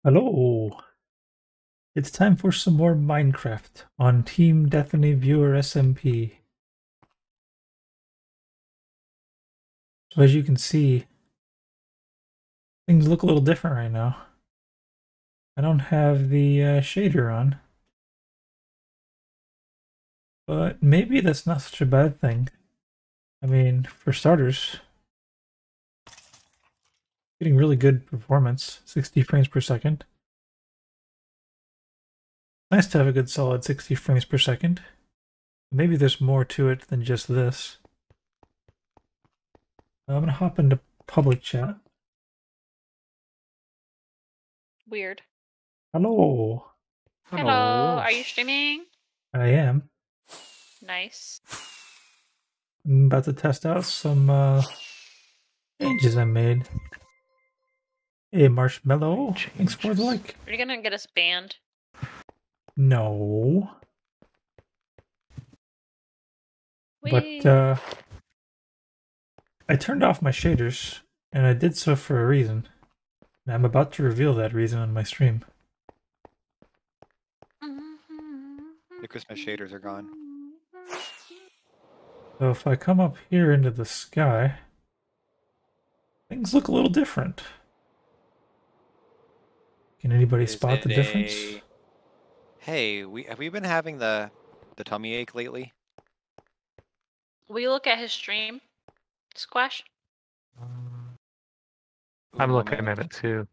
Hello. It's time for some more Minecraft on Team Deathany Viewer SMP. So as you can see, things look a little different right now. I don't have the shader on, but maybe that's not such a bad thing. I mean, for starters, getting really good performance, 60 frames per second. Nice to have a good solid 60 frames per second. Maybe there's more to it than just this. I'm gonna hop into public chat. Weird. Hello. Hello. Are you streaming? I am. Nice. I'm about to test out some changes I made. Hey, Marshmallow. Thanks for the like. Are you gonna get us banned? No. Whee. But I turned off my shaders, and I did so for a reason. And I'm about to reveal that reason on my stream. The Christmas shaders are gone. So if I come up here into the sky, things look a little different. Can anybody spot the difference? Hey, have we been having the tummy ache lately? Will you look at his stream, Squash? I'm looking at it too.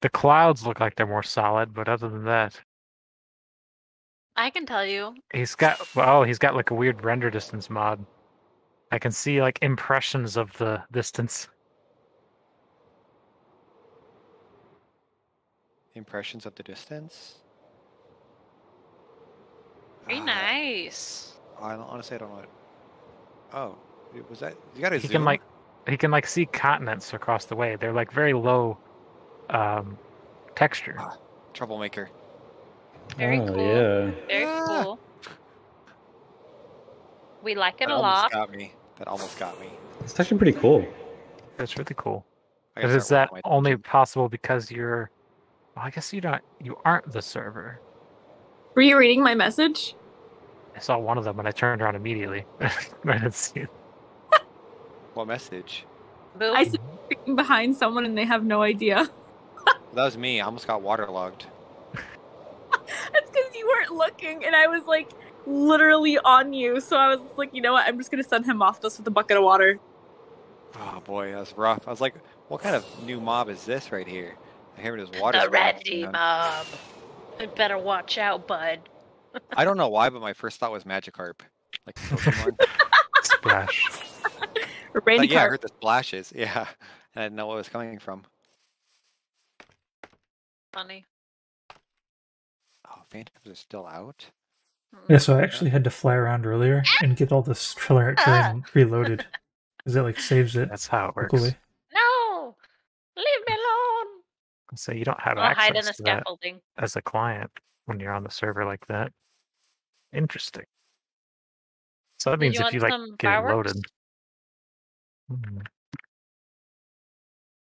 The clouds look like they're more solid, but other than that, I can tell you. he's got like a weird render distance mod. I can see like impressions of the distance. Impressions of the distance? Very nice. Honestly, I don't know what. Oh, was that? You gotta He zoom? he can like see continents across the way. They're like very low texture. Troublemaker. Very cool. Yeah. Very cool. We like it That a lot. That almost got me. It's actually pretty cool. That's really cool. I But gotta is start that working my only attention. possible because you're? Well, I guess you aren't the server. Were you reading my message? I saw one of them and I turned around immediately. I didn't see it. What message? Boo. I said freaking behind someone and they have no idea. That was me. I almost got waterlogged. That's because you weren't looking, and I was like literally on you. So I was like, you know what? I'm just gonna send him off just with a bucket of water. Oh boy, that was rough. I was like, what kind of new mob is this right here? I hear it as water. The Randy mob. You better watch out, bud. I don't know why, but my first thought was Magikarp. Like Pokemon. Splash. Randy Yeah, I Carp. heard the splashes. Yeah, and I didn't know where it was coming from. Funny. Oh, Phantoms are still out? Yeah, so I actually had to fly around earlier and get all this terrain reloaded. Because it like saves it. That's how it works. locally. No! Leave me alone! So you don't have I'll hide in access the to that scaffolding. as a client when you're on the server like that. Interesting. So that means you if you want like some get it fireworks? loaded.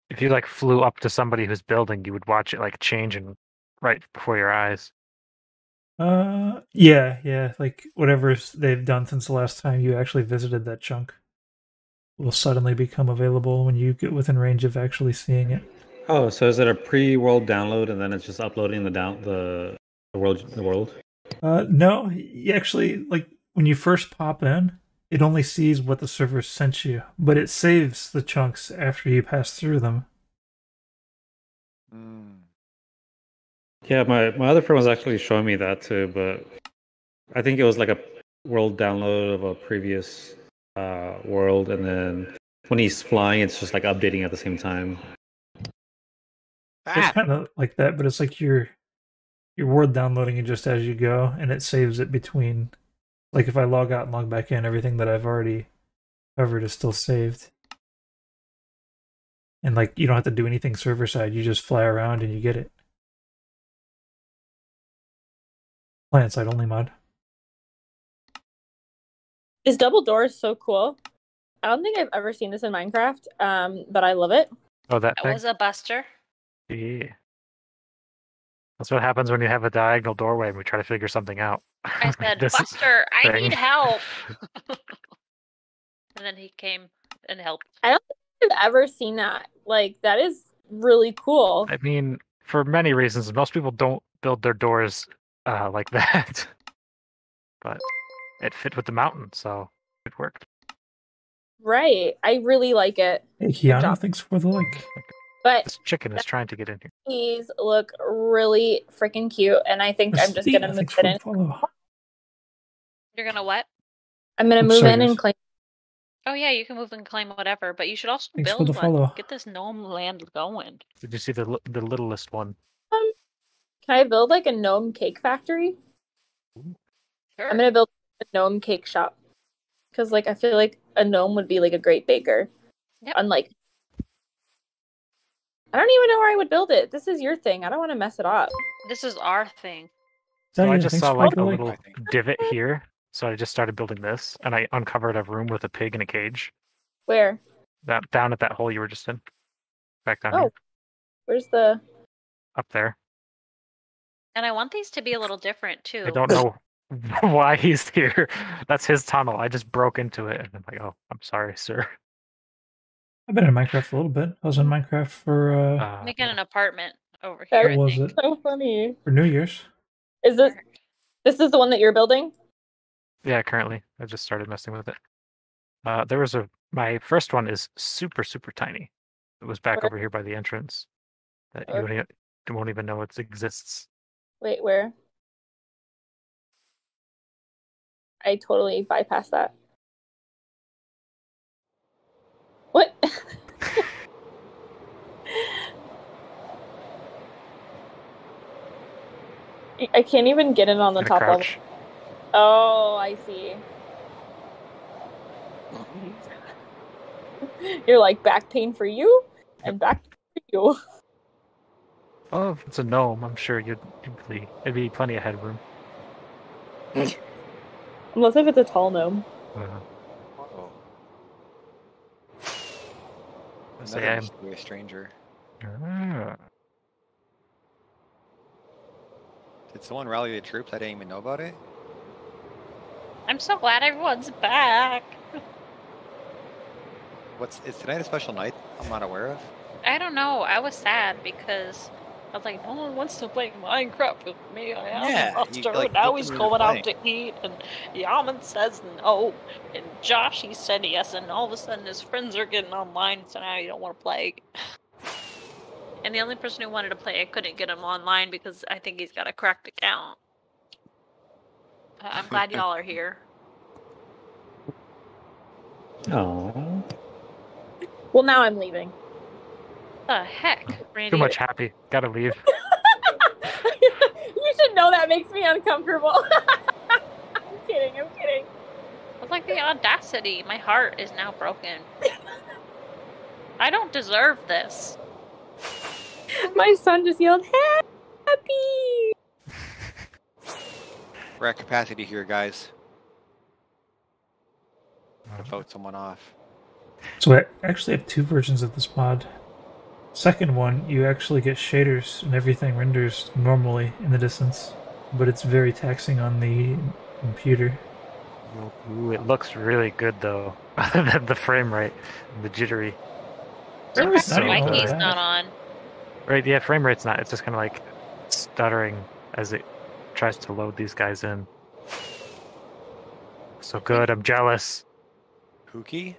If you like flew up to somebody who's building, you would watch it like changing right before your eyes. Yeah, like whatever they've done since the last time you actually visited that chunk will suddenly become available when you get within range of actually seeing it. Oh, so is it a pre-world download and then it's just uploading the world? No, you actually like when you first pop in, it only sees what the server sent you, but it saves the chunks after you pass through them. Yeah, my other friend was actually showing me that too, but I think it was like a world download of a previous world, and then when he's flying, it's just like updating at the same time. It's kind of like that, but it's like you're world downloading it just as you go, and it saves it between. Like if I log out and log back in, everything that I've already covered is still saved. And like you don't have to do anything server side, you just fly around and you get it. Client side only mod. This double door is so cool. I don't think I've ever seen this in Minecraft, but I love it. Oh, that thing? was a buster. Yeah. That's what happens when you have a diagonal doorway and we try to figure something out. I said, This Buster, I thing. need help. And then he came and helped. I don't think I've ever seen that. Like, that is really cool. I mean, for many reasons, most people don't build their doors like that. But it fit with the mountain, so it worked. Right. I really like it. Hey, Good Kiana, job. thanks for the like. But This chicken is trying to get in here. these look really freaking cute, and I think I'm just Christina, gonna move thanks it for the in. follow. You're gonna what? I'm gonna I'm move sorry, in and guys. claim. Oh yeah, you can move and claim whatever, but you should also Thanks for build the one. follow. Get this gnome land going. Did you see the littlest one? Can I build like a gnome cake factory? Sure. I'm gonna build a gnome cake shop because, like, I feel like a gnome would be like a great baker. Yep. Unlike, I don't even know where I would build it. This is your thing. I don't want to mess it up. This is our thing. So I Diana, just thanks saw for like the a like. little divot here, so I just started building this, and I uncovered a room with a pig in a cage. Where? Down at that hole you were just in. Back down Oh, here. where's the? Up there. And I want these to be a little different too. I don't know why he's here. That's his tunnel. I just broke into it, and I'm like, oh, I'm sorry, sir. I've been in Minecraft a little bit. I was in Minecraft for Making an apartment over That here. what I was think. it? So funny. For New Year's. Is this is the one that you're building? Yeah, currently. I just started messing with it. There was my first one is super, super tiny. It was back Where? over here by the entrance. That Okay. you won't even know it exists. Wait, where? I totally bypassed that. What? I can't even get it on the Gotta top level. crouch. Oh, I see. You're like, back pain for you and back pain for you. Oh, if it's a gnome, I'm sure it'd be plenty of headroom. Unless if it's a tall gnome. Oh, So another yeah, mysterious stranger. Ah. Did someone rally the troops? I didn't even know about it. I'm so glad everyone's back. Is tonight a special night I'm not aware of? I don't know. I was sad because I was like, no one wants to play Minecraft with me. I am Yeah, a you, Buster. like, Now built he's them going into out to eat, and Yaman says no, and Josh he said yes, and all of a sudden his friends are getting online, so now you don't want to play. And the only person who wanted to play, I couldn't get him online because I think he's got a cracked account. I'm glad y'all are here. Oh. Well, now I'm leaving. The heck, Randy? Too much happy. Gotta leave. You should know that makes me uncomfortable. I'm kidding. It's like the audacity. My heart is now broken. I don't deserve this. My son just yelled, "Happy!" We're at capacity here, guys. To vote someone off. So I actually have two versions of this mod. Second one, you actually get shaders and everything renders normally in the distance, but it's very taxing on the computer. Ooh, it looks really good though. The frame rate, the jittery. Frame rate's That's not why even he's bad. not on. Right, yeah, frame rate's not. It's just kind of like stuttering as it tries to load these guys in. So good, I'm jealous. Pookie?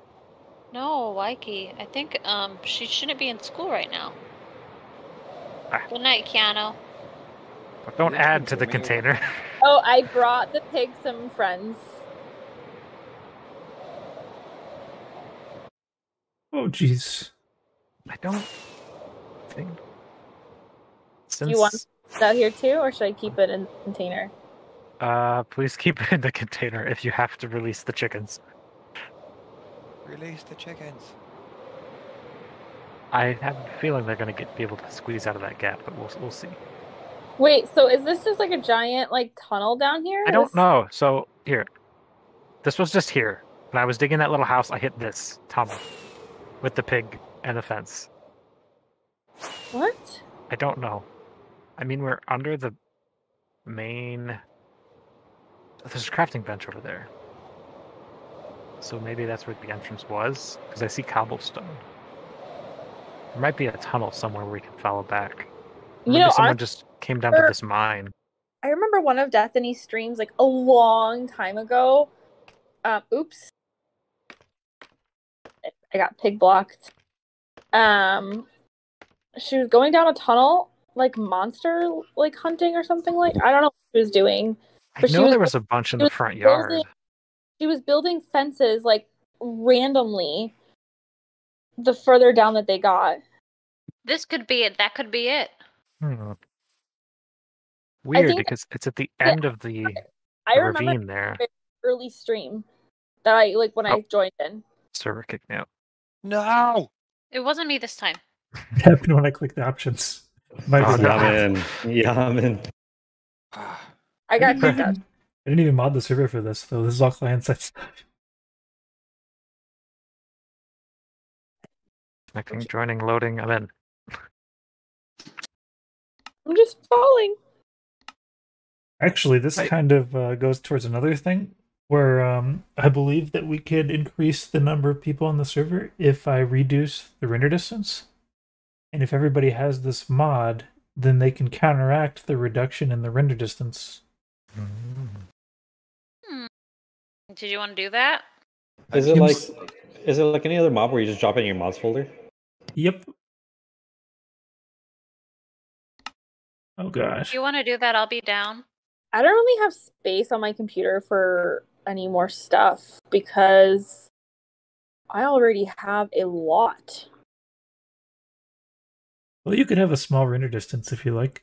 No, Waiki. I think she shouldn't be in school right now. Ah. Good night, Keanu. But don't add to the container. Oh, I brought the pig some friends. Oh, jeez. I don't think. Do you want it out here too, or should I keep it in the container? Please keep it in the container if you have to release the chickens. Release the chickens. I have a feeling they're gonna be able to squeeze out of that gap, but we'll see. Wait, so is this just like a giant like tunnel down here? I don't know. So here, this was just here. When I was digging that little house, I hit this tunnel with the pig and the fence. What? I don't know. I mean, we're under the main. There's a crafting bench over there. So maybe that's where the entrance was, because I see cobblestone. There might be a tunnel somewhere where we can follow back. Maybe someone just came down to this mine. I remember one of Deathany's streams like a long time ago. Oops. I got pig blocked. She was going down a tunnel, like monster like hunting or something like. I don't know what she was doing. But I know there was a bunch in the front yard. She was building fences like randomly the further down that they got. This could be it. That could be it. Weird, because it's at the end of the ravine there. Early stream that I like when I joined in. Server kicked me out. No! It wasn't me this time. It happened when I clicked the options. Yaman. I got kicked out. I didn't even mod the server for this, though. This is all client-side stuff. Connecting, joining, loading, I'm in. I'm just falling. Actually, this kind of goes towards another thing, where I believe that we could increase the number of people on the server if I reduce the render distance. And if everybody has this mod, then they can counteract the reduction in the render distance. Did you want to do that? Is it like any other mob where you just drop it in your mods folder? Yep. Oh gosh. If you want to do that, I'll be down. I don't really have space on my computer for any more stuff because I already have a lot. Well, you could have a small render distance if you like.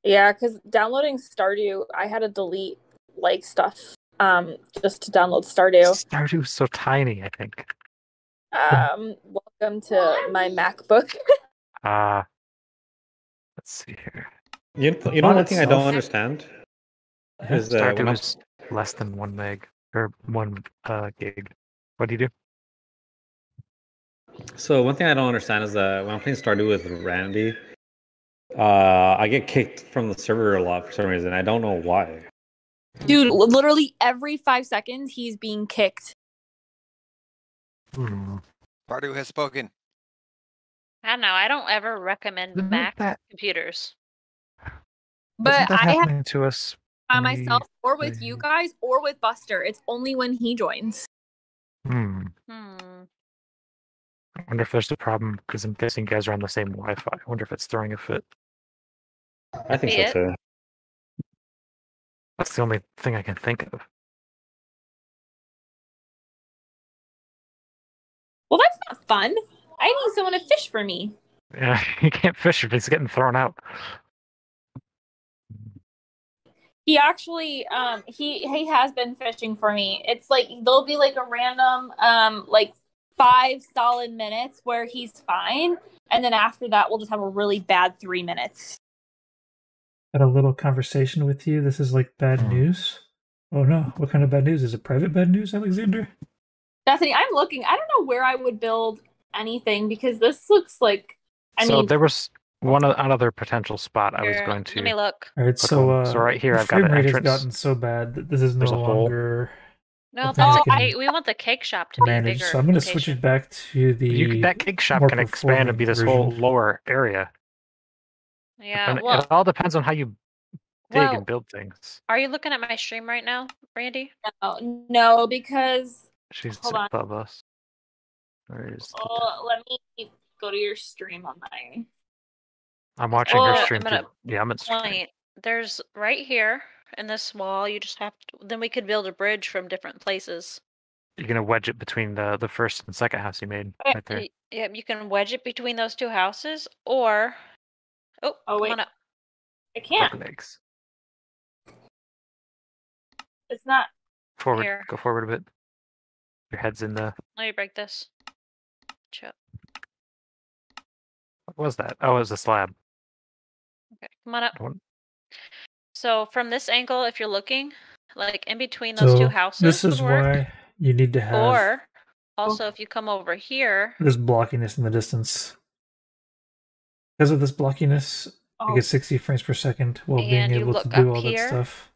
Yeah, because downloading Stardew, I had to delete like stuff just to download Stardew. Stardew's so tiny, I think. Welcome to my MacBook. Let's see here. You know one thing I don't understand is that Stardew is less than 1 meg or 1 gig. What do you do? So one thing I don't understand is that when I'm playing Stardew with Randy, I get kicked from the server a lot for some reason. I don't know why. Dude, literally every 5 seconds he's being kicked. Stardew has spoken. I don't know. I don't ever recommend Mac computers. But I have to us by myself or with you guys or with Buster. It's only when he joins. I wonder if there's a problem because I'm guessing you guys are on the same Wi-Fi. I wonder if it's throwing a fit. I think so too. That's the only thing I can think of. Well, that's not fun. I need someone to fish for me. Yeah, you can't fish if it's getting thrown out. He actually, he has been fishing for me. It's like there'll be like a random, like 5 solid minutes where he's fine, and then after that we'll just have a really bad 3 minutes. Had a little conversation with you. This is like bad news. Oh no! What kind of bad news? Is it private bad news, Alexander? Deathany, I'm looking. I don't know where I would build anything because this looks like. I mean, there was another potential spot I was going to. Let me look. All right, so right here, the I've got an frame rate has entrance. gotten so bad that this is no longer. No, we want the cake shop to be managed. bigger. So I'm going to switch it back to the. That cake shop can expand and be this whole lower area. Yeah, and it all depends on how you dig and build things. Are you looking at my stream right now, Randy? No, because she's hold above us. Where is? Let me go to your stream on my. I'm watching her stream. I'm at stream. There's right here in this wall. You just have to. Then we could build a bridge from different places. You're gonna wedge it between the first and second house you made right there. Yeah, you can wedge it between those 2 houses, or wait, come on up. I can't. Legs. It's not forward. Here. Go forward a bit. Your head's in the. Let me break this. Chip. What was that? Oh, it was a slab. Okay, come on up. So from this angle, if you're looking, like in between those 2 houses, this is why you need to have. Or also, if you come over here, there's blockiness in the distance. Because of this blockiness, I get 60 frames per second while being And you able to look do up all that here. stuff.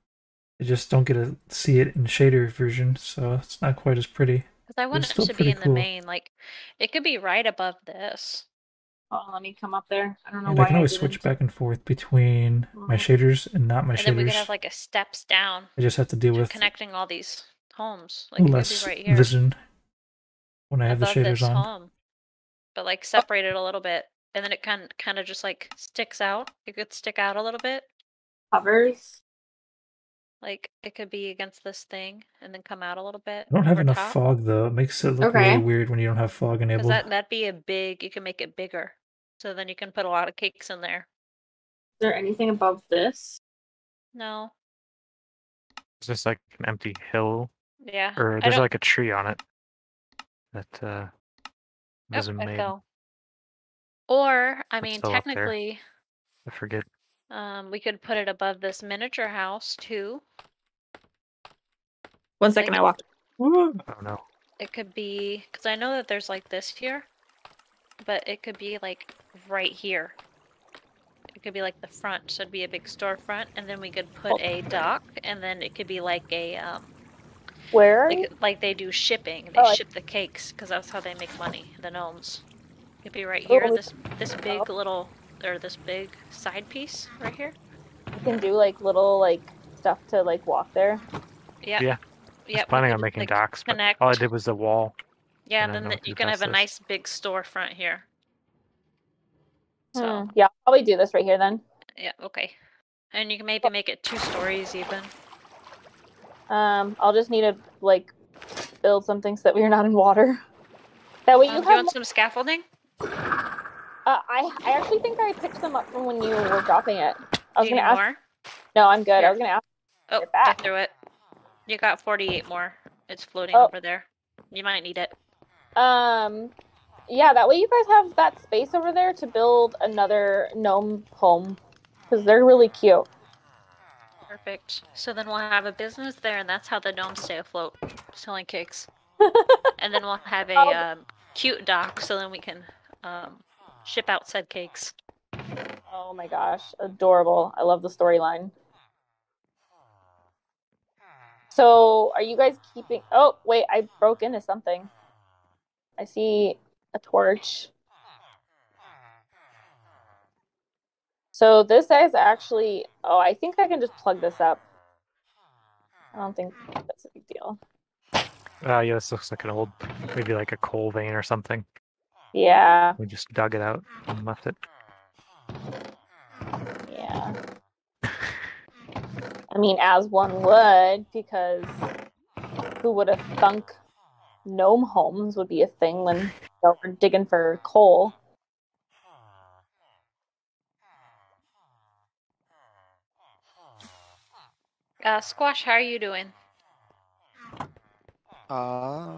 I just don't get to see it in shader version, so it's not quite as pretty. Because I want It's it still to be pretty in the cool. main. Like, it could be right above this. Oh, let me come up there. I don't know And I why can I always didn't. switch back and forth between my shaders and not my And then we could have shaders. like a steps down I just have to deal with connecting all these homes. Like, it could be less right here vision when I have the above shaders this on. home. But like separate it a little bit. And then it kind of just like sticks out. It could stick out a little bit. Covers. Like, it could be against this thing and then come out a little bit I don't have over enough top. fog though. It makes it look Okay. really weird when you don't have fog Because enabled. that'd be a big, you can make it bigger. So then you can put a lot of cakes in there. Is there anything above this? No. Is this like an empty hill? Yeah. Or I there's don't. like a tree on it that Oh, wasn't I made. fell. Or, I It's mean, still up there. technically, I forget. we could put it above this miniature house too. 1 second, Like- I walked. Oh no. It could be, because I know that there's like this here, but it could be like right here. It could be like the front, so it'd be a big storefront, and then we could put a dock, and then it could be like a Where are you? like they do shipping. They Oh, I- ship the cakes because that's how they make money. The gnomes. It'd be right Oh, here. we- This big little, or this big side piece right here. You can do like little like stuff to like walk there. Yeah. Yeah. I was planning on making docks, but connect. all I did was the wall. Yeah, and and I then don't you do can have a fastest. nice big storefront here. So Yeah, I'll probably do this right here then. yeah, okay. And you can maybe make it 2 stories even. I'll just need to like build something so that we're not in water. That way you Do you have. want some scaffolding? I actually think I picked them up from when you were dropping it. I was Do you gonna need ask. more? No, I'm good. Here. I was gonna ask. Oh, Get I back. threw it. You got 48 more. It's floating Oh. over there. You might need it. Yeah, that way you guys have that space over there to build another gnome home because they're really cute. Perfect. So then we'll have a business there, and that's how the gnomes stay afloat, selling cakes. And then we'll have a cute dock, so then we can ship out said cakes. Oh my gosh, adorable! I love the storyline. So, are you guys keeping? Oh wait, I broke into something. I see a torch. So this is actually. Oh, I think I can just plug this up. I don't think that's a big deal. Yeah, this looks like an old, maybe like a coal vein or something. Yeah, We just dug it out and left it. yeah. I mean, as one would, because who would have thunk gnome homes would be a thing when they were digging for coal. Squash, how are you doing? I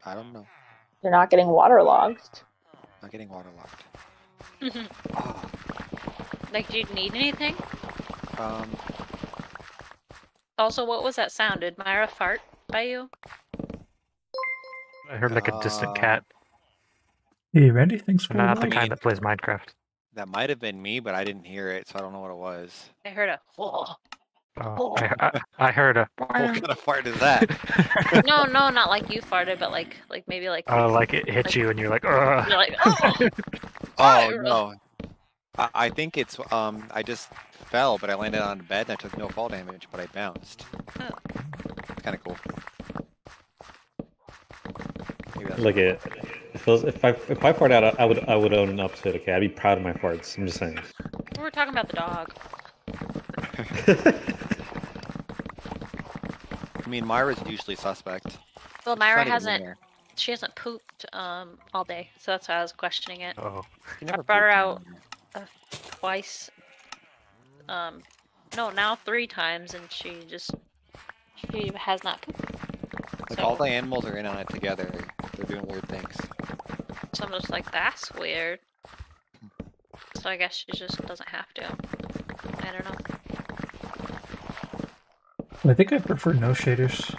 don't know. They're not getting waterlogged. Not getting waterlogged. Like, do you need anything? Um, Also, what was that sound? Did Myra fart by you? I heard like a distant cat. Hey, Randy, thanks for Not the mean- kind that plays Minecraft. that might have been me, but I didn't hear it, so I don't know what it was. I heard a. Oh. Oh, I heard a. What kind of fart is that? No, not like you farted, but like maybe like. Like it hit like- you and you're like, ugh. You're like, oh. Oh no. I think it's I just fell, but I landed on the bed and I took no fall damage, but I bounced. Oh. It's kind of cool. Maybe that's Look at if I fart out, I would own up to it. Okay, I'd be proud of my farts. I'm just saying. We were talking about the dog. I mean, Myra's usually suspect. Well, She's Myra not even in hasn't. there. She hasn't pooped all day, so that's why I was questioning it. Oh, She never brought her pooped in out. there. Twice. No, now 3 times, and she has not pooped. Like So- all the animals are in on it together. They're doing weird things. So I'm just like, that's weird. So I guess she just doesn't have to. I don't know. I think I prefer no shaders.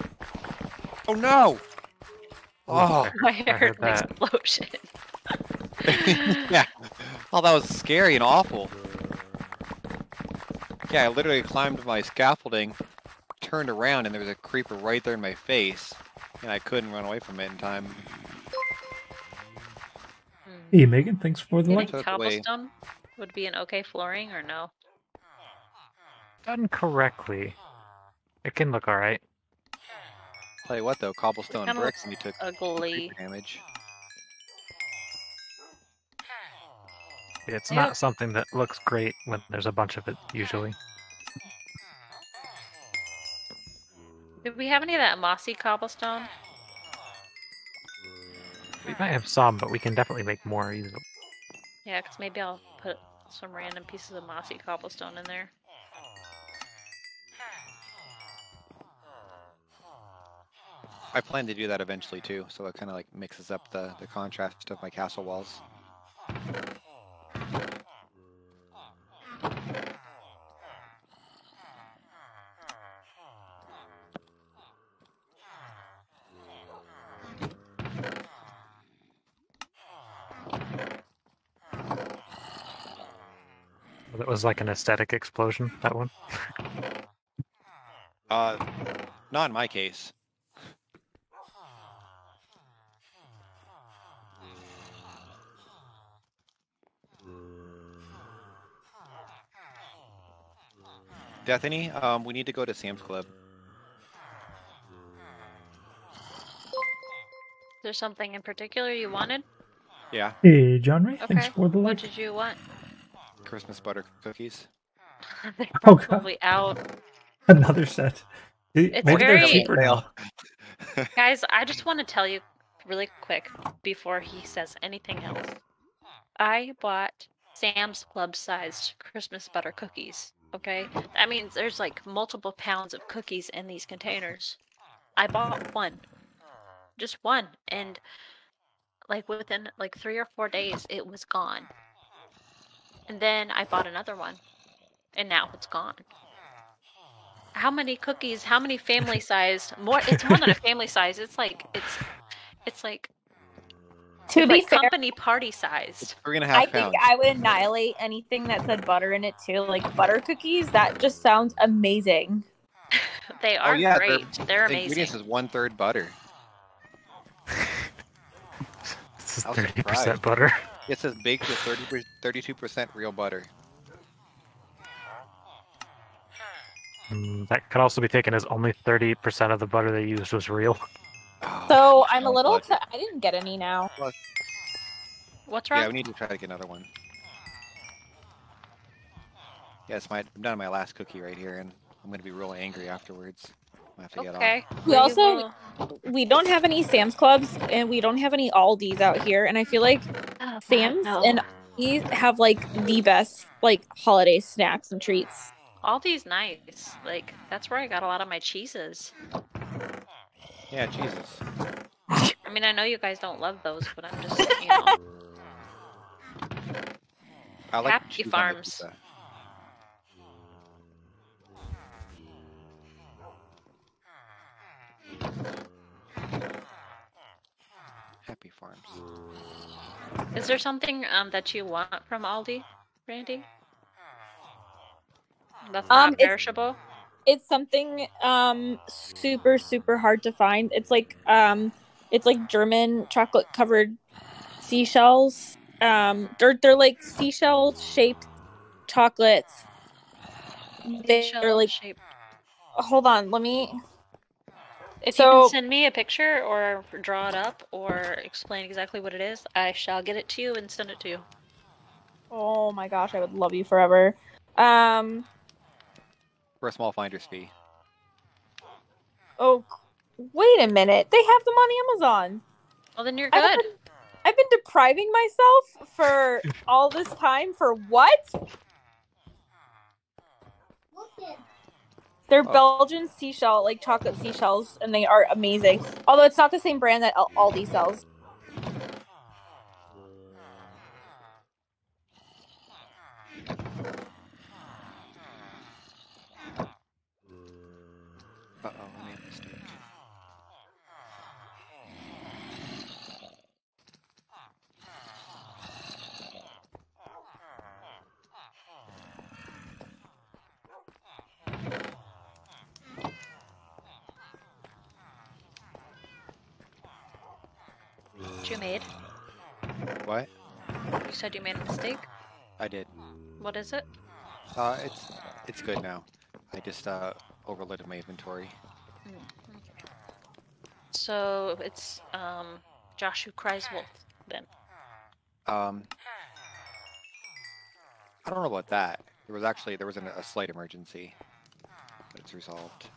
Oh no! Oh, I heard heard an that. explosion. Yeah. Oh, that was scary and awful. Yeah, I literally climbed my scaffolding, turned around, and there was a creeper right there in my face, and I couldn't run away from it in time. Hey, Megan, thanks for the Do you like. think cobblestone would be an okay flooring or no? Done correctly, it can look alright. Tell you what, though, cobblestone Kinda bricks, looks and you took ugly. creeper damage. It's Yep. not something that looks great when there's a bunch of it, usually. Do we have any of that mossy cobblestone? We might have some, but we can definitely make more easily. Yeah, because maybe I'll put some random pieces of mossy cobblestone in there. I plan to do that eventually, too, so it kind of like mixes up the contrast of my castle walls. That was like an aesthetic explosion, that one. Not in my case. Deathany, we need to go to Sam's Club. Is there something in particular you wanted? Yeah, Hey, John Ray, thanks Okay. for the What like. did you want? Christmas butter cookies. They're Oh, God. probably out. Another set. It's Maybe they're very- cheaper now. Guys, I just want to tell you really quick before he says anything else. I bought Sam's Club sized Christmas butter cookies. Okay? That means there's like multiple pounds of cookies in these containers. I bought one. Just one. And like within like 3 or 4 days it was gone. And then I bought another one. And now it's gone. How many cookies? How many family sized? More. It's more than a family size. It's like it's like To it's be like fair, company party sized. 3.5 I pounds. think I would annihilate anything that said butter in it too, like butter cookies. That just sounds amazing. They are yeah, great. They're the ingredients amazing. is 1/3 butter. This is I was 30% surprised. butter. It says baked with 32% real butter. That could also be taken as only 30% of the butter they used was real. Oh, So I'm a sounds little like it. I didn't get any now. What's Yeah, wrong? we need to try to get another one. Yeah, I'm done my last cookie right here, and I'm gonna be real angry afterwards. I have to get off. Okay. We also will- we don't have any Sam's Clubs and we don't have any Aldi's out here, and I feel like Oh, God, Sam's no. and Aldi's have like the best like holiday snacks and treats. Aldi's nice. Like that's where I got a lot of my cheeses. Yeah, Jesus. I mean, I know you guys don't love those, but I'm just, you know. I like Happy cheese on the Farms. pizza. Happy Farms. Is there something that you want from Aldi, Randy? That's not It's- perishable. It's something super super hard to find. It's like German chocolate covered seashells. They're like seashell shaped chocolates. They're like, Shape. hold on, let me. If you So can send me a picture or draw it up or explain exactly what it is, I shall get it to you and send it to you. oh my gosh, I would love you forever. For a small finder's fee. Oh, wait a minute. They have them on Amazon. Well, then you're I've good. I've been depriving myself for all this time for what? They're Oh. Belgian seashell, like chocolate seashells, and they are amazing. Although it's not the same brand that Aldi sells. Uh-oh, I made a mistake. What you made? What? You said you made a mistake? I did. What is it? It's good now. I just overloaded my inventory. So it's Josh who cries wolf then. I don't know about that. There was a slight emergency, but it's resolved.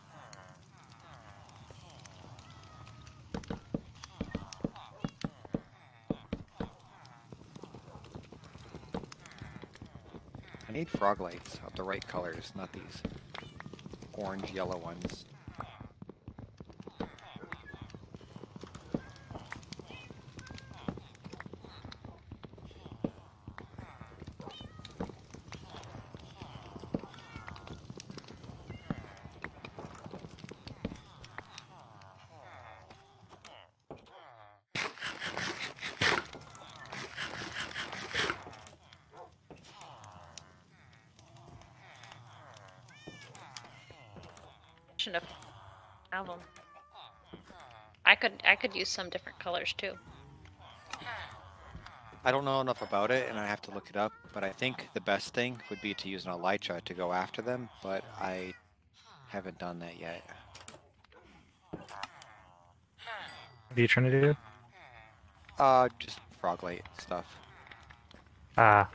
I need frog lights of the right colors, not these orange yellow ones. Of album. I could use some different colors too. I don't know enough about it, and I have to look it up, but I think the best thing would be to use an elytra to go after them, but I haven't done that yet. What are you trying to do? Just frog light stuff. I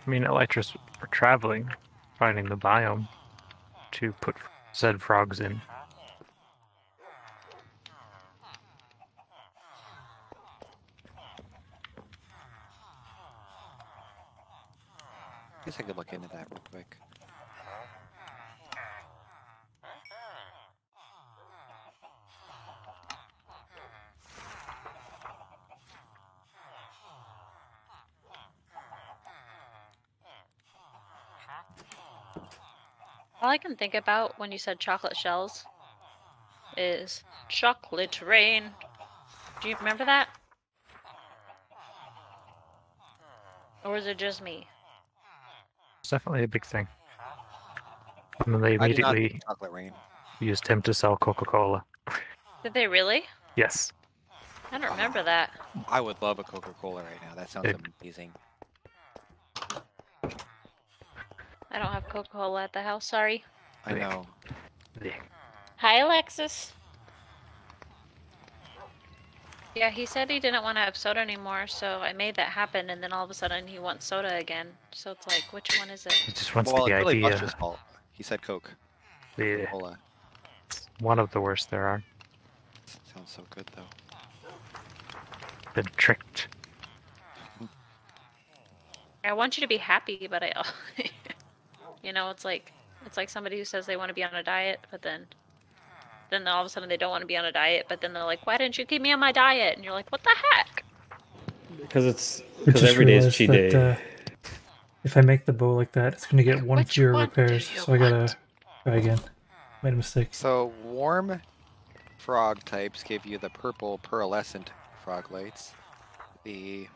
mean, elytras for traveling, finding the biome to put said frogs in. I guess I could look into that real quick. All I can think about when you said chocolate shells is chocolate rain. Do you remember that? Or is it just me? It's definitely a big thing. And then they I did not immediately think chocolate rain. used him to sell Coca-Cola. Did they really? Yes. I don't remember that. I would love a Coca-Cola right now. That sounds amazing. I don't have Coca-Cola at the house, sorry. I know. Hi, Alexis. Yeah, he said he didn't want to have soda anymore, so I made that happen, and then all of a sudden he wants soda again. So it's like, which one is it? He just wants Well, the it's really idea. Buster's fault. He said Coke. Yeah. Cola. It's one of the worst there are. Sounds so good though. Been tricked. I want you to be happy, but I, you know, it's like somebody who says they want to be on a diet, but then all of a sudden they don't want to be on a diet, but then they're like, why didn't you keep me on my diet? And you're like, what the heck? Because I just every day is realized cheat that, day. if I make the bow like that, it's gonna get one Which fewer one do repairs, you so I gotta want? try again. Made a mistake. So warm frog types give you the purple pearlescent frog lights. The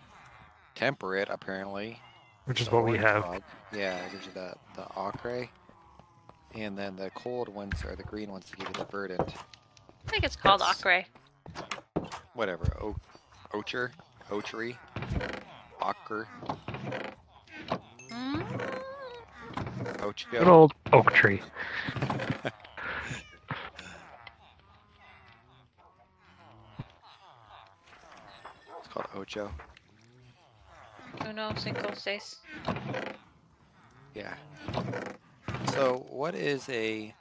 temperate apparently. Which is the what we orange have. frog, yeah, it gives you the ochre. And then the cold ones are the green ones to give you the verdant. I think it's called Yes. ochre. Whatever. Ochre? Ochery? Ochre? Ochio? Good old oak tree. It's called Ocho. Uno, cinco, seis. Yeah. So, what is a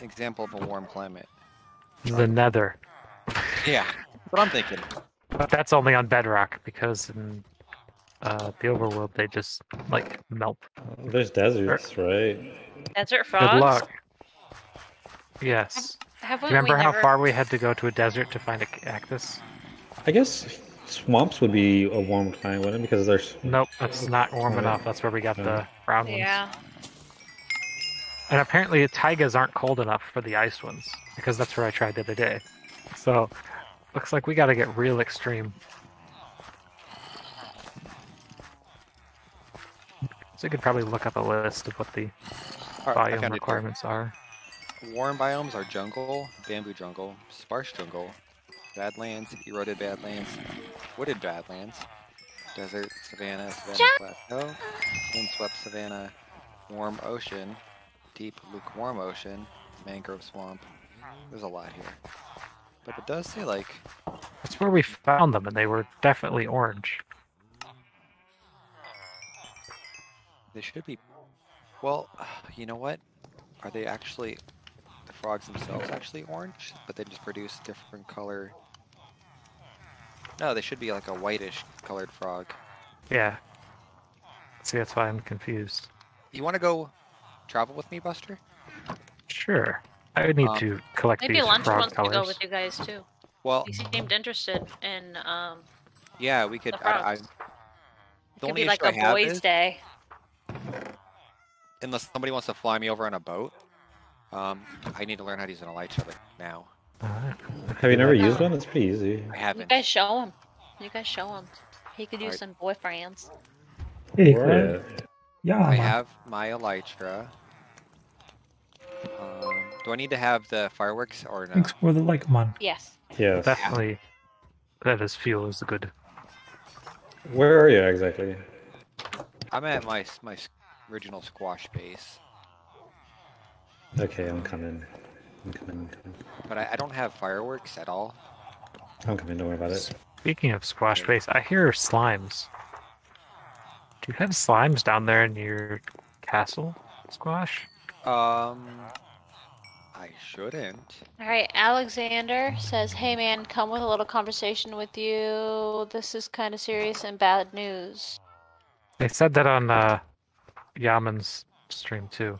example of a warm climate? The nether. Yeah, that's what I'm thinking. But that's only on bedrock, because in the overworld they just, like, melt. There's deserts, right? Desert frogs? Good luck. Yes. Haven't Remember we how never... far we had to go to a desert to find a cactus? I guess swamps would be a warm climate, wouldn't it? Because there's... Nope, that's not warm enough. That's where we got the brown ones. Yeah. And apparently taigas aren't cold enough for the ice ones, because that's where I tried the other day. So, looks like we gotta get real extreme. So you could probably look up a list of what the Alright, I biome found it. requirements are. Warm biomes are jungle, bamboo jungle, sparse jungle, Badlands, eroded badlands, wooded badlands, desert, savanna, plateau, windswept savanna, warm ocean, deep lukewarm ocean, mangrove swamp. There's a lot here. But it does say, like... That's where we found them, and they were definitely orange. They should be... Well, you know what? Are they actually... The frogs themselves actually orange? But they just produce different color... No, they should be like a whitish colored frog. Yeah. See, that's why I'm confused. You want to go travel with me, Buster? Sure. I would need to collect Maybe these Lunch frog wants colors. to go with you guys too. Well, He seemed interested in yeah, we could. the frogs. The It could only be like issue a I have boys' is, day. unless somebody wants to fly me over on a boat, I need to learn how to use an elytra now. Alright. Have you never used one? It's pretty easy. I You haven't. guys show him. You guys show him. He could use Alright. some boyfriends. Hey, Where Craig. are you? Yeah, I man. have my elytra. Do I need to have the fireworks or no? Explore the lake, man. Yes. Yes. Definitely, that is fuel is good. Where are you exactly? I'm at my original squash base, Okay, I'm coming. I'm coming. but I don't have fireworks at all. I'm coming. Don't worry about it. Speaking of squash base, I hear slimes. Do you have slimes down there in your castle, Squash? I shouldn't. Alright, Alexander says, hey man, come with a little conversation with you. This is kind of serious and bad news. They said that on Yaman's stream too.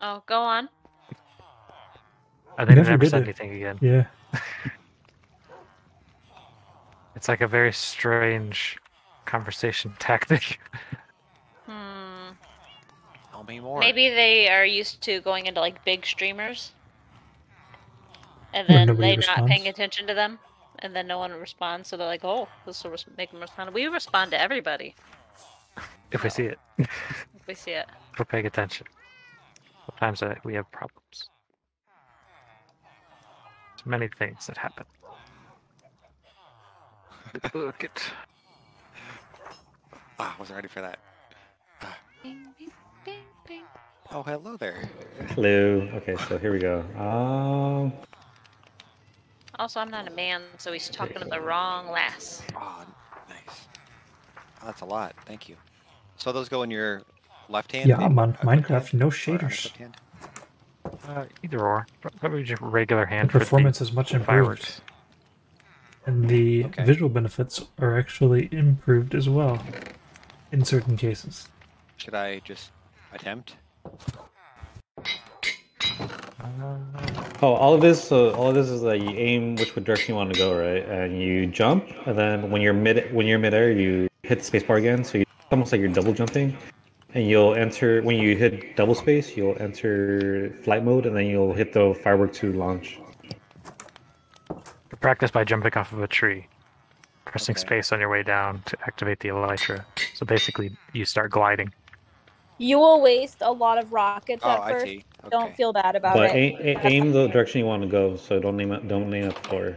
Oh, go on. And they Never never did said it. anything again. Yeah. It's like a very strange conversation tactic. Tell me more. Maybe they are used to going into like big streamers. And When then nobody they're not responds. paying attention to them. And then no one responds. So they're like, oh, this will make them respond. We respond to everybody If we see it, if we see it. we're paying attention. Sometimes we have problems. There's many things that happen. Look at. Ah, wasn't ready for that. Bing, bing, bing, bing. Oh, hello there. Hello. Okay, so here we go. Also, I'm not a man, so he's talking to the wrong lass. Oh, nice. Oh, that's a lot. Thank you. So those go in your left hand? Yeah, maybe? man. Equipped Minecraft, hand? no Or shaders. unequipped hand? Either or. Probably just regular The hand for performance the is much improved. fireworks. And the Okay. visual benefits are actually improved as well. In certain cases. Should I just attempt? Oh, all of this is that you aim which direction you want to go, right? And you jump, and then when you're midair, you hit the spacebar again. So it's almost like you're double jumping, and you'll enter when you hit double space, you'll enter flight mode, and then you'll hit the firework to launch. Practice by jumping off of a tree, pressing Okay. space on your way down to activate the elytra. So basically, you start gliding. You will waste a lot of rockets Oh, at I first. see. Okay. Don't feel bad about But it. aim the direction you want to go. So don't name it the floor.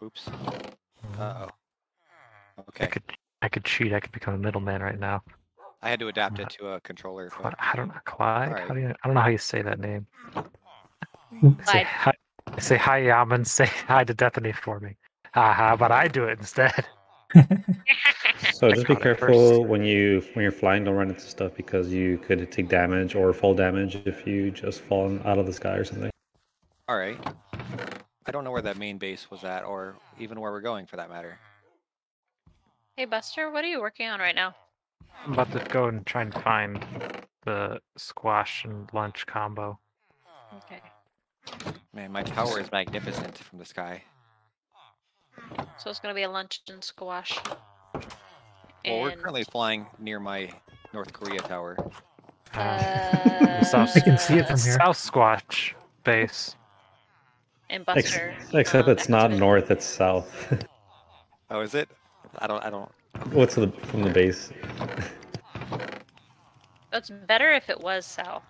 Oops. Uh-oh. Okay. I could cheat. I could become a middleman right now. I had to adapt it to a controller. But... I don't know, Clyde. Alright. I don't know how you say that name. Clyde. Say hi, Yaman. Say hi to Deathany for me. How about I do it instead? So I just be caught it careful when you're flying. Don't run into stuff because you could take damage or fall damage if you just fall out of the sky or something. All right. I don't know where that main base was at, or even where we're going for that matter. Hey, Buster, what are you working on right now? I'm about to go and try and find the squash and lunch combo. Okay. Man, my tower is magnificent from the sky. So it's gonna be a lunch and squash. Well, we're And, currently flying near my North Korea tower. South, I can see it from here. South Squash base. and Buster. Except it's not activated. north; it's south. Oh, is it? I don't. What's from the base? It's better if it was south.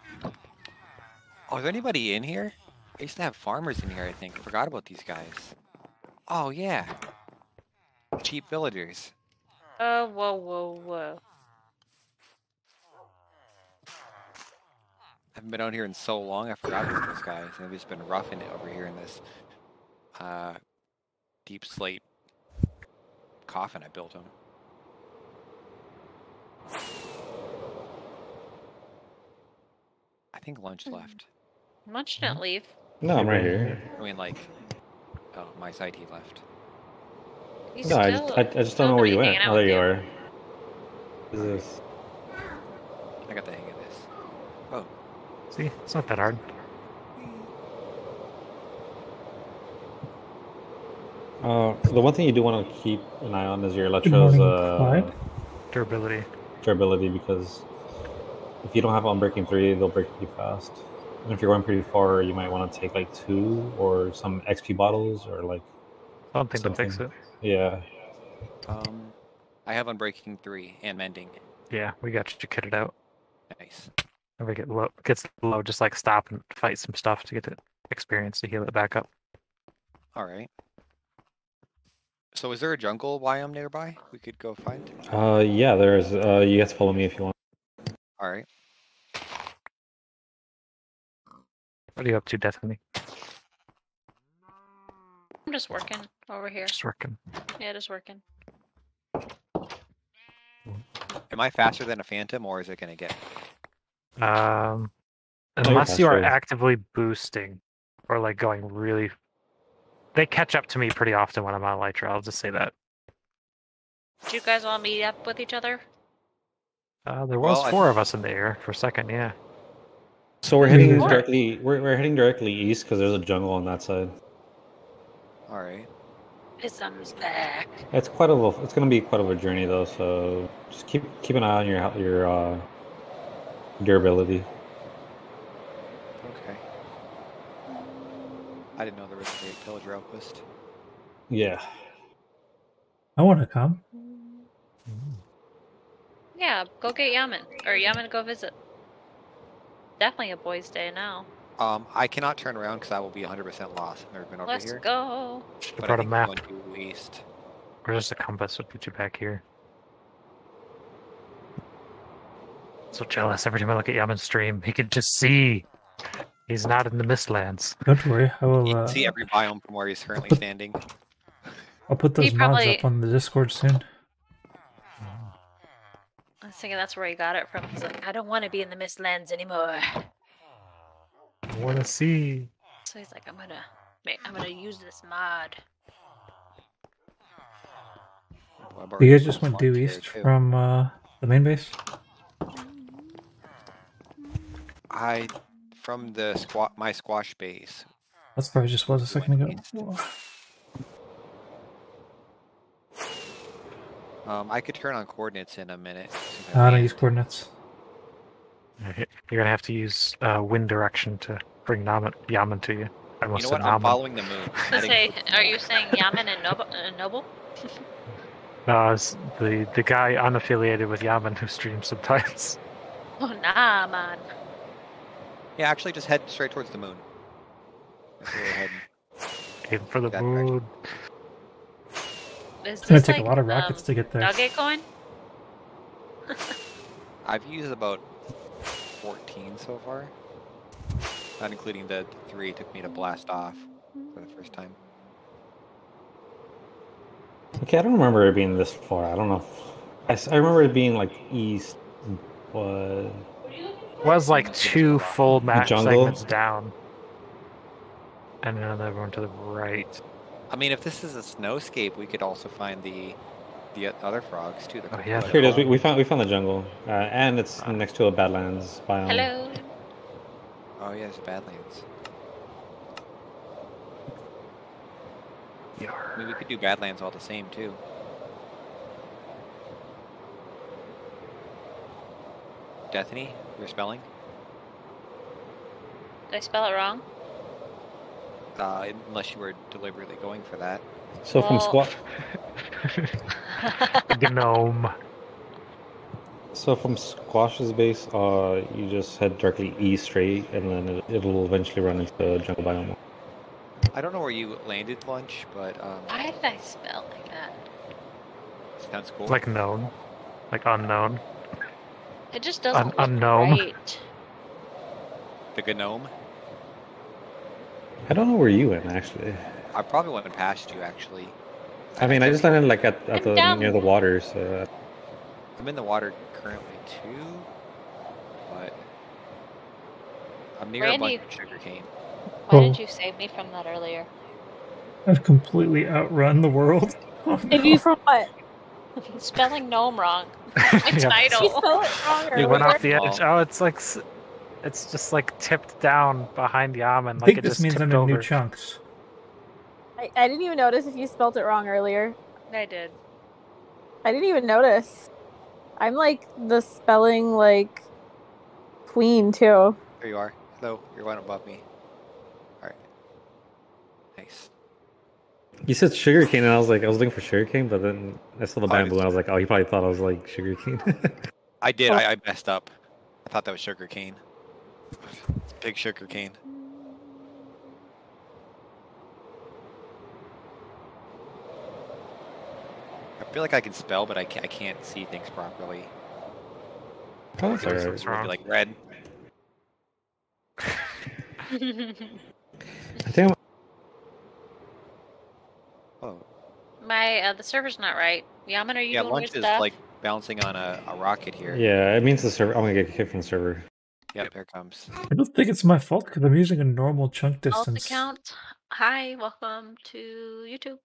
Oh, is anybody in here? I used to have farmers in here, I think. I forgot about these guys. Oh, yeah. Cheap villagers. Oh, whoa, whoa, whoa. I haven't been out here in so long, I forgot about those guys. They've just been roughing it over here in this deep slate coffin I built them. I think Lunch left. Lunch didn't leave. No, I'm right here. I mean, like, oh, my side he left. He's No, I still, just don't still know where gonna you be went. hanging out Oh, there with you are. What is this? I got the hang of this. Oh, See, it's not that hard. The one thing you do want to keep an eye on is your Good Electro's morning, Clyde. Durability. durability, because if you don't have Unbreaking 3, they'll break pretty fast. And if you're going pretty far, you might want to take like 2 or some XP bottles or like Something to fix it. Yeah. I have Unbreaking 3 and Mending. Yeah, we got you kitted out. Nice. If it gets low, just like stop and fight some stuff to get the experience to heal it back up. All right. So is there a jungle biome nearby we could go find? Yeah, there's you guys follow me if you want. All right. What are you up to, Deathany? I'm just working over here. Just working. Yeah, just working. Am I faster than a phantom, or is it gonna get? Unless you are faster. actively boosting or like going really, they catch up to me pretty often when I'm on Elytra. I'll just say that. Do you guys all meet up with each other? There was Well, I 4 of us in the air for a second. Yeah. So we're heading Sure. directly. We're heading directly east because there's a jungle on that side. All right. Pism's back. It's it's gonna be quite of a journey though. So just keep an eye on your durability. Okay. I didn't know there was a big pillager outpost. Yeah. I want to come. Yeah, go get Yaman. Or Yaman go visit. Definitely a boys' day now. I cannot turn around because I will be 100% lost. I've never been over Let's here. go. Should have But I brought a think map. we're going due east. Or just a compass would put you back here. So jealous every time I look at Yaman's stream. He can just see. He's not in the Mistlands. Don't worry, I You will. can see every biome from where he's currently put- standing. I'll put those mods probably- up on the Discord soon. I was thinking that's where he got it from. He's like, I don't want to be in the Mistlands anymore. I want to see. So he's like, I'm gonna use this mod. Oh, I've You already guys just went marked due here, east too. from the main base. From the my squash base. That's where I just was a second ago. I could turn on coordinates in a minute. since I don't ran. use coordinates. You're gonna have to use wind direction to bring Yaman to you. I You almost know said what? I'm Naman. following the moon. So say, are you saying Yaman and Noble? No, it's the guy unaffiliated with Yaman who streams sometimes. Oh, nah, man. Yeah, actually, just head straight towards the moon. That's where we're heading. Aim for the That moon. Is It's gonna this take like, a lot of rockets to get there. Dogecoin? I've used about 14 so far. Not including the 3 it took me to blast off for the first time. Okay, I don't remember it being this far. I don't know. I remember it being like east, but Was like 2 full map jungle? segments down. And another one to the right. I mean, if this is a snowscape, we could also find the other frogs too. Oh, yeah. here it is. We found the jungle, and it's next to a Badlands biome. Hello. Oh yeah, it's Badlands. I mean, we could do Badlands all the same too. Deathany, your spelling? Did I spell it wrong? Unless you were deliberately going for that. So from Well- squash, Gnome. So from Squash's base, you just head directly east straight, and then it'll eventually run into jungle biome. I don't know where you landed, Lunch, but Why did I spell like that? sounds cool. Like known. Like unknown. It just doesn't look unknown. right. The gnome. I don't know where you went actually. I probably went past you actually. I mean, I just landed like at I'm the down. near the water, so I'm in the water currently too, but I'm near a Randy- bunch of sugarcane. Why Oh. did you save me from that earlier? I've completely outrun the world. Oh, If no. you from what? Spelling gnome wrong. My Yeah. You title. spelled it wrong You went earlier. off the edge. Oh, it's like it's just like tipped down behind the almond. I Like think it this just means I'm tipped in over. new chunks. I didn't even notice if you spelled it wrong earlier. I did. I didn't even notice. I'm like the spelling like queen too. There you are. Hello, you're one above me. All right. Nice. you said sugarcane, and I was looking for sugarcane, but then I saw the Oh, I bamboo, and I was like, oh, he probably thought I was like sugarcane. I did. Oh. I messed up. I thought that was sugarcane. Big sugarcane. I feel like I can spell, but I can't see things properly. Oh, that's It would- alright. it would be like red. I think Oh, The server's not right. Yaman, are you yeah. doing Lunch your is stuff? like bouncing on a rocket here. yeah, it means the server. I'm gonna get kicked from the server. Yep, there it comes. I don't think it's my fault because I'm using a normal chunk Alt distance. account. Hi, welcome to YouTube.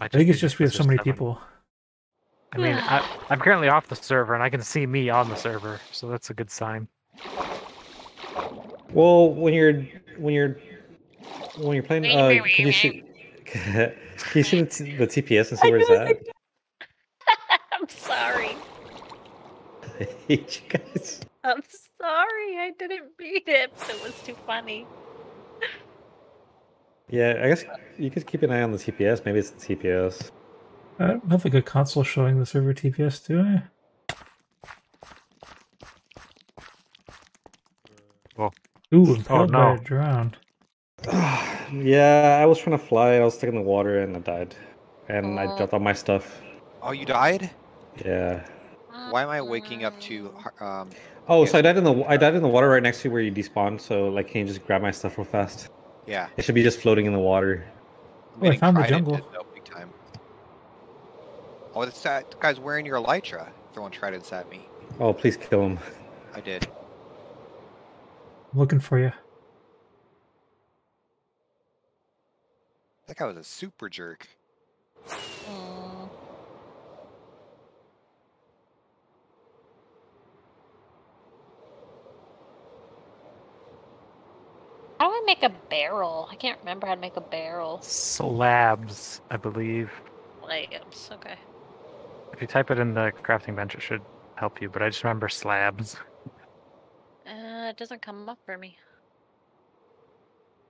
I think it's just we have so many people. I mean, I'm currently off the server, and I can see me on the server, so that's a good sign. Well, when you're playing, can you see? Can you see the TPS and see where it's at? I'm sorry. I hate you guys. I'm sorry. I didn't read it. It was too funny. Yeah, I guess you could keep an eye on the TPS. Maybe it's the TPS. I don't have like a console showing the server TPS, do I? Well, Ooh, impaled by no. a drone. Yeah, I was trying to fly. I was stuck in the water and I died, and I Oh. dropped all my stuff. Oh, you died? Yeah. Why am I waking up to Oh, Yeah, so I died in the water right next to where you despawned. So like, can you just grab my stuff real fast? yeah. It should be just floating in the water. I'm Oh, I getting found the trident jungle. though, big time. Oh, that guy's wearing your elytra. Throwing tridents at me. Oh, please kill him. I did. I'm looking for you. That guy was a super jerk. Mm. How do I make a barrel? I can't remember how to make a barrel. Slabs, I believe. Slabs. Okay. If you type it in the crafting bench, it should help you. But I just remember slabs. It doesn't come up for me.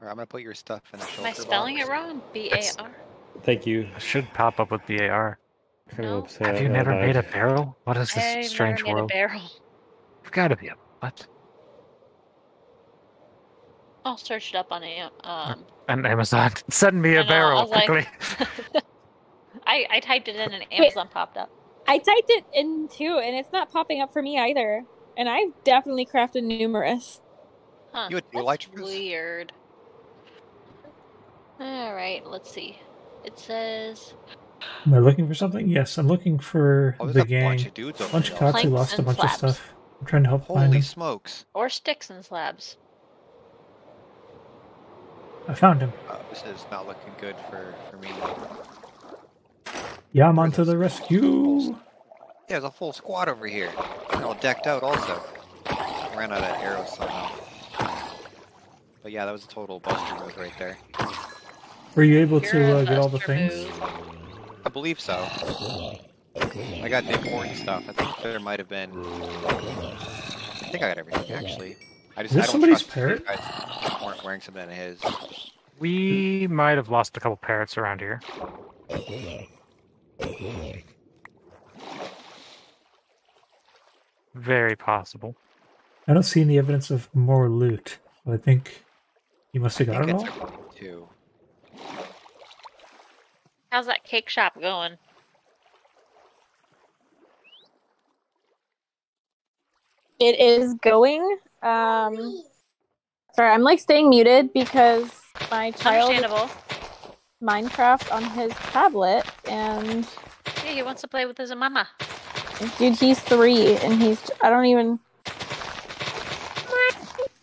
Alright, I'm gonna put your stuff in the Am shoulder I spelling box. it wrong? B-A-R? Thank you. It should pop up with BAR. Kind No. of upset. Have you that I never made a died. barrel? What is this I've strange never made world? a barrel. You've got to be a what? I'll search it up on And Amazon, send me I a know, barrel I was like- quickly. I typed it in and Amazon popped up. I typed it in too, and it's not popping up for me either. And I've definitely crafted numerous. Huh. You had two That's elytras? weird. Alright, let's see. It says Am I looking for something? Yes, I'm looking for Oh, there's the a gang. bunch of dudes over Bunch there. of Katsu Planks lost a and bunch of slabs. stuff. I'm trying to help find Holy him. smokes. or sticks and slabs. I found him. This is not looking good for me. Yeah, I'm onto the rescue. Yeah, there's a full squad over here. They're all decked out also. Ran out of arrows somehow. But yeah, that was a total buster move right there. Were you able You're to a get all the buster things? move. I believe so. I got the important stuff. I think there might have been. I think I got everything actually. I Is this I don't somebody's trust parrot? you guys weren't wearing something of his. We might have lost a couple parrots around here. Very possible. I don't see any evidence of more loot. So I think he must I have got think it it's all. a queen too. How's that cake shop going? It is going. Sorry, I'm like staying muted because my child is Understandable. Minecraft on his tablet, and Yeah, he wants to play with his mama. dude, he's 3, and I don't even.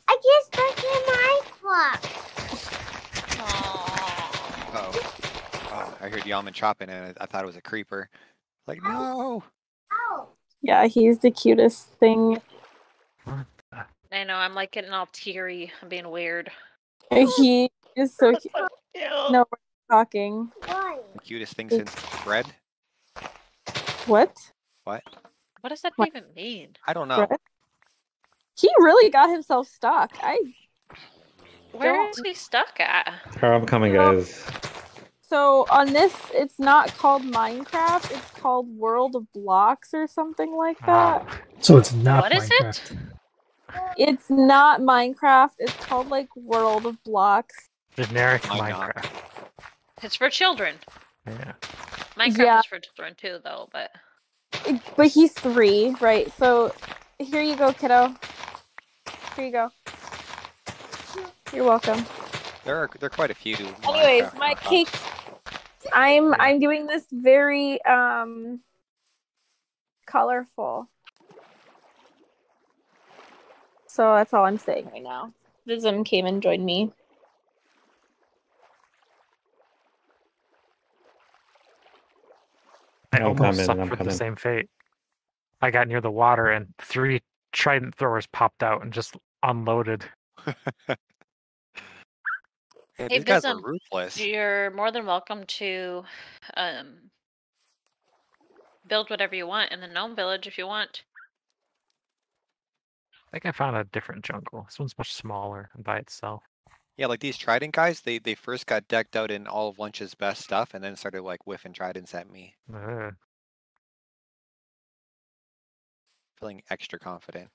I just got in Minecraft. Aww. Oh. Oh, I heard Yaman chopping and I thought it was a creeper. Like, no! Oh. Yeah, he's the cutest thing. I know, I'm like getting all teary. I'm being weird. He is so cute. So cute. No, we're talking. Why? The cutest thing since bread? What? What? What does that What? even mean? I don't know. Brett? He really got himself stuck. Where is he stuck at? Here, I'm coming, guys. So on this, it's not called Minecraft. It's called World of Blocks or something like that. So it's not What is Minecraft. it? It's not Minecraft. It's called like World of Blocks. Generic Why not? Minecraft. It's for children. Yeah. Minecraft Yeah. is for children too, though, but But he's 3, right? So here you go, kiddo. Here you go. You're welcome. There are quite a few. Anyways, Minecraft my knockoffs. cake. I'm doing this very colorful. So that's all I'm saying right now. Vism came and joined me. I I'm almost coming, I'm suffered the coming. same fate. I got near the water and 3 trident throwers popped out and just unloaded. Yeah, Hey, these guys are Vism, ruthless. you're more than welcome to build whatever you want in the gnome village if you want. I think I found a different jungle. This one's much smaller and by itself. Yeah, like these trident guys, they first got decked out in all of Lunch's best stuff and then started like whiffing tridents at me. Feeling extra confident.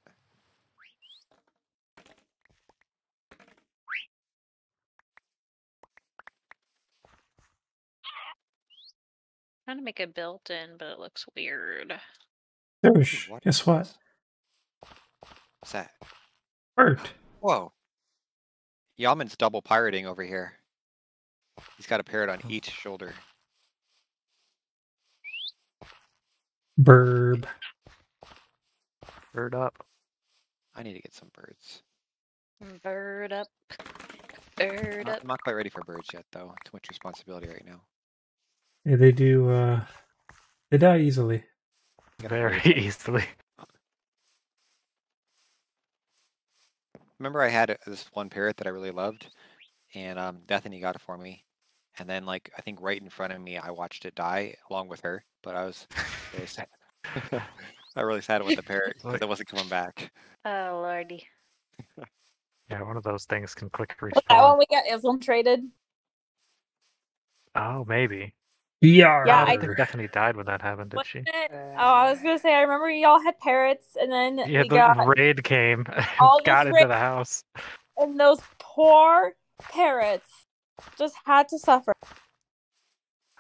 Trying to make it built in, but it looks weird. There's, What guess is what? this? What's that? Bird. Whoa. Yaman's double pirating over here. He's got a parrot on each shoulder. Burb. Bird up. I need to get some birds. Bird up. Bird up. I'm not quite ready for birds yet, though. Too much responsibility right now. Yeah, they do. They die easily. Gotta Very hurry. easily. Remember, I had this one parrot that I really loved, and Deathany got it for me. And then, like, I think right in front of me, I watched it die along with her. But I was really sad. I really sad with the parrot because it wasn't coming back. Oh, lordy. Yeah, one of those things can click Was that respawn. one we got Islam traded? Oh, maybe. Yarr. Yeah, I don't think Deathany died when that happened, did Wasn't she? it? Oh, I was gonna say I remember y'all had parrots, and then Yeah, we the got raid came and all got this into raid- the house. and those poor parrots just had to suffer.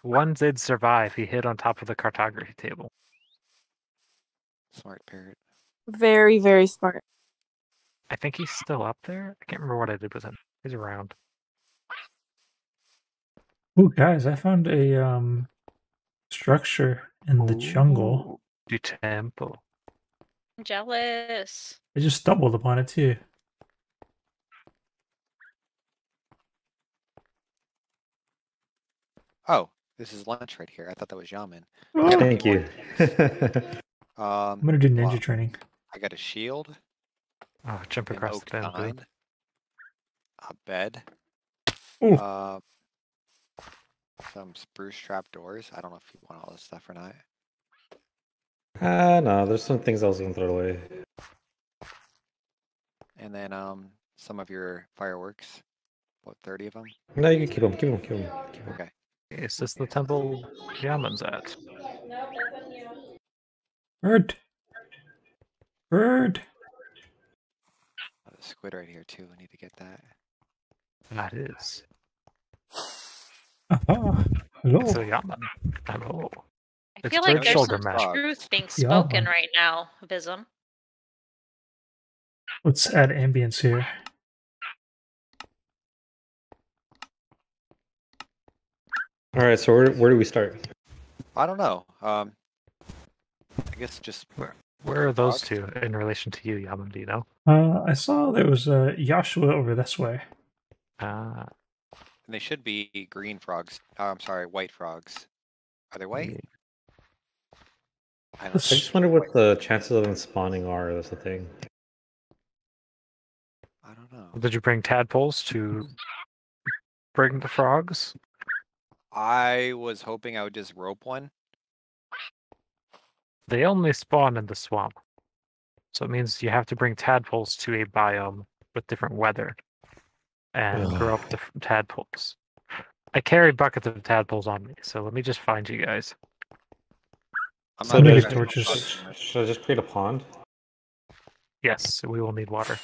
One did survive. He hid on top of the cartography table. Smart parrot. Very, very smart. I think he's still up there. I can't remember what I did with him. He's around. Ooh, guys, I found a structure in the jungle. The temple. I'm jealous. I just stumbled upon it too. Oh, this is Lunch right here. I thought that was Yaman. Thank you. I'm gonna do ninja wow. training. I got a shield, Oh, jump an across oak the bamboo. sign, a bed, Ooh. some spruce trap doors. I don't know if you want all this stuff or not. No, there's some things I was gonna throw away. And then some of your fireworks. What, 30 of them? No, you can keep them. Keep them. Keep them. Keep them. Okay. Is this the temple Yaman's at? Bird. Bird. Oh, there's a squid right here too. I need to get that. That is. Aha. Hello. It's a yaman. Hello. I It's feel like bird there's shoulder some mash. truth being Yeah, spoken man. right now, Vism. Let's add ambience here. All right, so where do we start? I don't know. I guess just Where are those frogs? two in relation to you, Yaman? Do you know? I saw there was a Joshua over this way. Uh, And they should be green frogs. Oh, I'm sorry, white frogs. Are they white? I I don't Let's- know. just wonder what the chances of them spawning are. That's the thing. I don't know. did you bring tadpoles to bring the frogs? I was hoping I would just rope one. They only spawn in the swamp. So it means you have to bring tadpoles to a biome with different weather and Ugh. grow up the tadpoles. I carry buckets of tadpoles on me, so let me just find you guys. I'm So not do do I you sure. get just, torches? should I just create a pond? Yes, we will need water.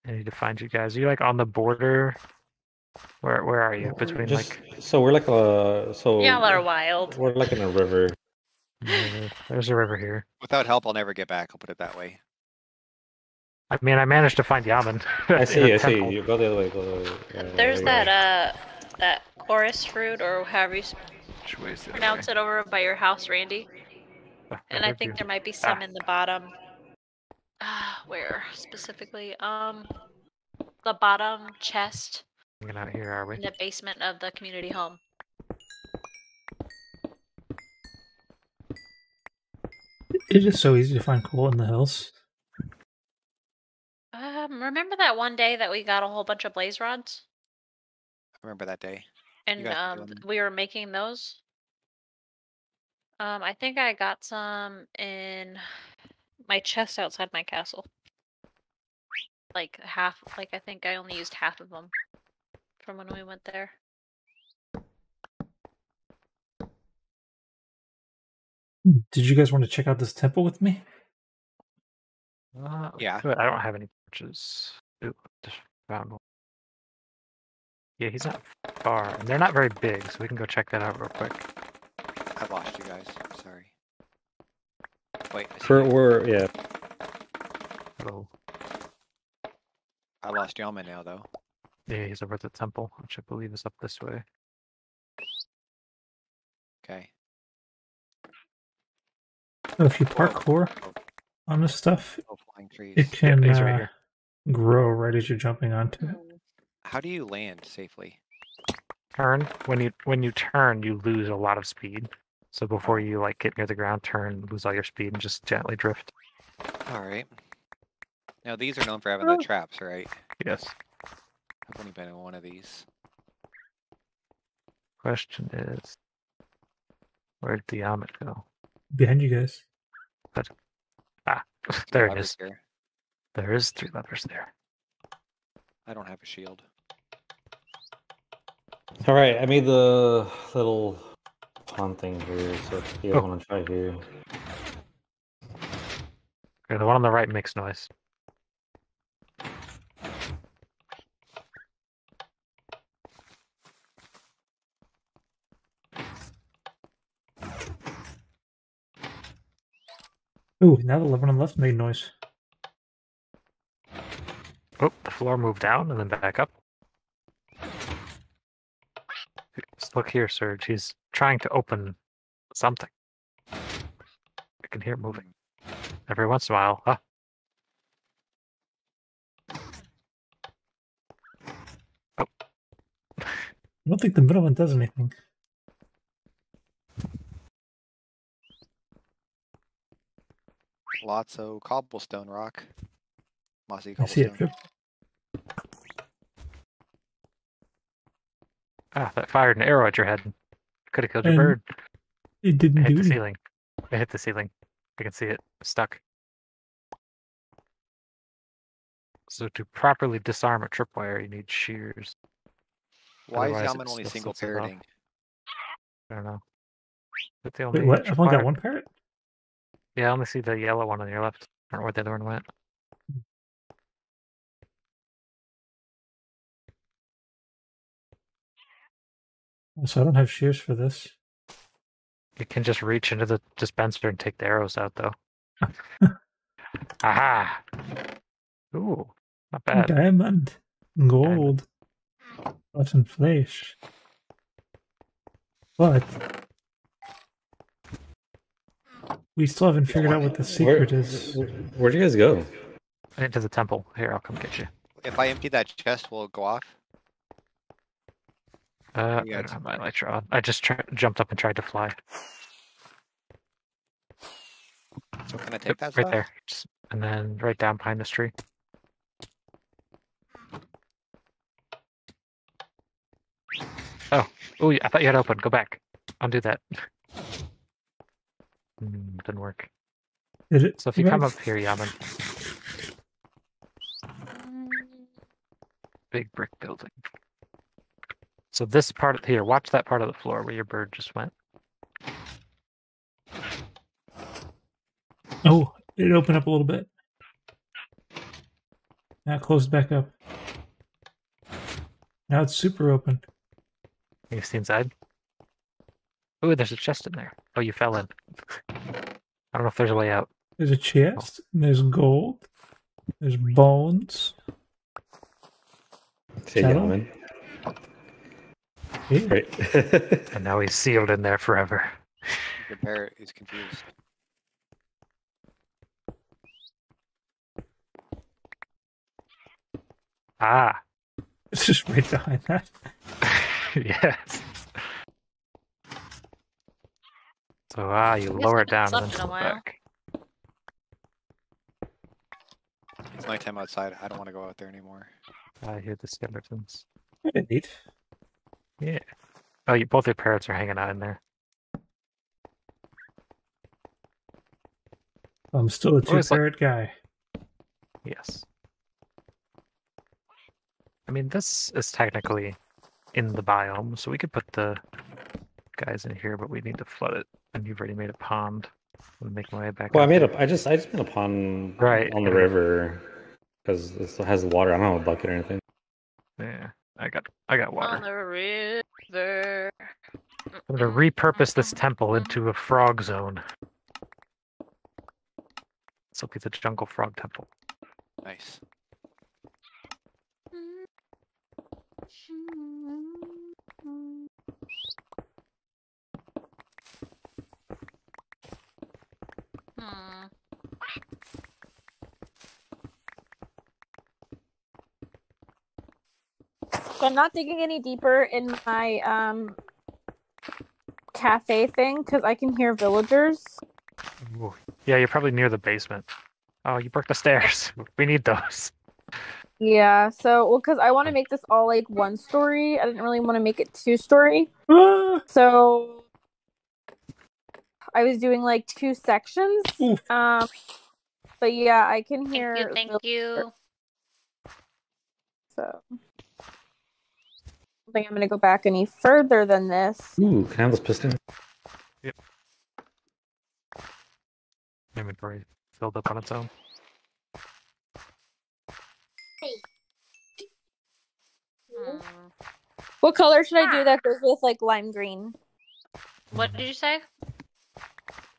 I need to find you guys. Are you like on the border? Where are you? Between Just like so we're like a Y'all are wild. we're like in a river. there's a river here. Without help, I'll never get back. I'll put it that way. I mean, I managed to find Yaman. I in see. a I see. temple. You go the other way. Go the other way. Yeah, There's there you go. that chorus fruit, or however you Which way is the other pronounce way? it, over by your house, Randy. Oh, And I where'd think you- there might be some in the bottom. Where specifically? The bottom chest We're not here, are we? in the basement of the community home. It is so easy to find coal in the hills. Remember that one day that we got a whole bunch of blaze rods? I remember that day. And guys were doing- we were making those. I think I got some in my chest outside my castle. Like half, like I think I only used half of them from when we went there. Did you guys want to check out this temple with me? Yeah. Good. I don't have any torches. Ooh, just found one. Yeah, he's not far. And they're not very big, so we can go check that out real quick. I lost you guys. Sorry. Wait. I see you. We're yeah. Hello. I lost Yama now though. Yeah, he's over at the temple, which I believe is up this way. Okay. So if you parkour on this stuff, Oh, flying trees. it can he's right here. grow right as you're jumping onto it. How do you land safely? Turn. When you turn, you lose a lot of speed. So before Oh. you like get near the ground, turn, lose all your speed, and just gently drift. All right. Now these are known for having the traps, right? Yes. I've only been in one of these. Question is, where did the Amit go? Behind you guys. Ah, there it Levers is. here. There is 3 levers there. I don't have a shield. All right, I made the little pond thing here. So if you guys want to try here. Okay, the one on the right makes noise. Ooh, now the lever on the left made noise. Oh, the floor moved down and then back up. Just look here, Serge. He's trying to open something. I can hear it moving. Every once in a while. Huh? Oh. I don't think the middle one does anything. Lots of cobblestone rock. Mossy I see it. cobblestone. Ah, that fired an arrow at your head. Could have killed your And bird. It It didn't hit do the anything. ceiling. It hit the ceiling. I can see it. Stuck. So to properly disarm a tripwire, you need shears. Why is Otherwise, Yaman it only still single sets it off. parroting? I don't know. But the Wait, only what? I've only got tripwire- one parrot? Yeah, I only see the yellow one on your left. I don't know where the other one went. So I don't have shears for this. You can just reach into the dispenser and take the arrows out, though. Aha! Ooh, not bad. Diamond. Gold. Rotten flesh. But we still haven't figured out what the secret is. Where'd you guys go? Into the temple. Here, I'll come get you. If I empty that chest, will it go off? I You don't guys- have my elytra on. I just jumped up and tried to fly. So can I take Yep, that right stuff? there. And then right down behind this tree. Oh, I thought you had open. Go back. Undo that. Didn't work. Did it? So if you come up here, Yaman, big brick building. So this part here, watch that part of the floor where your bird just went. Oh, it opened up a little bit. Now it closed back up. Now it's super open. You see inside? Oh, there's a chest in there. Oh, you fell in. I don't know if there's a way out. There's a chest. And there's gold. There's bones. Say Kettle? Yaman. Yeah. Right. And now he's sealed in there forever. Your parrot is confused. Ah, It's just right behind that. yes. So you guess lower I it down haven't and then slept in a pull it while. back. It's nighttime outside. I don't want to go out there anymore. I hear the skeletons. Kinda neat. Yeah. Oh, both your parrots are hanging out in there. I'm still a Always like- two-parrot guy. Yes. I mean, this is technically in the biome, so we could put the guys in here, but we need to flood it. And you've already made a pond. I'm making my way back. Well, out there. I just made a pond Right, on the yeah. river because it has water. I don't have a bucket or anything. Yeah, I got water. On the river. I'm gonna repurpose this temple into a frog zone. This will be the jungle frog temple. Nice. Hmm. So I'm not digging any deeper in my cafe thing because I can hear villagers. Ooh. Yeah, you're probably near the basement. Oh, you broke the stairs. We need those. Yeah, so well, because I want to make this all like one story. I didn't really want to make it two story. Ah! So I was doing like two sections. Oof. But yeah, I can Thank hear. you, thank you. So I think I'm gonna go back any further than this. Ooh, can I have this piston? Inventory filled up on its own. Hmm. What color should I do that goes with like lime green? What did you say?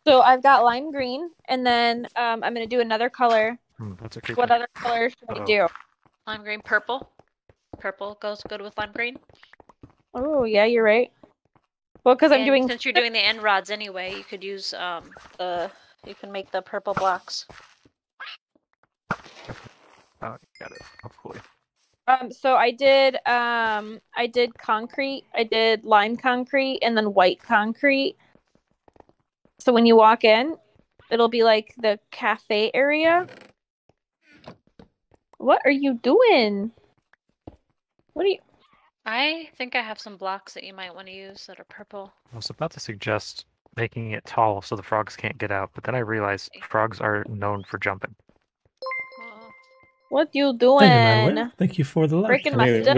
So I've got lime green, and then I'm gonna do another color. That's a creeper. What other color should I Uh-oh. do? Lime green, purple. Purple goes good with lime green. Oh yeah, you're right. Well, because I'm And doing since you're doing the end rods anyway, you could use you can make the purple blocks. Oh, got it. Hopefully. So I did concrete, I did lime concrete, and then white concrete. So when you walk in, it'll be like the cafe area. What are you doing? What are you? I think I have some blocks that you might want to use that are purple. I was about to suggest making it tall so the frogs can't get out, but then I realized frogs are known for jumping. Oh. What you Thank you, Madeline. doing? Thank you for the like. Freaking I my mean, stuff.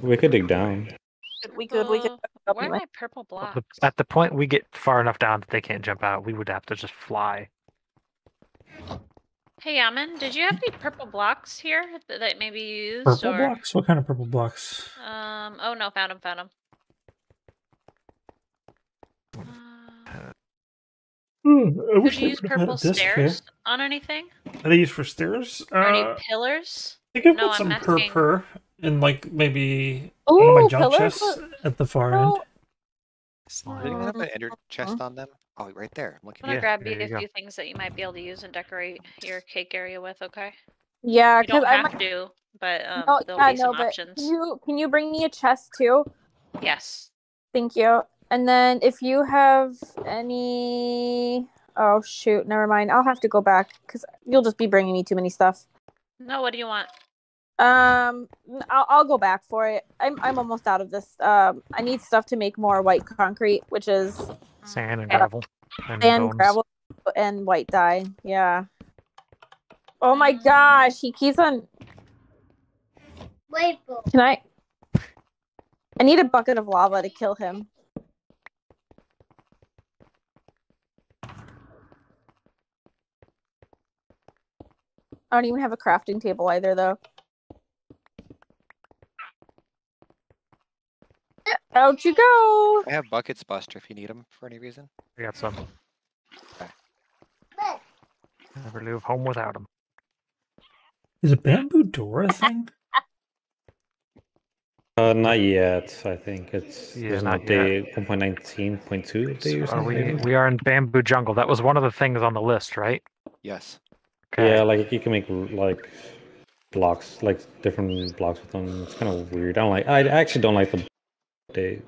we could dig down. We could help Where you are in. my purple blocks? At the point we get far enough down that they can't jump out, we would have to just fly. Hey, Yaman, did you have any purple blocks here that maybe you used? Purple or... blocks? What kind of purple blocks? Oh no, found them. I Did wish you I use would have had a purple disc here. stairs on anything? That I use for stairs? Or any pillars? I think I've No, got some I'm asking. purr in like maybe one of my Ooh, junk pillars chests were- at the far end. Does anyone have an ender chest on them? Oh, right there. I'm looking I'm gonna at grab there you you a go. few things that you might be able to use and decorate your cake area with, okay? Yeah, You because don't I have might. to, but No, there'll yeah, be no, some but options. can you bring me a chest too? Yes. Thank you. And then if you have any, oh shoot, never mind. I'll have to go back because you'll just be bringing me too many stuff. No, what do you want? I'll go back for it. I'm almost out of this. I need stuff to make more white concrete, which is Sand and gravel. And sand, bones. gravel, and white dye. Yeah. Oh my gosh, he keeps on. Wait, Can I need a bucket of lava to kill him. I don't even have a crafting table either, though. Out you go! I have buckets, Buster, if you need them for any reason. We got some. Okay. Never leave home without them. Is a bamboo door a thing? Not yet. I think there's an not update 1.19.2 update or something. We are in bamboo jungle. That was one of the things on the list, right? Yes. Okay. Yeah, like you can make like blocks, like different blocks with them. It's kind of weird. I actually don't like the update.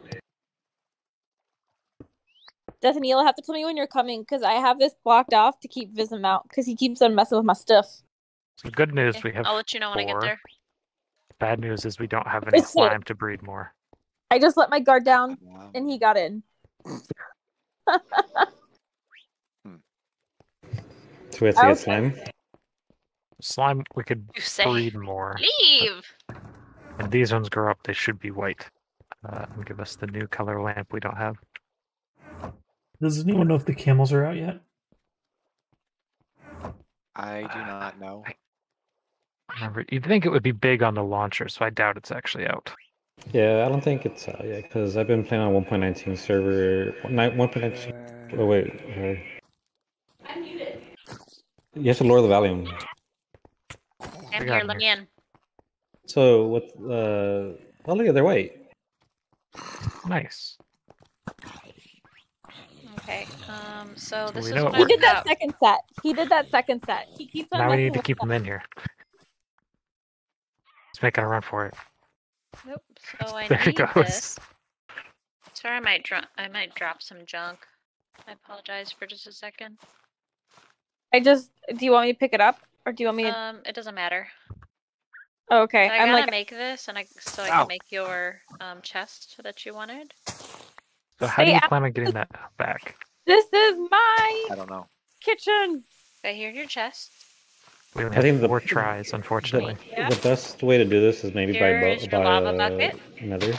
Deathany, you'll have to tell me when you're coming because I have this blocked off to keep Vism out because he keeps on messing with my stuff. So good news, Okay, we have I'll let you know when I get 4. there. Bad news is we don't have any Okay. slime to breed more. I just let my guard down Wow. and he got in. So we have to get Okay. slime. Slime, we could You say. breed more. Leave! And these ones grow up, they should be white. And give us the new color lamp we don't have. Does anyone know if the camels are out yet? I do not know. Remember, you'd think it would be big on the launcher, so I doubt it's actually out. Yeah, I don't think it's out yet because I've been playing on 1.19 server. 1.19. Oh wait. I'm muted. You have to lower the volume. I'm We got here, him let me here. in. So what? Oh look at they're white. Nice. Okay, so this we is know what it He I've did that got. second set. He did that second set. He keeps on Now we messing need to with keep them in here. Let's make a run for it. Nope, so I There he need goes. this. Sorry, I might drop some junk. I apologize for just a second. do you want me to pick it up or do you want me to? It doesn't matter. Oh, okay. I I'm gotta like, make this, and I Ow. can make your chest that you wanted. So how do you Hey, plan on getting that back? this is my I don't know. kitchen. Okay, here's your chest. We only I think have the- 4 tries, unfortunately. Yeah. The best way to do this is maybe Here's your lava bucket. nether.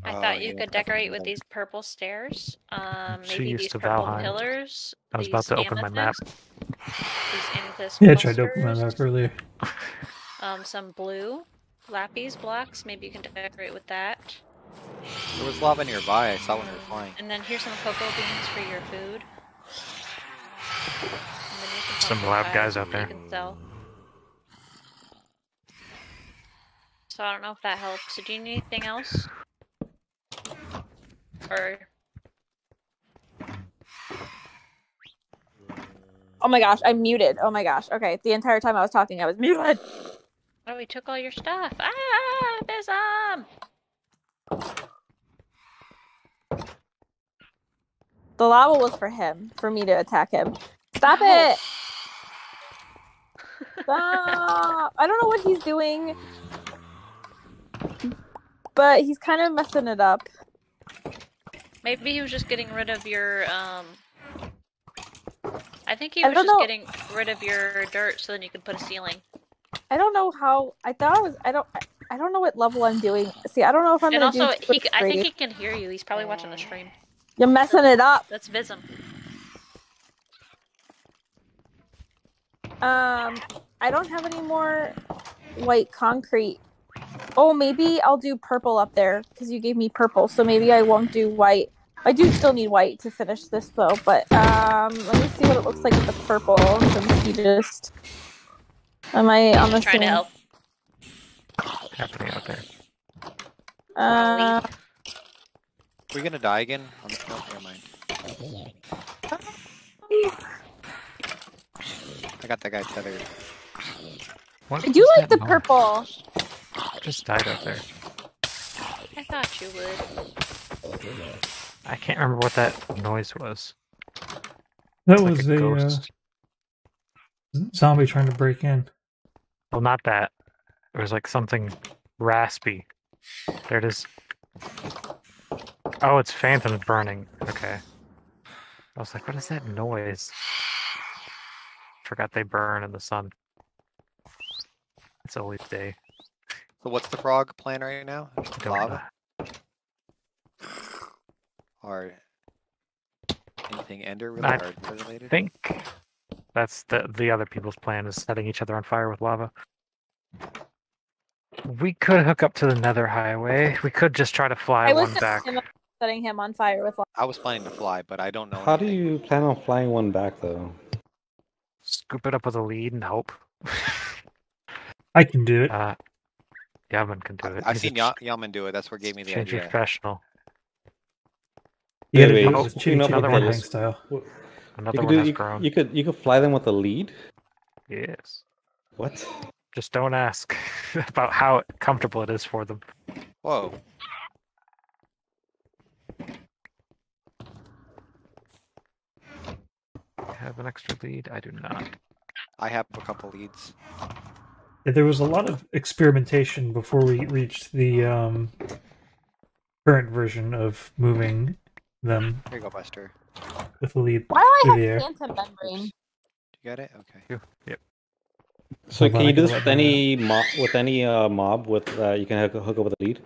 I Oh, thought you yeah, could decorate with these purple stairs. She Maybe used these to purple Valheim. pillars. I was about these to open my map. These amethyst Yeah, I tried to open my clusters. map earlier. Some blue lapis blocks. Maybe you can decorate with that. There was lava nearby. I saw when we were flying. And then here's some cocoa beans for your food. And then here's Some pumpkin lab pies guys out that there. you can sell. So I don't know if that helps. Do you need anything else? Or Oh my gosh, I'm muted. Oh my gosh. Okay, the entire time I was talking, I was muted. oh, we took all your stuff. Ah, Bism! The lava was for him, for me to attack him. Stop No. it! Stop! I don't know what he's doing, but he's kind of messing it up. Maybe he was just getting rid of your I think he I was don't just know. getting rid of your dirt so then you could put a ceiling. I don't know how. I thought I was. I don't. I don't know what level I'm doing. See, I don't know if I'm And gonna also, do. I think he can hear you. He's probably watching the stream. You're messing it up. That's Vism. I don't have any more white concrete. Oh, maybe I'll do purple up there because you gave me purple, so maybe I won't do white. I do still need white to finish this though, but let me see what it looks like with the purple since you just. Am I on the Trying to same? help. Happening out there. Uh, We're gonna die again? Oh, never mind. I got that guy tethered. What I do was like that the noise? purple. Just died out there. I thought you would. I can't remember what that noise was. That It's like was a a ghost. zombie trying to break in. Well, not that. It was like something raspy. There it is. Oh, it's phantoms burning. Okay. I was like, what is that noise? Forgot they burn in the sun. It's always day. So what's the frog plan right now? Don't Lava? Or anything ender I related? think that's the other people's plan, is setting each other on fire with lava. We could hook up to the Nether Highway. We could just try to fly I was one back. setting him on fire with. I was planning to fly, but I don't know How do anything. you plan on flying one back though? Scoop it up with a lead and hope. I can do it. Yaman can do it. I've He's seen a Yaman do it. That's what gave me the change idea. professional. You gotta Wait, do it wait, with you chitty know chitty what another bang one bang is- style. Another You one has could grown. do you could fly them with a lead. Yes. What? Just don't ask about how comfortable it is for them. Whoa. Have an extra lead? I do not. I have a couple leads. Yeah, there was a lot of experimentation before we reached the current version of moving them Here you go, Buster. with a lead Why do through I the have air. phantom membrane? You got it? Okay. Yep. So Hold on, can I you do gotta this let with any mob with you can hook up with a lead?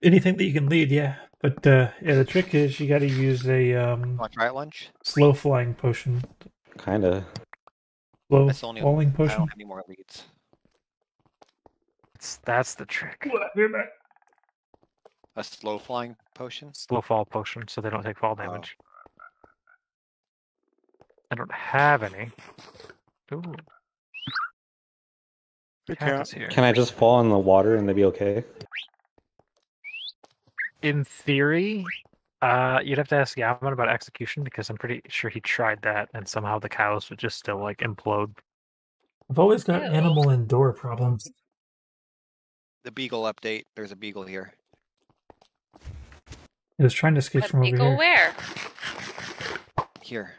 Anything that you can lead, yeah. But yeah, the trick is you got to use a Want to try it lunch? slow flying potion, Kinda. slow That's the only falling I don't potion. have any more leads. That's the trick. A slow flying potion? Slow fall potion, so they don't take fall damage. I don't have any. Ooh. Cat is here. Can I just fall in the water and they be okay? In theory, you'd have to ask Yaman about execution, because I'm pretty sure he tried that and somehow the cows would just still like implode. I've always got Ew. animal and door problems. The beagle update. There's a beagle here. I was trying to escape But from they over go here. where? Here.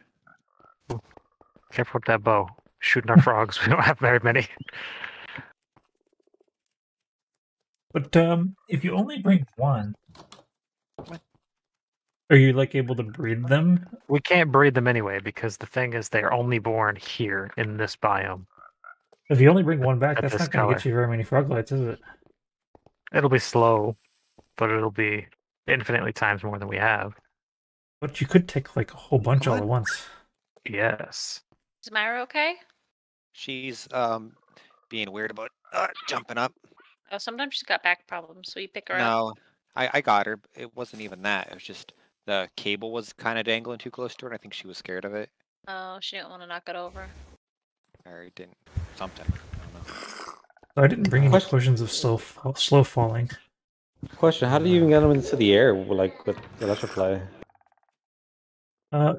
Careful with that bow. Shooting our frogs. We don't have very many. But if you only bring one, What? are you like able to breed them? We can't breed them anyway, because the thing is they are only born here in this biome. If you only bring one back, At that's this not going to get color. you very many frog lights, is it? It'll be slow, but it'll be infinitely times more than we have. But you could take like a whole bunch all Come at on. once. Yes. Is Myra okay? She's being weird about jumping up. Oh, sometimes she's got back problems, so you pick her up. No, I got her. It wasn't even that. It was just the cable was kind of dangling too close to her, and I think she was scared of it. Oh, she didn't want to knock it over. Or it didn't. Something. I don't know. I didn't bring any Question. potions of slow falling. Question: how do you even get them into the air like with electrify?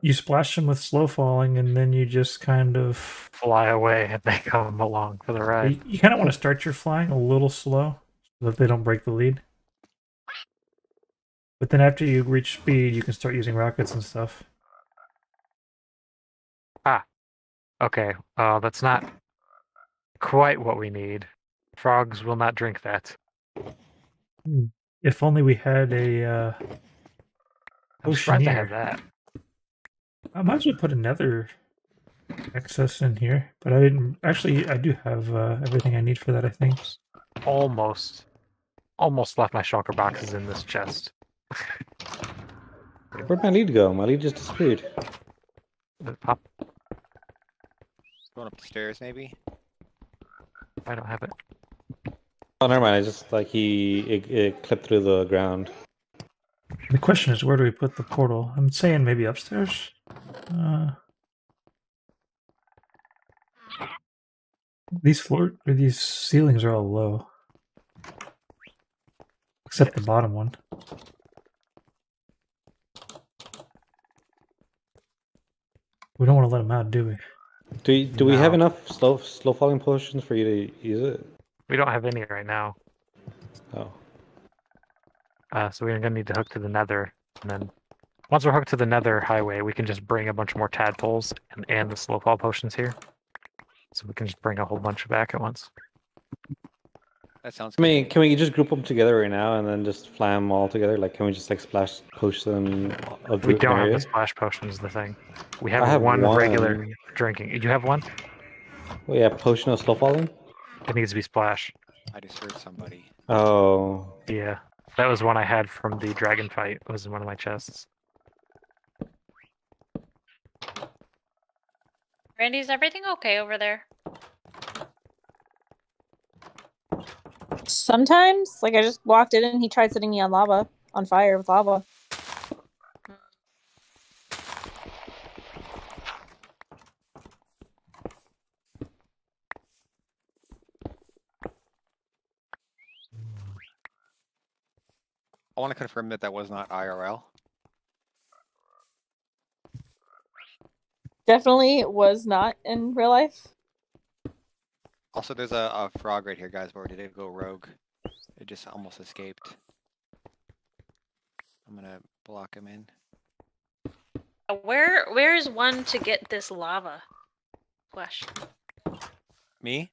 You splash them with slow falling, and then you just kind of Fly away and they come along for the ride. you kind of want to start your flying a little slow so that they don't break the lead. But then after you reach speed, you can start using rockets and stuff. Okay, that's not quite what we need. Frogs will not drink that. If only we had a I'm surprised I have Oceaneer. that. I might as well put another access in here, but I didn't. Actually, I do have everything I need for that, I think. almost left my shulker boxes in this chest. Where'd my lead go? My lead just disappeared. Pop. Going up the stairs, maybe? I don't have it. Oh, never mind. I just like it clipped through the ground. The question is, where do we put the portal? I'm saying maybe upstairs. These ceilings are all low, except the bottom one. We don't want to let them out, do we? Do we have No. enough slow falling potions for you to use it? We don't have any right now. Oh. So we're gonna need to hook to the nether, and then once we're hooked to the nether highway, we can just bring a bunch more tadpoles and the slow fall potions here. So we can just bring a whole bunch back at once. That sounds I mean, good. can we just group them together right now and then just flam them all together? Like, can we just like splash potion them? We don't have the splash potion is the thing. We I have, have one one. regular drinking. You have one? Oh yeah, potion of slow falling. It needs to be splash. I just heard somebody. Oh. Yeah, that was one I had from the dragon fight. It was in one of my chests. Randy, is everything okay over there? Sometimes, like I just walked in and he tried setting me on fire with lava. I want to confirm that was not IRL. Definitely was not in real life. Also, there's a frog right here, guys, but did it go rogue? It just almost escaped. I'm gonna block him in. Where is one to get this lava? Question. Me?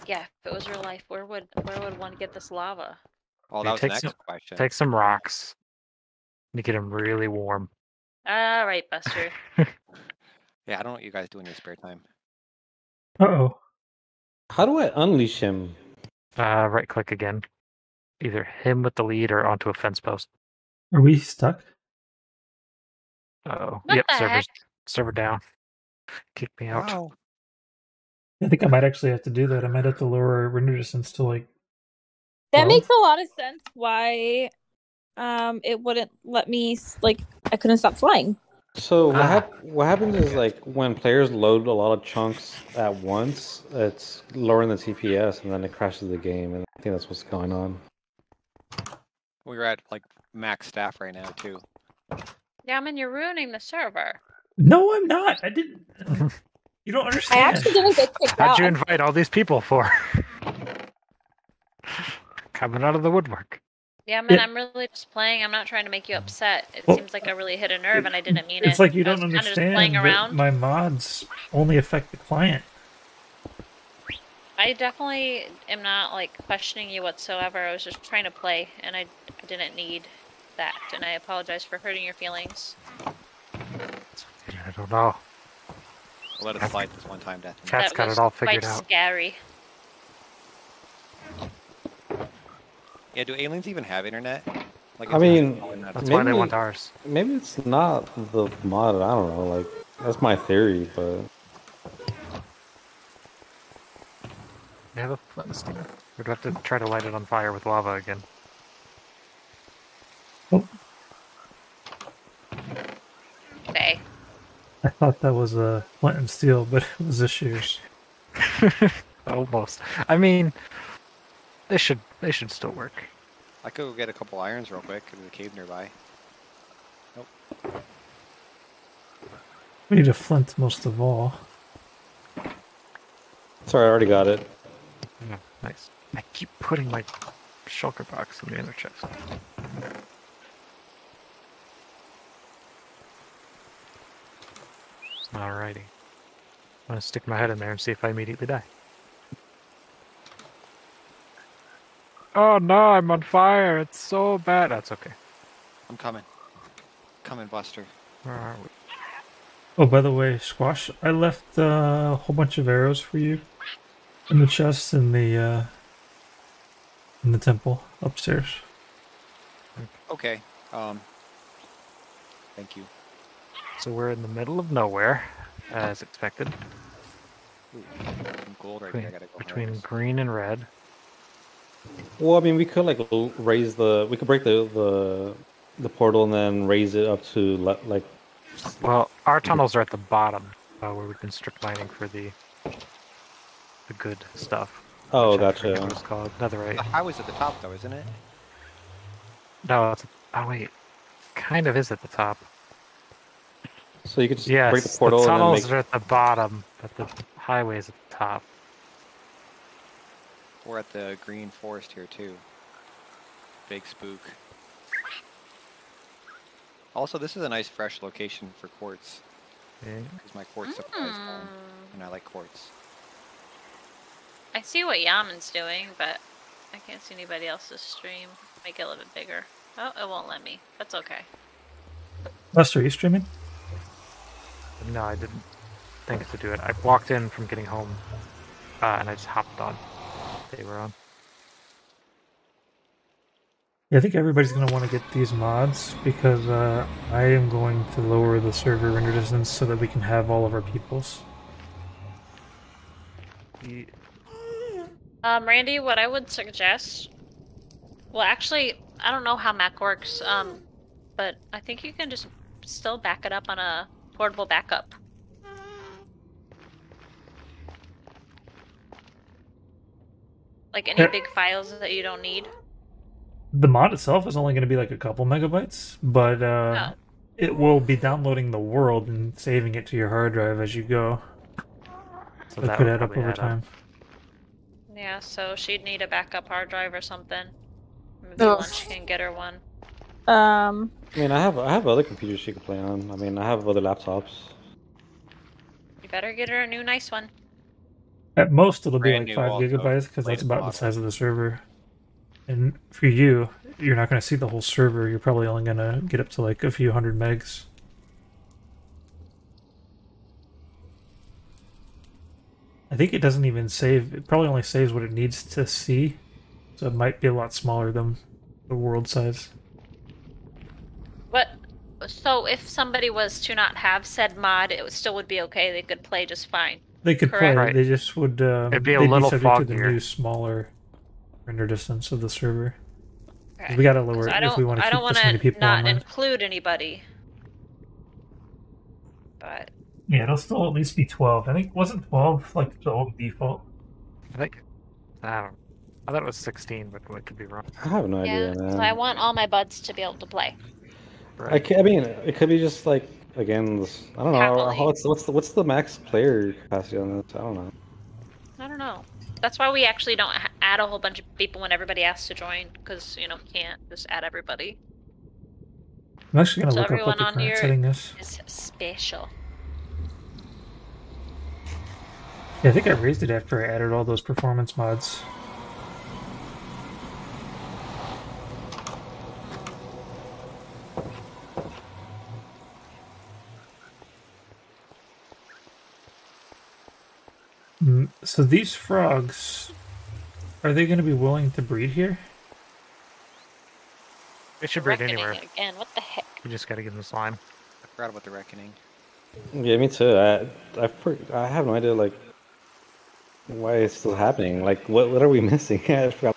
Yeah, if it was real life, where would one get this lava? Oh, Dude, that was the take next question. Take some rocks. You get them really warm. All right, Buster. Yeah, I don't know what you guys do in your spare time. Uh-oh. How do I unleash him? Right click again. Either him with the lead or onto a fence post. Are we stuck? Oh, What yep, the heck? server down. Kick me out. Wow. I think I might actually have to do that. I might have to lower our render distance to like. That 12? makes a lot of sense why it wouldn't let me, like, I couldn't stop flying. So what happens is like when players load a lot of chunks at once, it's lowering the TPS and then it crashes the game, and I think that's what's going on. We were at like max staff right now too. Yeah, man, you're ruining the server. No, I'm not. I didn't. You don't I understand. actually didn't get kicked out. How'd you invite all these people for? Coming out of the woodwork. Yeah, man, Yeah. I'm really just playing. I'm not trying to make you upset. It Well, seems like I really hit a nerve, and I didn't mean it. It's like you I was don't kinda just playing understand that around. my mods only affect the client. I definitely am not like questioning you whatsoever. I was just trying to play, and I didn't need that, and I apologize for hurting your feelings. I don't know. We'll let it slide this one time, Deathany. Cat's That got was it all figured quite out. scary. Yeah, do aliens even have internet? Like, I mean, That's why they maybe- want ours. Maybe it's not the mod. I don't know. Like that's my theory, but They have a flint steamer. We'd have to try to light it on fire with lava again. Okay. I thought that was a flint and steel, but it was a shears. Almost. I mean, they should still work. I could go get a couple irons real quick. There's a cave nearby. Nope. We need a flint most of all. sorry, I already got it. Yeah, nice. I keep putting my shulker box in the inner chest. Alrighty. I'm gonna stick my head in there and see if I immediately die. Oh no, I'm on fire! It's so bad. That's okay. I'm coming. Coming, Buster. Where are we? Oh, by the way, Squash, I left a whole bunch of arrows for you in the chest in the in the temple upstairs. Okay. Thank you. So we're in the middle of nowhere, as expected, Ooh, some gold right here. I gotta go between harvest. green and red. Well, I mean, we could like raise the. We could break the portal and then raise it up to like. Well, our tunnels are at the bottom, where we've been strip mining for the good stuff. Oh, which I forget gotcha. what it's called. Netherite. The highway's at the top, though, isn't it? No, it's, oh wait, kind of is at the top. So you could just Yes, break the portal the and then tunnels make. are at the bottom, but the highway is at the top. We're at the green forest here, too. Big spook. Also, this is a nice fresh location for quartz, Okay. because my quartz supply is gone, and I like quartz. I see what Yaman's doing, but I can't see anybody else's stream. Make it a little bit bigger. Oh, it won't let me. That's okay. Lester, are you streaming? No, I didn't think to do it. I walked in from getting home, and I just hopped on. They were on. Yeah, I think everybody's going to want to get these mods because I am going to lower the server render distance so that we can have all of our peoples. Randy, what I would suggest... Well, actually, I don't know how Mac works, but I think you can just still back it up on a portable backup. Like any big files that you don't need. The mod itself is only going to be like a couple megabytes, but it will be downloading the world and saving it to your hard drive as you go. So It that could would add up probably over add time. Yeah, so she'd need a backup hard drive or something. Maybe Ugh. Lunch can get her one. I mean, I have other computers she could play on. I mean, I have other laptops. You better get her a new nice one. At most, it'll be Brand like new 5 also, gigabytes because that's latest about the model. size of the server. And for you, you're not going to see the whole server. You're probably only going to get up to like a few hundred megs. I think it doesn't even save. It probably only saves what it needs to see. So it might be a lot smaller than the world size. But so if somebody was to not have said mod, it still would be okay. They could play just fine. They could Correct. play. Right. They just would. It'd be a they'd little subject to the foggier. new, smaller render distance of the server. Okay. We gotta lower 'Cause it if we want to I keep don't this many want to people not online. include anybody. But Yeah, it'll still at least be 12. I think wasn't 12 like the old default. I think. I thought it was 16, but I could be wrong. I have no yeah, idea, 'cause man. I want all my buds to be able to play. I mean, it could be just like again. I don't know. Happily. What's the max player capacity on this? I don't know. I don't know. That's why we actually don't add a whole bunch of people when everybody asks to join, because you can't just add everybody. I'm actually gonna So look up what everyone the on current here setting is. is special. Yeah, I think I raised it after I added all those performance mods. So these frogs, are they going to be willing to breed here? It should breed Reckoning anywhere. again. What the heck? We just gotta give them slime. I forgot about the reckoning. Yeah, me too. I have no idea like why it's still happening. Like, what are we missing? I forgot.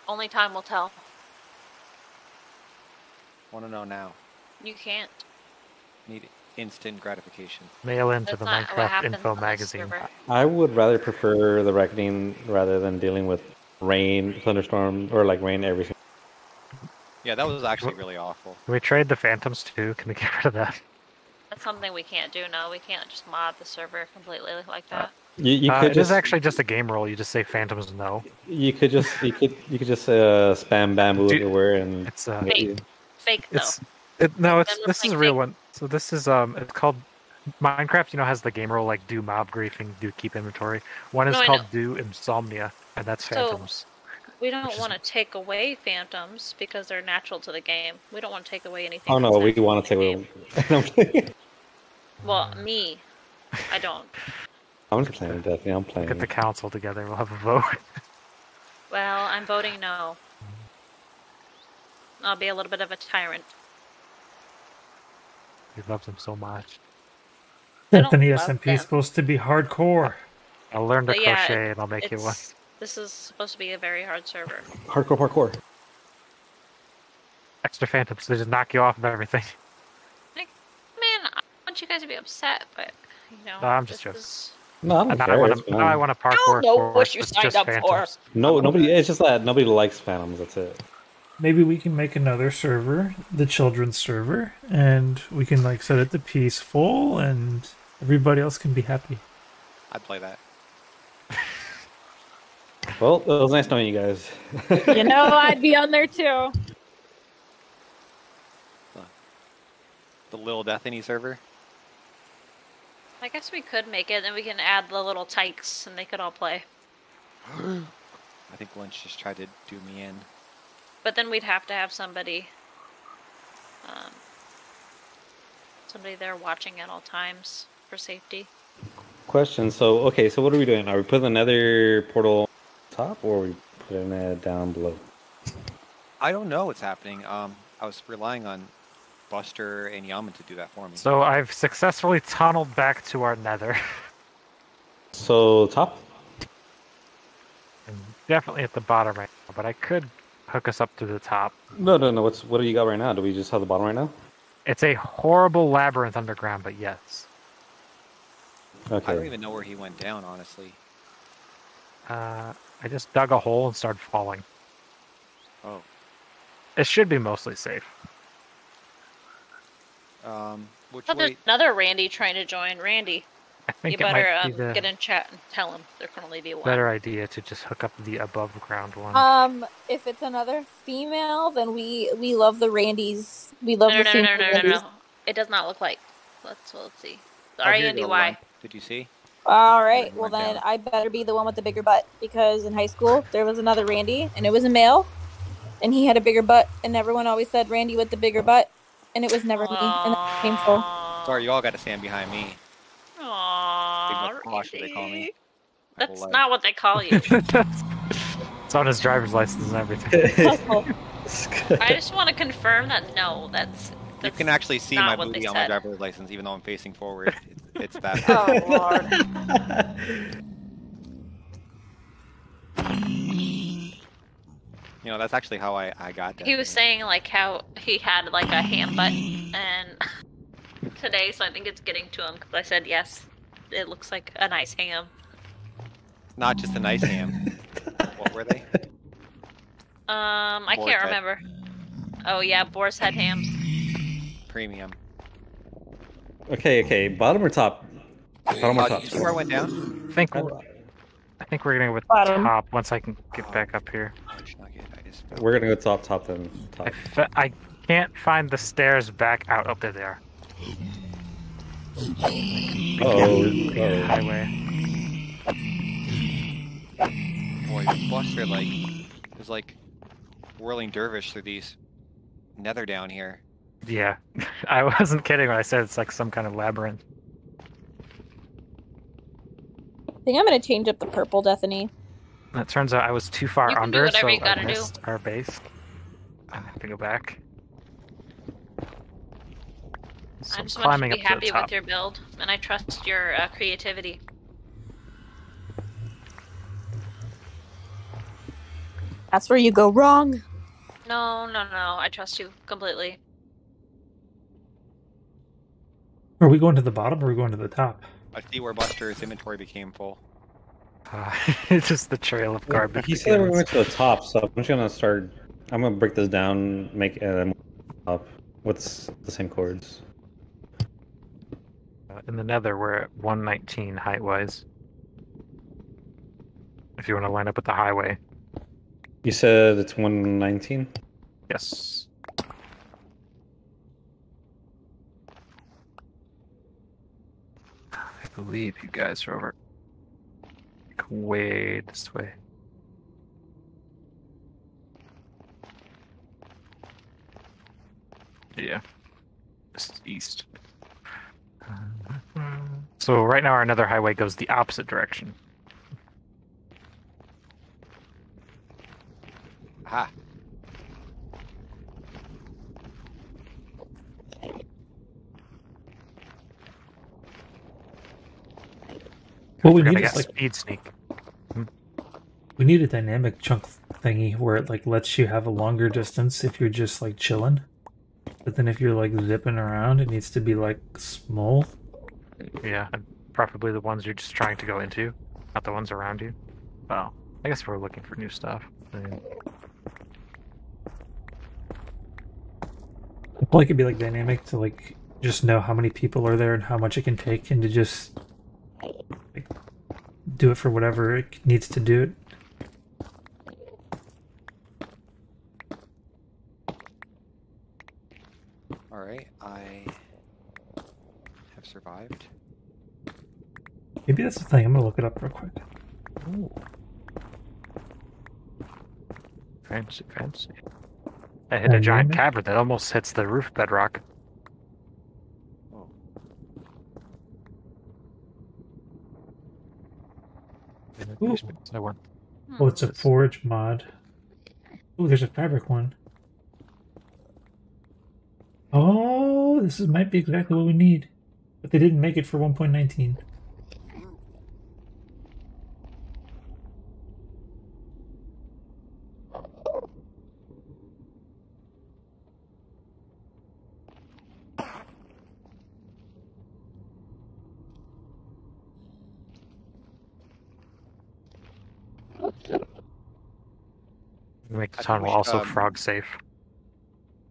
Only time will tell. Want to know now. You can't. Need instant gratification. Mail into That's the not what Minecraft happens info on this magazine. server. I would rather prefer the reckoning rather than dealing with rain, thunderstorm, or like rain every single. Yeah, that was actually really awful. Can we trade the phantoms too? Can we get rid of that? That's something we can't do. No, we can't just mod the server completely like that. You could It is just actually just a game rule. You just say phantoms no. you could just spam bamboo Dude, everywhere and It's Fake. Fake though. no, Then we're this is a playing real fake. one. So this is it's called Minecraft. Has the game rule like do mob griefing, do keep inventory. One is No, I called know. do insomnia, and that's So- phantoms. We don't Which is- want to take away phantoms because they're natural to the game. We don't want to take away anything. oh no, that's we natural want to to the take game. away. Well, me, I don't. I'm just playing Deathany. I'm Get playing. the council together. We'll have a vote. Well, I'm voting no. I'll be a little bit of a tyrant. He loves him so much. I don't Deathany love SMP is them. supposed to be hardcore. I'll learn to But yeah, crochet and I'll make you one. This is supposed to be a very hard server. Hardcore parkour. Extra phantoms to just knock you off of everything. Like, man, I want you guys to be upset, but you know, No, I'm just this joking. is... No, I don't And now care. I it's want to. Now I fine. want a I parkour don't know course. what you It's signed just up phantoms. No, nobody. It's just that nobody likes phantoms. That's it. Maybe we can make another server, the children's server, and we can like set it to peaceful, and everybody else can be happy. I'd play that. Well, it was nice knowing you guys. You know, I'd be on there too. The little Deathany server. I guess we could make it, and we can add the little tykes, and they could all play. I think Lynch just tried to do me in. But then we'd have to have somebody, somebody there watching at all times for safety. Question. So, okay. So, what are we doing? Are we putting another portal on top, or are we putting it down below? I don't know what's happening. I was relying on Buster and Yaman to do that for me. So I've successfully tunneled back to our nether. So, top. I'm definitely at the bottom right now, but I could hook us up to the top. No. What do you got right now? Do we just have the bottom right now? It's a horrible labyrinth underground, but yes. Okay. I don't even know where he went down, honestly. I just dug a hole and started falling. Oh. It should be mostly safe. Which Oh, way? there's another Randy trying to join. Randy, I think you it better might be the get in chat and tell him there can only be one. better idea to just hook up the above ground one. If it's another female, then we love the Randys. We love No, the no, no, female no, no, no, Randys. no. It does not look like. Let's see. Oh, Sorry, here you Andy, go, why? Lon. Did you see? All right. he Well, went then down. I better be the one with the bigger butt because in high school there was another Randy and it was a male, and he had a bigger butt, and everyone always said Randy with the bigger butt, and it was never me, and that's painful. Sorry, you all got to stand behind me. Aww, Big Buck they call me. Randy. My That's whole life. not what they call you. It's on his driver's license and everything. Hustle. I just want to confirm that no, that's You can actually see not my what they booty on my said. driver's license, even though I'm facing forward. It's that. Oh Lord. You know, that's actually how I got that. He was saying like how he had like a ham butt and today, so I think it's getting to him because I said yes. It looks like a nice ham. Not just a nice ham. What were they? I Boar's can't head. remember. Oh yeah, boar's head hams. Premium. Okay. Bottom or top? Bottom or Did top? you see where I went down? I think we're gonna go with Bottom. top once I can get back up here. Fudge nugget, I just fell. We're gonna go top then. Top. I can't find the stairs back out. Up there. Highway. Boy, Buster was like whirling dervish through these nether down here. Yeah, I wasn't kidding when I said it's like some kind of labyrinth. I think I'm gonna change up the purple Deathany. It turns out I was too far You can do under, whatever so you gotta I do. missed our base. I have to go back. So I I'm just want you climbing to up be to the happy top. with your build, and I trust your creativity. That's where you go wrong. No, I trust you completely. Are we going to the bottom or are we going to the top? I see where Buster's inventory became full. It's just the trail of garbage. He said we begins. went to the top, so I'm just gonna start. I'm gonna break this down, make it up. What's the same chords? In the nether, we're at 119 height-wise. If you want to line up with the highway. You said it's 119. Yes. I believe you guys are over like, way this way. Yeah. Just east. So right now our nether highway goes the opposite direction. Aha. What we Forgot need I is got like speed sneak. we need a dynamic chunk thingy where it like lets you have a longer distance if you're just like chilling. But then if you're like zipping around, it needs to be like small. Yeah, and preferably the ones you're just trying to go into, not the ones around you. Well, I guess we're looking for new stuff. I mean, I feel like it'd be like dynamic to like just know how many people are there and how much it can take, and to just like do it for whatever it needs to do it. Alright, I have survived. Maybe that's the thing. I'm gonna look it up real quick. ooh. Fancy, fancy. I hit a giant Dynamic? cavern that almost hits the roof bedrock. Oh. Ooh. I went. Oh, it's a This- forge mod. Oh, there's a fabric one. Oh, this might be exactly what we need. But they didn't make it for 1.19. Make the I think tunnel we should, also frog safe.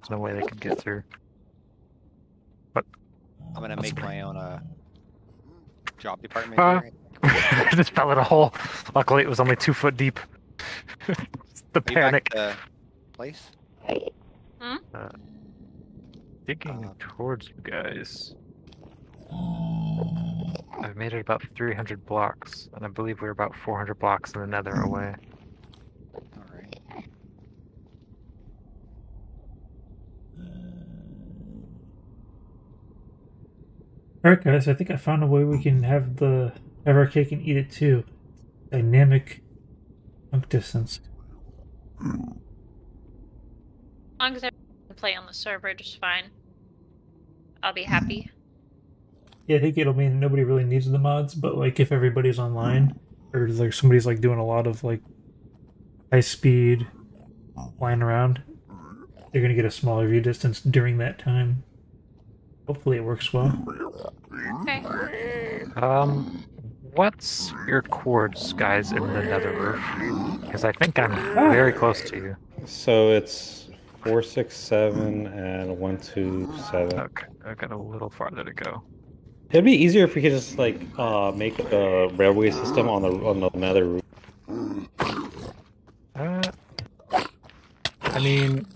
There's no way they could get through. But I'm gonna make my own job department Uh, here. I just fell in a hole. Luckily, it was only 2 foot deep. The Are you back panic. to place? Digging towards you guys. I've made it about 300 blocks, and I believe we're about 400 blocks in the nether away. Alright. Alright guys, I think I found a way we can have our cake and eat it too. Dynamic chunk distance. As long as I can play on the server just fine, I'll be happy. Yeah, I think it'll mean nobody really needs the mods, but like if everybody's online, or like somebody's like doing a lot of like high speed flying around, they're gonna get a smaller view distance during that time. Hopefully it works well. Okay. What's your chords, guys, in the nether roof? Because I think I'm very close to you. So it's 467 and 127. Okay, I've got a little farther to go. It'd be easier if we could just like make a railway system on the nether roof. I mean,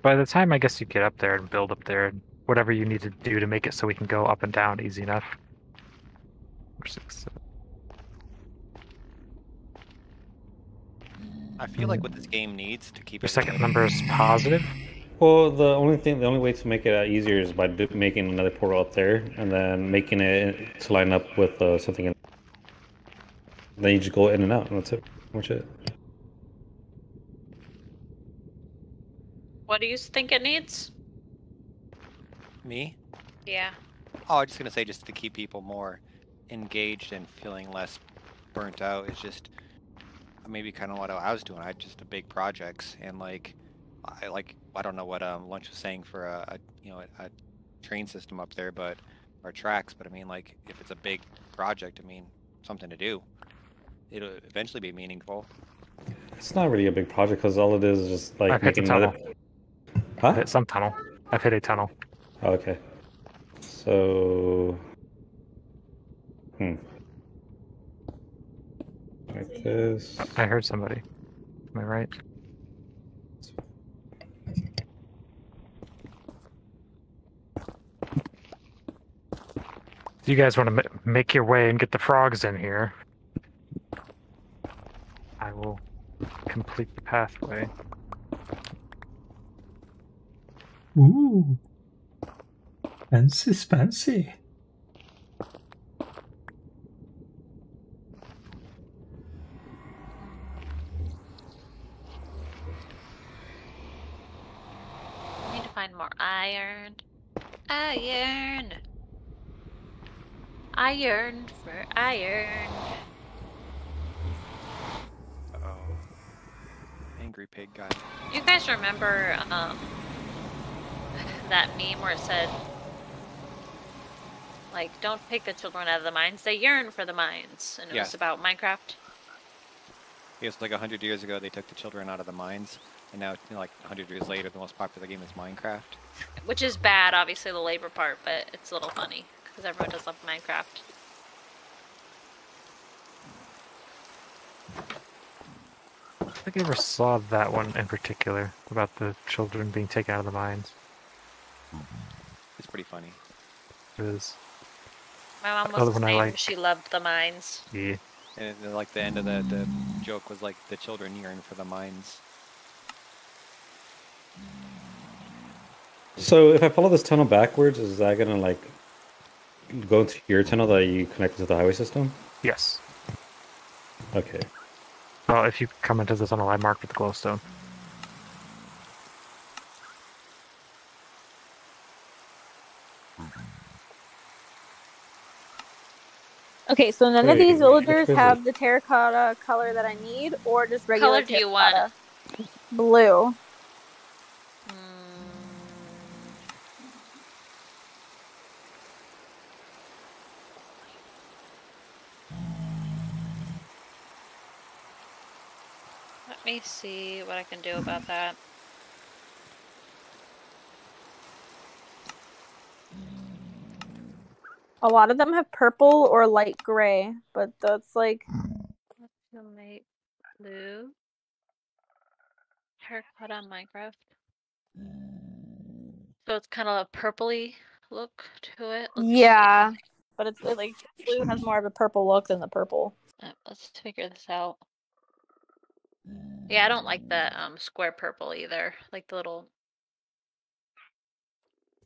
by the time I guess you get up there and build up there, whatever you need to do to make it so we can go up and down easy enough. 6, 7. I feel like what this game needs to keep Your it second number is positive. Well, the only way to make it easier is by making another portal up there, and then making it to line up with something. Then you just go in and out, and that's it. Pretty much it. What do you think it needs? Me? Yeah. Oh, I'm just gonna say just to keep people more engaged and feeling less burnt out. It's just maybe kind of what I was doing. I had just a big projects and I don't know what Lunch was saying for a train system up there, but or tracks. But I mean, like if it's a big project, I mean something to do. It'll eventually be meaningful. It's not really a big project because all it is just like I've hit the making another. tunnel. Huh? I've hit some tunnel. I've hit a tunnel. Oh, okay. So. Like this. I heard somebody. Am I right? You guys want to make your way and get the frogs in here? I will complete the pathway. Ooh. Fancy. find more iron. Iron. I yearn for iron. Uh-oh. Angry pig guy. You guys remember that meme where it said, like, don't take the children out of the mines, they yearn for the mines, and it Yeah. was about Minecraft? It's like 100 years ago they took the children out of the mines, and now, like 100 years later, the most popular game is Minecraft. Which is bad, obviously, the labor part, but it's a little funny, because everyone does love Minecraft. I don't think I ever saw that one in particular, about the children being taken out of the mines. It's pretty funny. My mom Other was the one I same, like. she loved the mines. Yeah. And then, like the end of the joke was like the children yearn for the mines. So if I follow this tunnel backwards, is that gonna like go into your tunnel that you connected to the highway system? Yes. Okay. Well, if you come into the tunnel I marked with the glowstone. Okay, so none of Wait, these villagers which have the terracotta color that I need, or just What regular color do you want? terracotta? Blue. Let me see what I can do about that. A lot of them have purple or light gray, but that's like... Light blue. Terracotta on Minecraft. So it's kind of a purpley look to it. Yeah, but it's like blue has more of a purple look than the purple. Let's figure this out. Yeah, I don't like the square purple either. Like the little.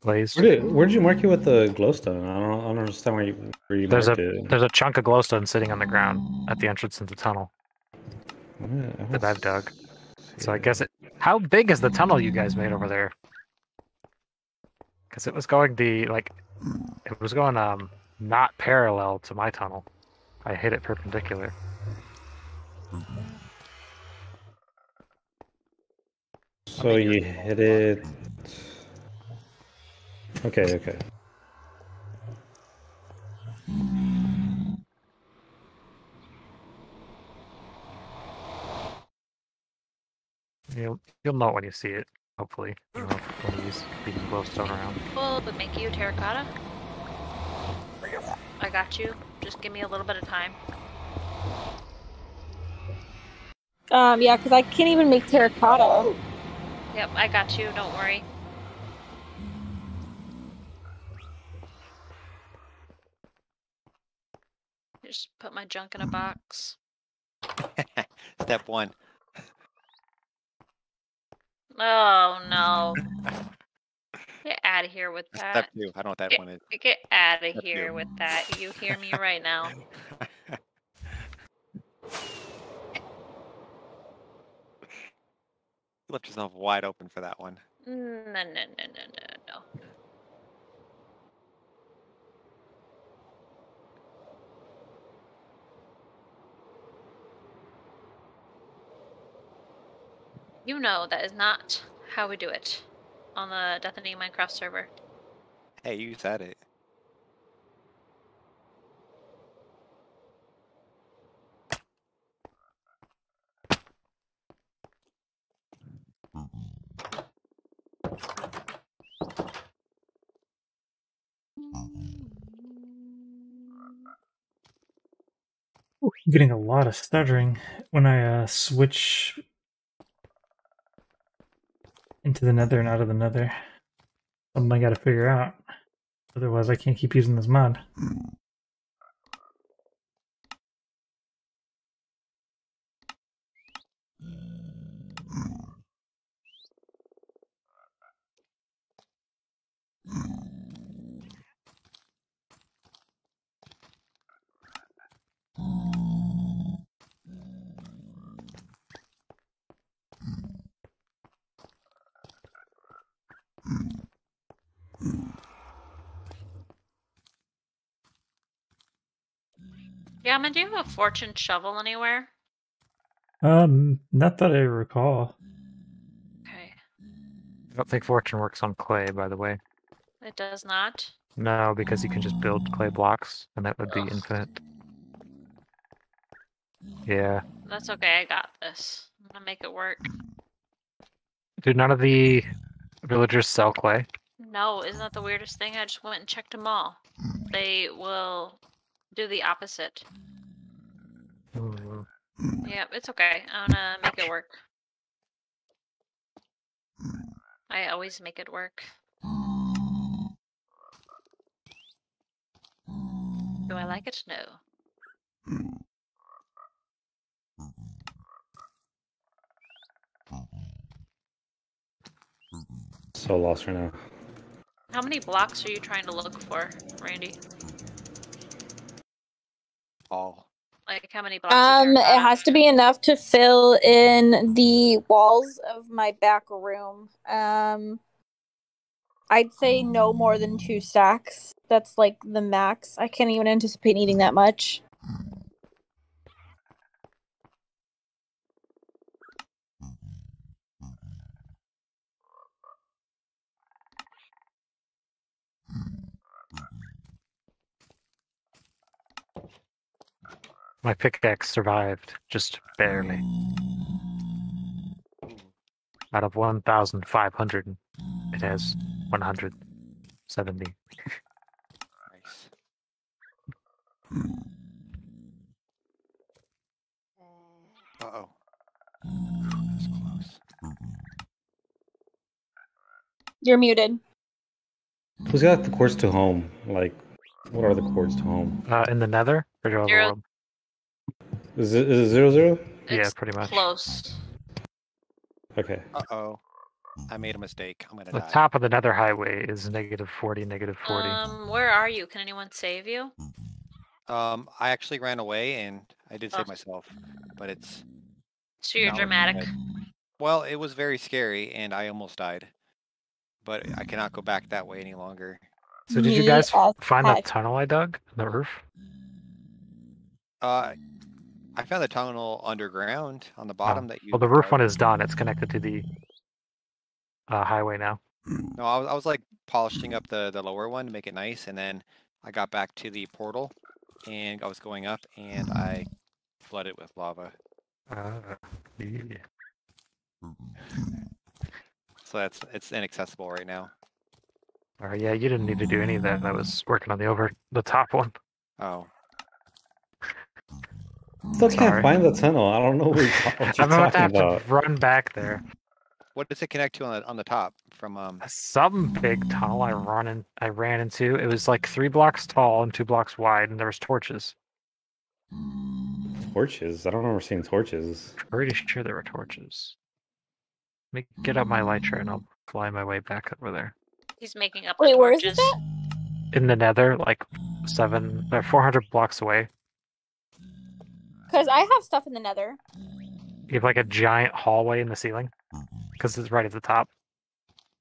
Glazed. Where did you mark it with the glowstone? I don't understand where you There's marked it. a chunk of glowstone sitting on the ground at the entrance of the tunnel that I've dug. So I guess how big is the tunnel you guys made over there? Because it was going not parallel to my tunnel. I hit it perpendicular. So you hit it. Okay. You'll know it when you see it. Hopefully, I don't know if one of these beating glowstone around. Well, would make you terracotta. I got you. Just give me a little bit of time. Yeah, because I can't even make terracotta. Yep, I got you. Don't worry. Just put my junk in a box. Step 1. Oh no. Get out of here with that. Step 2. I don't know what that one is. Get out of Step here 2. with that. You hear me right now. You left yourself wide open for that one. No. You know that is not how we do it on the Deathany Minecraft server. Hey, you said it. Ooh, I'm getting a lot of stuttering when I switch into the nether and out of the nether. Something I gotta figure out. Otherwise I can't keep using this mod. Yaman, do you have a fortune shovel anywhere? Not that I recall. Okay. I don't think fortune works on clay, by the way. It does not. No, because you can just build clay blocks, and that would be Ugh. infinite. Yeah. That's okay, I got this. I'm gonna make it work. Do none of the villagers sell clay? No, isn't that the weirdest thing? I just went and checked them all. They will do the opposite. Ooh. Yeah, it's okay. I'm gonna make it work. I always make it work. Do I like it? No. So lost right now. How many blocks are you trying to look for, Randy? All. Like, how many blocks? Is there It has to be enough to fill in the walls of my back room. I'd say no more than 2 stacks. That's like the max. I can't even anticipate needing that much. My pickaxe survived, just barely. Out of 1,500, it has 170. Nice. Uh-oh. That's close. You're muted. Who's got the cords to home? Like, what are the cords to home? In the nether? Or do I have a Zero. world? Is it 0, 0? Yeah, It's pretty much. close. Okay. Uh-oh. I made a mistake. I'm gonna The die. top of the nether highway is -40, -40. Where are you? Can anyone save you? I actually ran away and I did Oh. save myself, but it's So you're not looking dramatic. good. Well, it was very scary and I almost died. But I cannot go back that way any longer. So did you Me guys as find that heck. tunnel I dug? The roof? I found the tunnel underground on the bottom Oh. that you Well, the roof dug. one is done. It's connected to the highway now. No, I was like polishing up the lower one to make it nice, and then I got back to the portal, and I was going up, and I flooded with lava. Yeah. So it's inaccessible right now. Yeah, you didn't need to do any of that. I was working on the top one. Oh, Still can't Sorry. find the tunnel. I don't know what you're I'm about to talking have about. to run back there. what does it connect to on the top from Some big tunnel I ran into. It was like 3 blocks tall and 2 blocks wide, and there was torches. Torches? I don't remember seeing torches. Pretty sure there were torches. Let me get up my elytra and I'll fly my way back over there. He's making up Wait, the where is torches. this In the nether, like 400 blocks away. Because I have stuff in the nether. You have like a giant hallway in the ceiling because it's right at the top.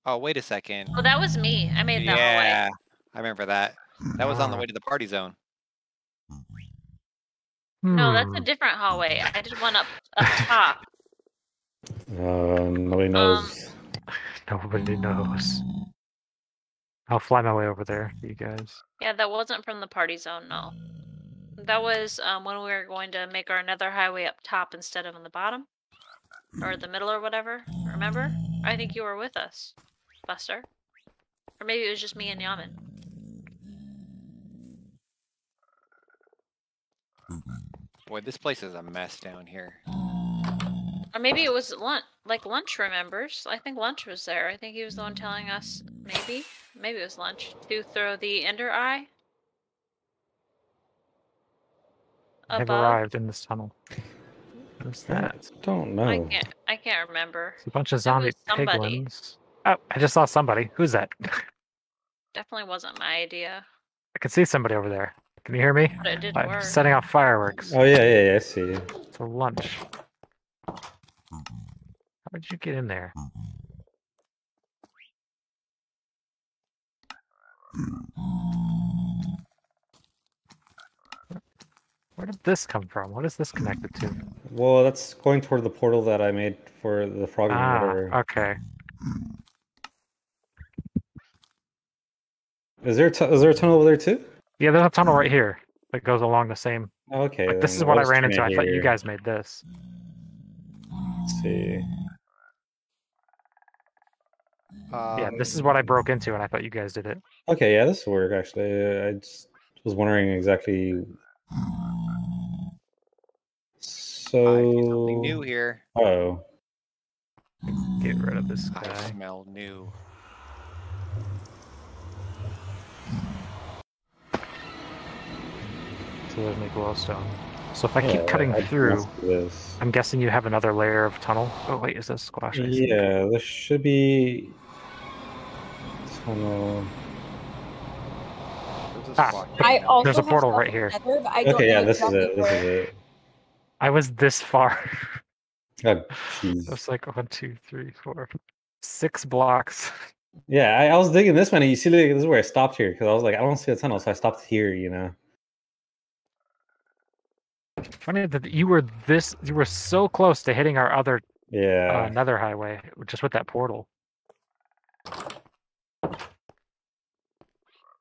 Oh, wait a second. Oh, that was me. I made that hallway. Yeah, I remember that. That was on the Ah. way to the party zone. No, that's a Hmm. different hallway. I did one up top. Nobody knows. Nobody knows. I'll fly my way over there, you guys. Yeah, that wasn't from the party zone, no. That was when we were going to make our nether highway up top instead of on the bottom. Or the middle or whatever. Remember? I think you were with us, Buster. Or maybe it was just me and Yaman. Boy, this place is a mess down here. Or maybe it was Lunch remembers. I think Lunch was there. I think he was the one telling us, maybe it was Lunch, to throw the Ender Eye I've above. arrived in this tunnel. What's that? Don't know. I can't remember. It's a bunch of It zombie was somebody. piglins. Oh, I just saw somebody. Who's that? Definitely wasn't my idea, I can see somebody over there. Can you hear me? but it didn't I'm work. setting off fireworks. Oh yeah, I see you. It's a lunch. How did you get in there? Where did this come from? What is this connected to? Well, that's going toward the portal that I made for the frog room, Ah, whatever. okay. Is there a tunnel over there too? Yeah, there's a tunnel right here that goes along the same. Okay, Like, this then is what I was ran trying into. to I thought you hear. guys made this. Let's see. Yeah, this is what I broke into, and I thought you guys did it. Okay, yeah, this will work actually. I just was wondering exactly. I see something So. new here. Oh. Oh. Get rid of this I guy. smell new. So there's my glowstone. So if I Yeah, keep cutting I through, must do this. I'm guessing you have another layer of tunnel. Oh wait, is this squash? I see. Yeah, there should be tunnel. There's a Ah, spot. I also There's a have portal stuff right in here. Nether, but I don't Okay, know yeah, this is exactly it. This is where. it. I was this far. Oh, jeez. That's like 1, 2, 3, 4, 6 blocks. Yeah, I was digging this one, and you see, like, this is where I stopped here because I was like, I don't see a tunnel, so I stopped here. You know. Funny that you were so close to hitting our other Yeah. nether highway just with that portal.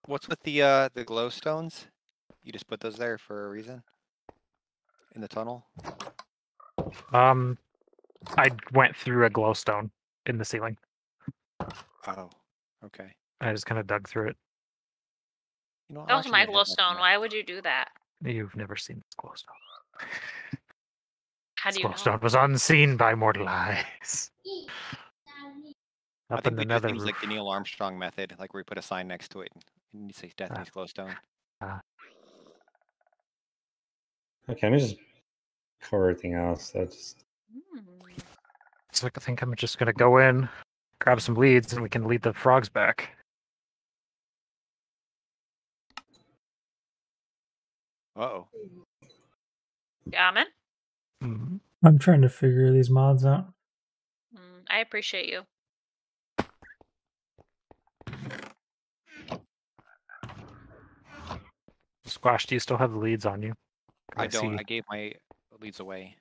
What's with the glowstones? You just put those there for a reason? In the tunnel? I went through a glowstone in the ceiling. Oh, okay. I just kind of dug through it. You know what? That I'm was actually my gonna head back glowstone. in Why would you do that? You've never seen this glowstone. How This do you know? glowstone was unseen by mortal eyes. I Up in think the we do nether things like roof. the Neil Armstrong method, like where we put a sign next to it and you say Deathany's glowstone. Okay, let me just cover everything else. Hmm. So I think I'm just gonna go in, grab some leads, and we can lead the frogs back. Uh-oh. Gammon? Mhm. I'm trying to figure these mods out. I appreciate you. Squash, do you still have the leads on you? 'Cause I don't. see- I gave my leads away.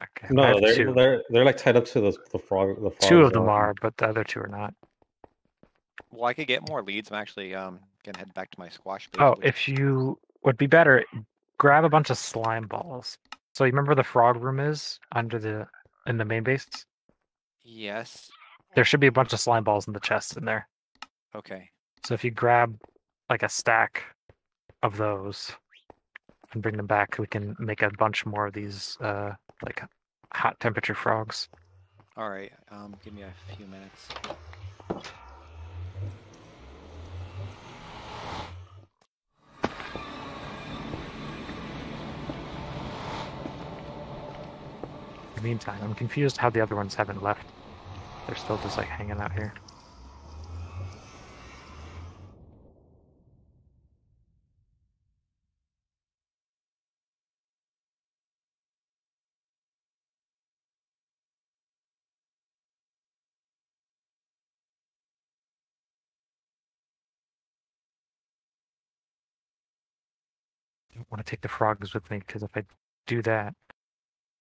Okay, I No, have they're two. they're like tied up to the frog. The Two of frogs them are, but the other two are not. Well, I could get more leads. I'm actually gonna head back to my squash base. Oh, if you would be better, grab a bunch of slime balls. So you remember the frog room is in the main base? Yes. There should be a bunch of slime balls in the chest in there. Okay. So if you grab like a stack of those and bring them back, we can make a bunch more of these like hot temperature frogs. All right. Give me a few minutes. In the meantime, I'm confused how the other ones haven't left. They're still just like hanging out here. I don't want to take the frogs with me because if I do that,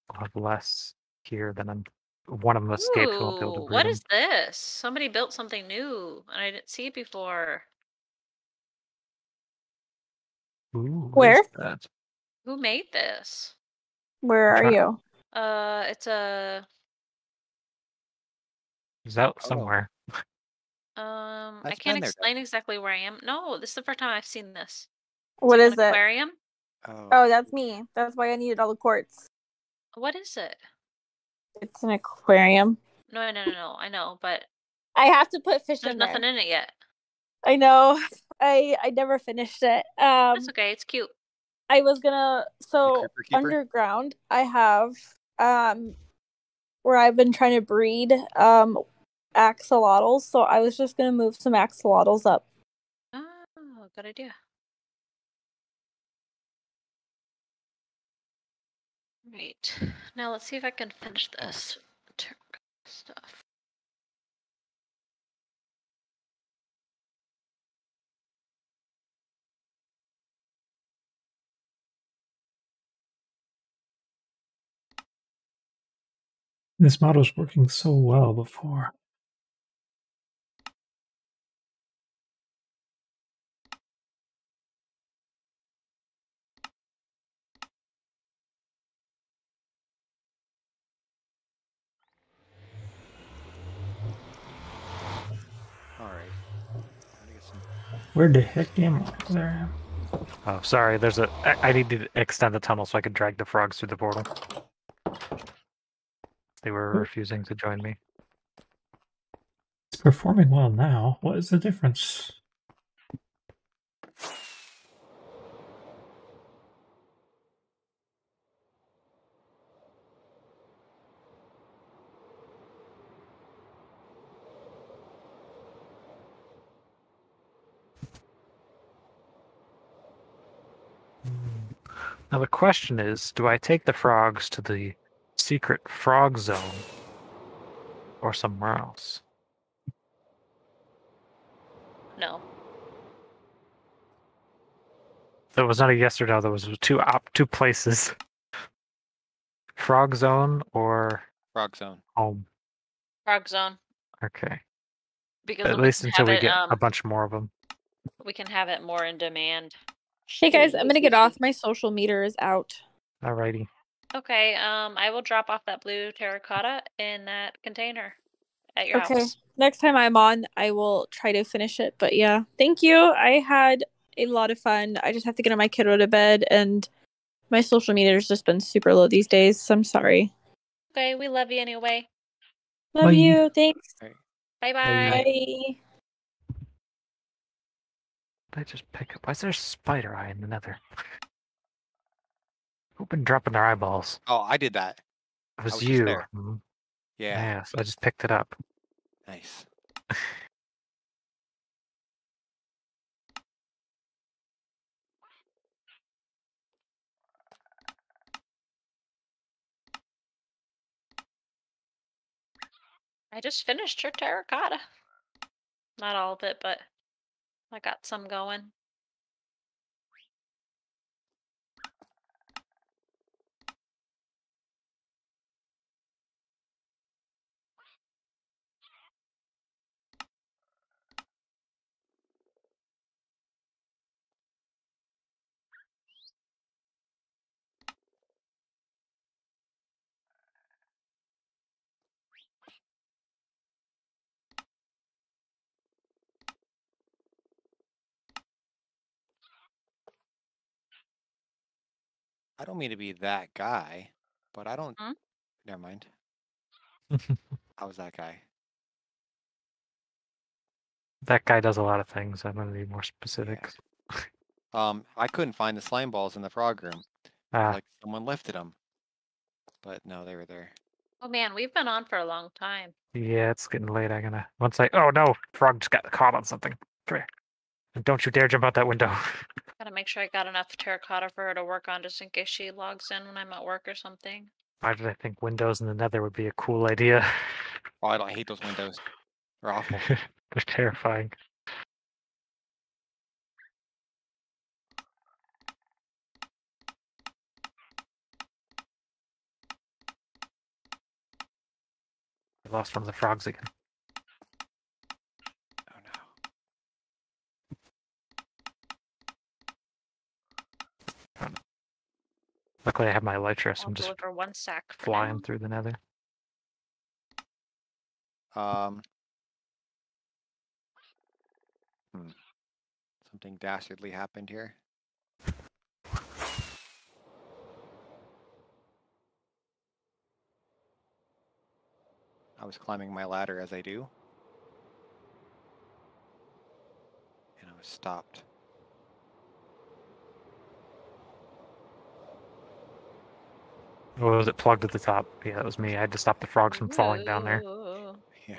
I'll have less here than one of them escapes. We won't be able to Ooh, breed what them. is this? Somebody built something new, and I didn't see it before. Ooh, what Where? is that? Who made this? Where are trying- you? It's a It's out Oh. somewhere. I That's can't been there, explain exactly where I am. No, this is the first time I've seen this. What It's is an it? aquarium? Oh. Oh, that's me. That's why I needed all the quartz. What is it? It's an aquarium. No, I know, but I have to put fish there's in nothing there. in it yet. I know. I never finished it. That's okay. It's cute. I was gonna Creeper Keeper? underground I have where I've been trying to breed axolotls, so I was just gonna move some axolotls up. Oh, good idea. Right. Now let's see if I can finish this stuff. This mod was working so well before. Alright. Gotta get some. Where the heck am I? There I am. Oh, sorry. I need to extend the tunnel so I can drag the frogs through the portal. They were refusing to join me. It's performing well now. What is the difference? Now the question is, do I take the frogs to the secret frog zone or somewhere else? No. There was not a yes or no. There was two places: frog zone or Frog Zone. home. Frog Zone. Okay, Because at then we least can until have we it get a bunch more of them. we can have it more in demand. Hey guys, I'm gonna get off. My social meter is out. Alrighty. Okay, I will drop off that blue terracotta in that container at your Okay. house. Next time I'm on, I will try to finish it. But yeah, thank you. I had a lot of fun. I just have to get my kiddo to bed, and my social meter's just been super low these days. So I'm sorry. Okay, we love you anyway. Love Bye. you. Thanks. Bye Bye. bye. Bye. Did I just pick up? Why is there a spider eye in the nether? Who've been dropping their eyeballs? Oh, I did that. It was was just you. there. Mhm. Yeah. Yes, I just picked it up. Nice. I just finished your terracotta. Not all of it, but I got some going. I don't mean to be that guy, but I don't. Hmm? Never mind. I was that guy. That guy does a lot of things. I'm gonna be more specific. I couldn't find the slime balls in the frog room. Ah, Like someone lifted them, but no, they were there. Oh man, we've been on for a long time. yeah, it's getting late. I'm gonna oh no, frog just got caught on something. Come here. And don't you dare jump out that window. Gotta make sure I got enough terracotta for her to work on just in case she logs in when I'm at work or something. Why did I think windows in the nether would be a cool idea? Oh, I hate those windows. They're awful. They're terrifying. I lost one of the frogs again. Oh no. Luckily, I have my elytra, so I'll I'm just deliver one sack for flying now. through the nether. Something dastardly happened here. I was climbing my ladder as I do. And I was stopped. Or was it plugged at the top? Yeah, that was me. I had to stop the frogs from falling down there. Ooh. Yeah.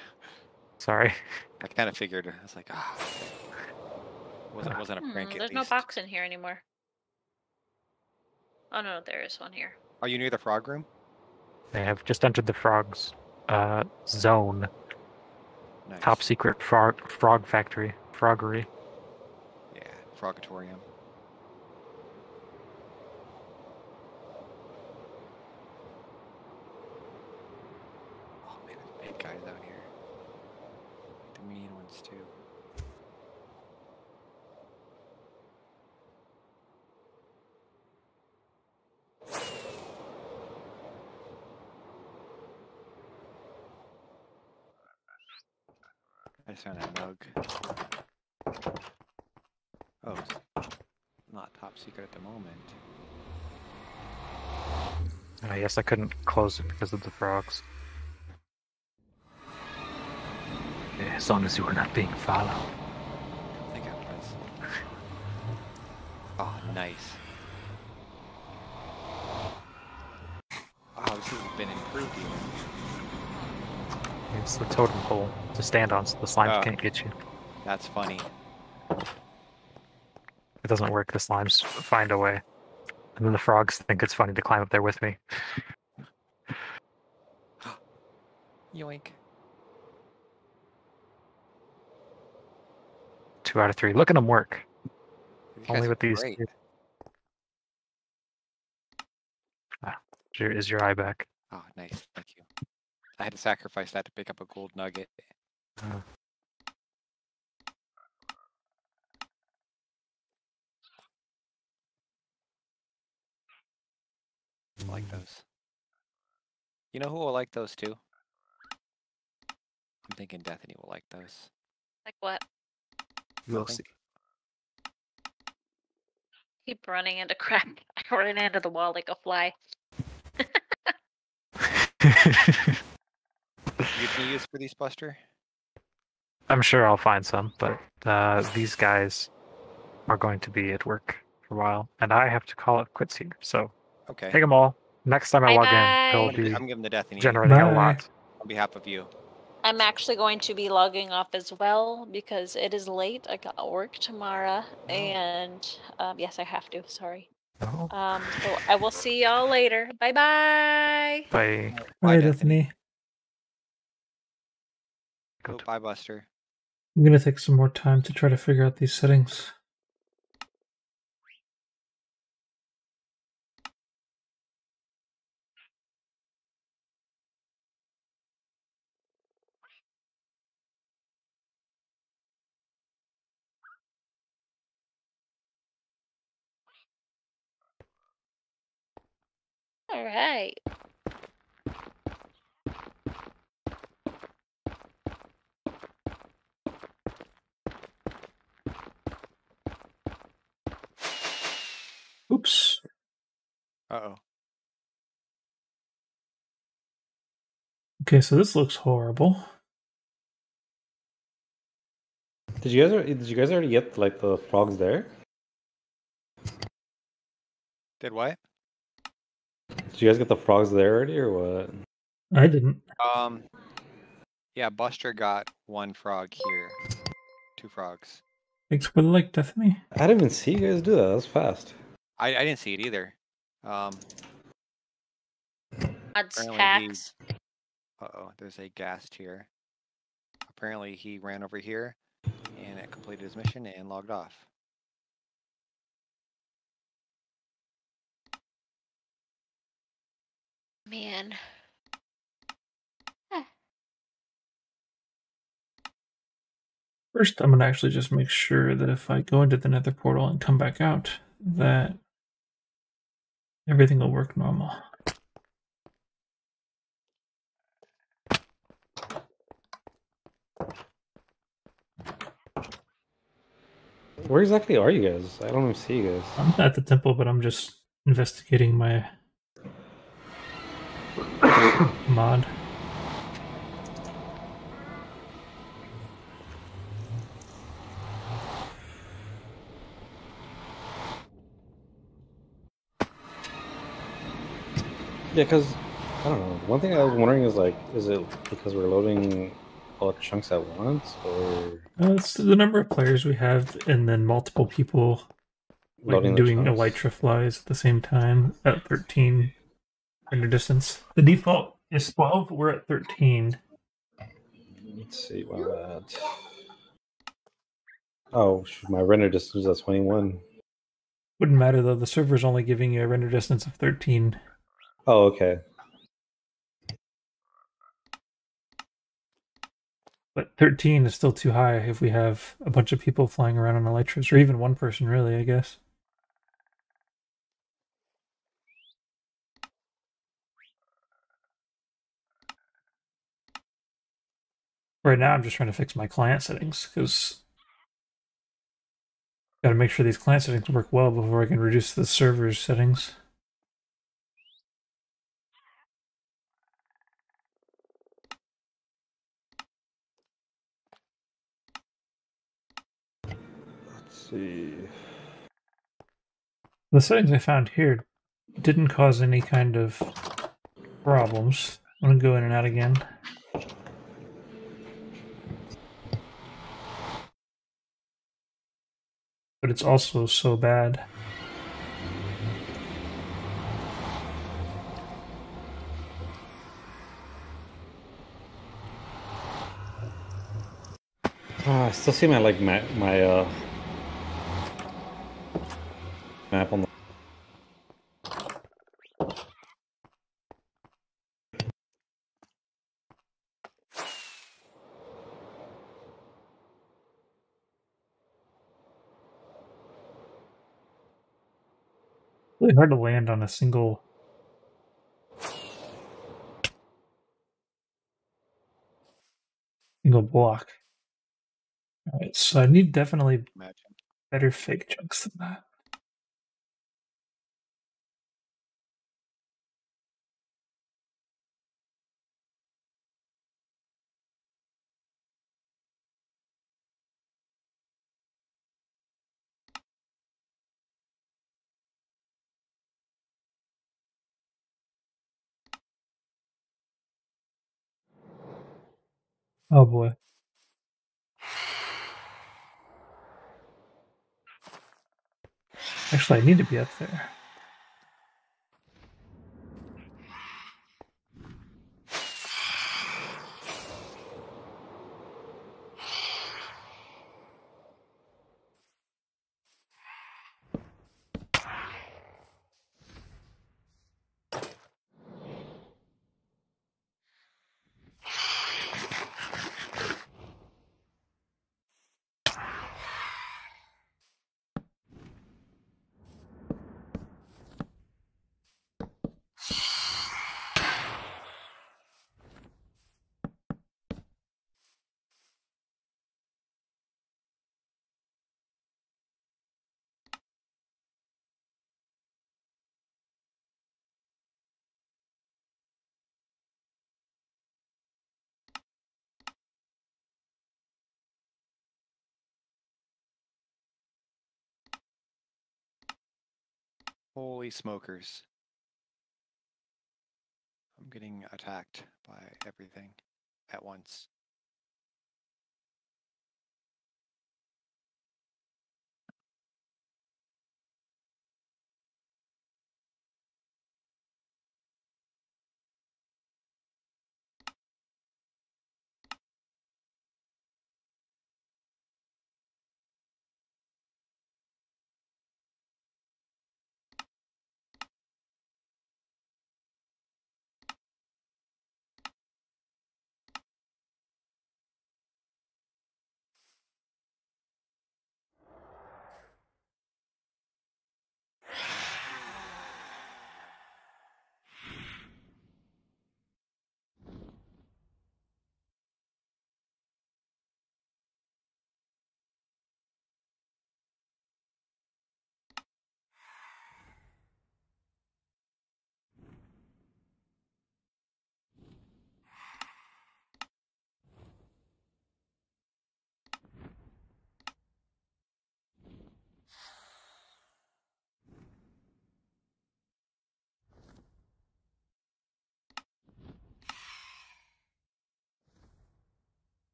Sorry. I kind of figured. I was like, ah. Wasn't a prank at There's least. no box in here anymore. Oh no, there is one here. Are you near the frog room? They have just entered the frogs zone. Nice. Top secret frog factory. Froggery. Yeah, frogatorium. guys out here. The mean ones too. I just found a nug. Oh, it's not top secret at the moment. Yes, I couldn't close it because of the frogs. Yeah, as long as you were not being followed. I think I was. Oh, nice. Oh, this has been improved even. It's the totem pole to stand on so the slimes can't get you. That's funny. It doesn't work, the slimes find a way. And then the frogs think it's funny to climb up there with me. Yoink. 2 out of 3. Look at them work. These Only guys with are these great. two. Is your eye back? Oh, nice. Thank you. I had to sacrifice that to pick up a gold nugget. I like those. You know who will like those too? I'm thinking Deathany will like those. Like what? We'll Nothing. see. Keep running into crap. I ran into the wall like a fly. You can use for these, Buster? I'm sure I'll find some, but these guys are going to be at work for a while, and I have to call it quits here. So Okay. take them all. Next time I log in, Bye-bye. it'll I'm be giving the Deathany generating a Bye. lot. on behalf of you. I'm actually going to be logging off as well because it is late. I got work tomorrow, and yes, I have to. Sorry. Oh. So I will see y'all later. Bye-bye. Bye. Bye, Deathany. Deathany. Go Oh, to- bye, Buster. I'm gonna take some more time to try to figure out these settings. All right. Oops. Uh-oh. Okay, so this looks horrible. Did you guys already get like the frogs there? Did what? Did you guys get the frogs there already or what? I didn't. Yeah, Buster got 1 frog here. 2 frogs. Thanks for the like, Deathany. I didn't even see you guys do that. That was fast. I didn't see it either. Odds Apparently hacks. Uh-oh, there's a ghast here. Apparently he ran over here and it completed his mission and logged off. Man. First, I'm gonna actually just make sure that if I go into the nether portal and come back out, that everything will work normal. Where exactly are you guys? I don't even see you guys. I'm not at the temple, but I'm just investigating my mod. Yeah, because I don't know. One thing I was wondering is like, is it because we're loading all the chunks at once, or It's the number of players we have, and then multiple people loading the doing chunks? elytra flies at the same time at 13 render distance. The default is 12. We're at 13. Let's see why that. Oh, my render distance is at 21. Wouldn't matter though. The server's only giving you a render distance of 13. Oh, okay. But 13 is still too high if we have a bunch of people flying around on Elytras, or even one person, really, I guess. Right now, I'm just trying to fix my client settings, because got to make sure these client settings work well before I can reduce the server's settings. Let's see. The settings I found here didn't cause any kind of problems. I'm going to go in and out again. But it's also so bad. I still see my my map on the. Really hard to land on a single block. Alright, so I need definitely Imagine. better fake chunks than that. Oh boy. Actually, I need to be up there. Holy smokers. I'm getting attacked by everything at once.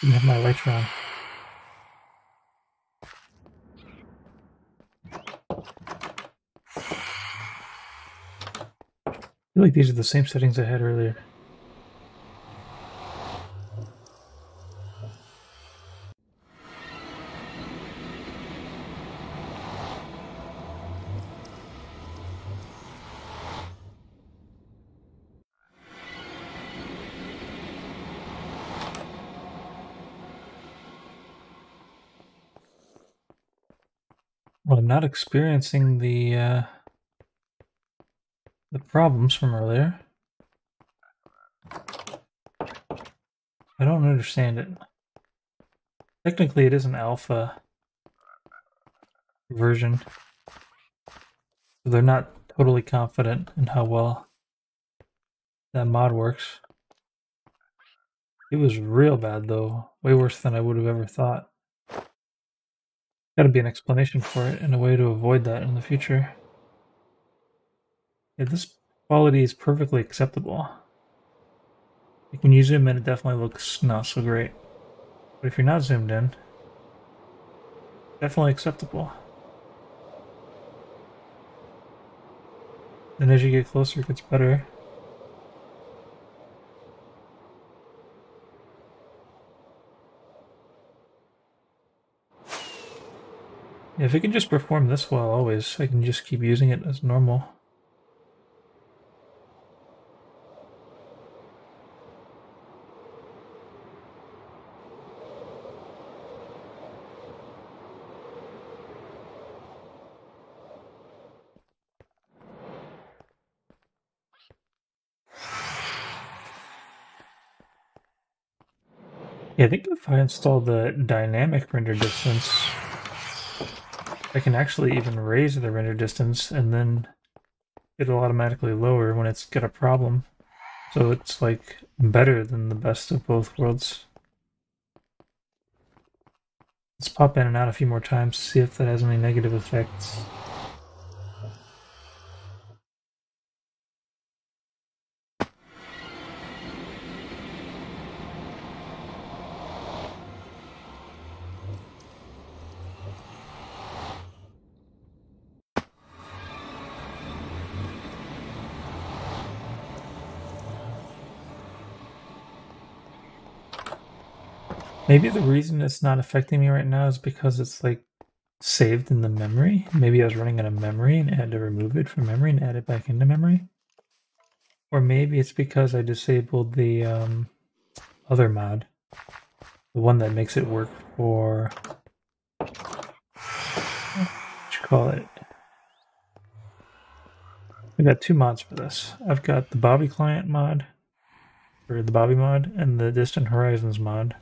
Didn't have my lights on. I feel like these are the same settings I had earlier. Well, I'm not experiencing the problems from earlier. I don't understand it. Technically, it is an alpha version. So they're not totally confident in how well that mod works. It was real bad, though. Way worse than I would have ever thought. Gotta be an explanation for it and a way to avoid that in the future. Yeah, this quality is perfectly acceptable. Like when you zoom in, it definitely looks not so great. But if you're not zoomed in, definitely acceptable. Then as you get closer, it gets better. Yeah, if it can just perform this well always, I can just keep using it as normal. Yeah, I think if I install the dynamic render distance, I can actually even raise the render distance and then it'll automatically lower when it's got a problem. So it's like better than the best of both worlds. Let's pop in and out a few more times to see if that has any negative effects. Maybe the reason it's not affecting me right now is because it's like saved in the memory. Maybe I was running out of memory and I had to remove it from memory and add it back into memory. Or maybe it's because I disabled the other mod. The one that makes it work for... what you call it? I got two mods for this. I've got the Bobby Client mod, or the Bobby mod, and the Distant Horizons mod.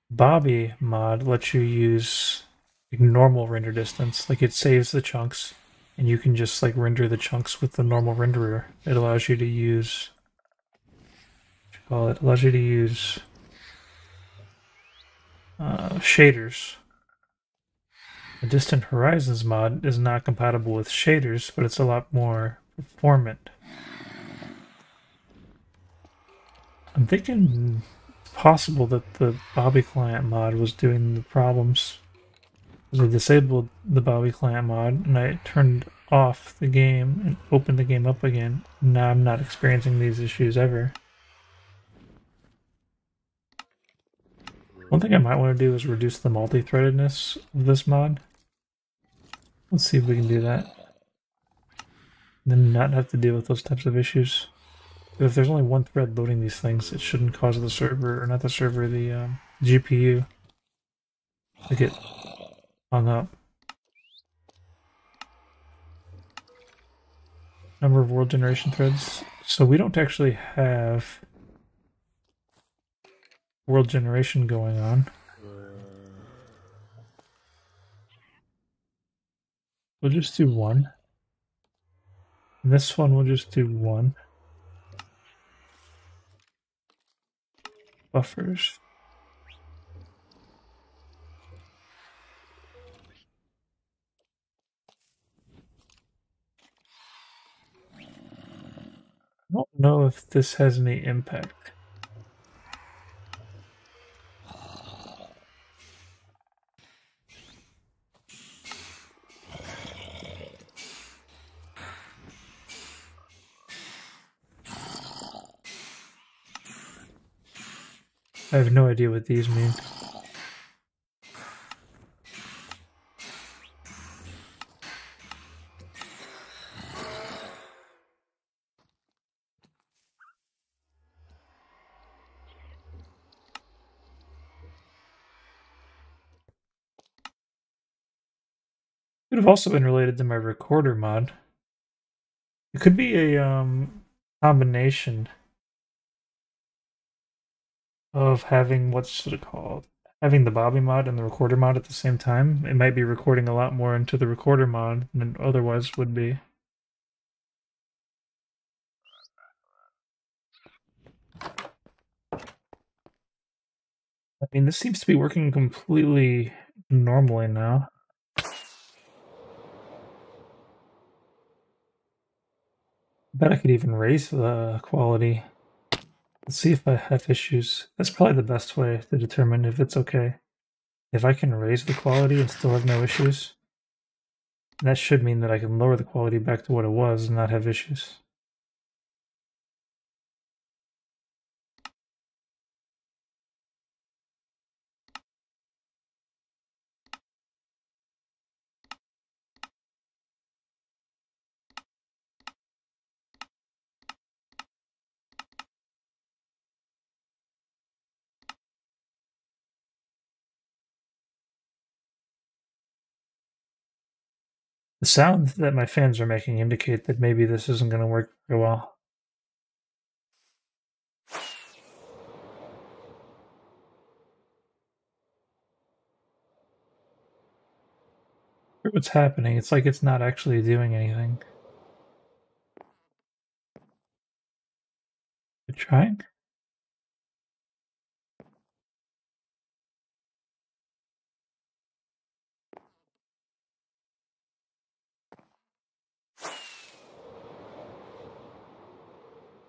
Bobby mod lets you use like normal render distance, like it saves the chunks, and you can just like render the chunks with the normal renderer. It allows you to use, what you call it? Allows you to use shaders. The Distant Horizons mod is not compatible with shaders, but it's a lot more performant. I'm thinking it's possible that the Bobby Client mod was doing the problems. I disabled the Bobby Client mod and I turned off the game and opened the game up again. Now I'm not experiencing these issues ever. One thing I might want to do is reduce the multi-threadedness of this mod. Let's see if we can do that. And then not have to deal with those types of issues. If there's only one thread loading these things, it shouldn't cause the server, or not the server, the GPU to get hung up. Number of world generation threads. So we don't actually have world generation going on. We'll just do one. And this one we'll just do one. Buffers. I don't know if this has any impact. I have no idea what these mean. Could have also been related to my recorder mod. It could be a combination of having what's it called? Having the Bobby mod and the recorder mod at the same time. It might be recording a lot more into the recorder mod than it otherwise would be. I mean, this seems to be working completely normally now. I bet I could even raise the quality. Let's see if I have issues. That's probably the best way to determine if it's okay. If I can raise the quality and still have no issues, that should mean that I can lower the quality back to what it was and not have issues. The sound that my fans are making indicate that maybe this isn't going to work very well. What's happening? It's like it's not actually doing anything. You're trying?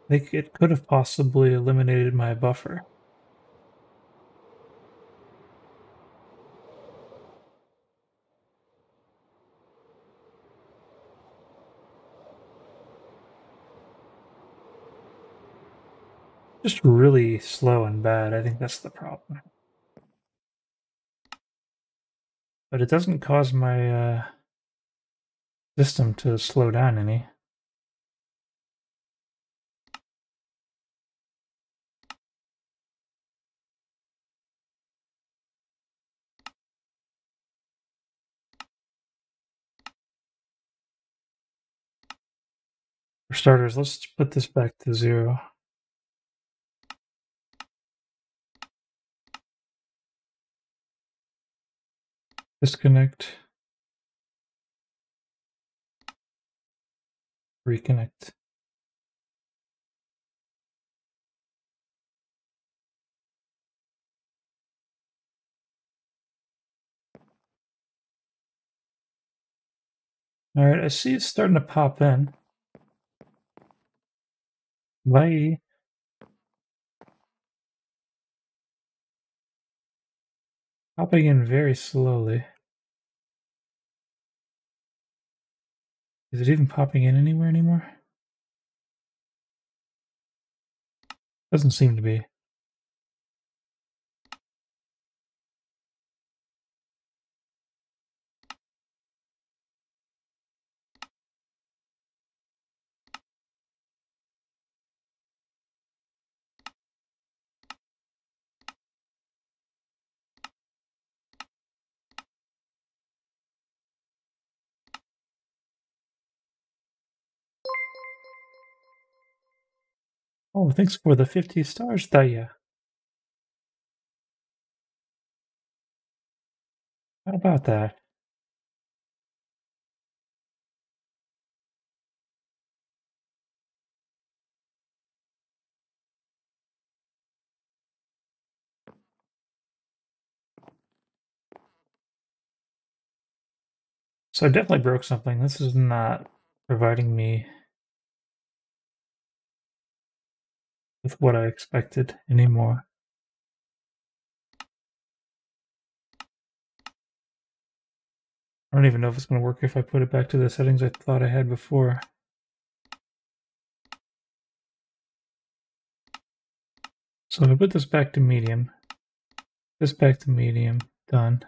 I think it could have possibly eliminated my buffer. Just really slow and bad. I think that's the problem. But it doesn't cause my system to slow down any. For starters, let's put this back to 0. Disconnect. Reconnect. Alright, I see it's starting to pop in. Bye. Popping in very slowly. Is it even popping in anywhere anymore? Doesn't seem to be. Oh, thanks for the 50 stars, Daya. How about that? So I definitely broke something. This is not providing me with what I expected anymore. I don't even know if it's going to work if I put it back to the settings I thought I had before. So if I put this back to medium, This back to medium. Done.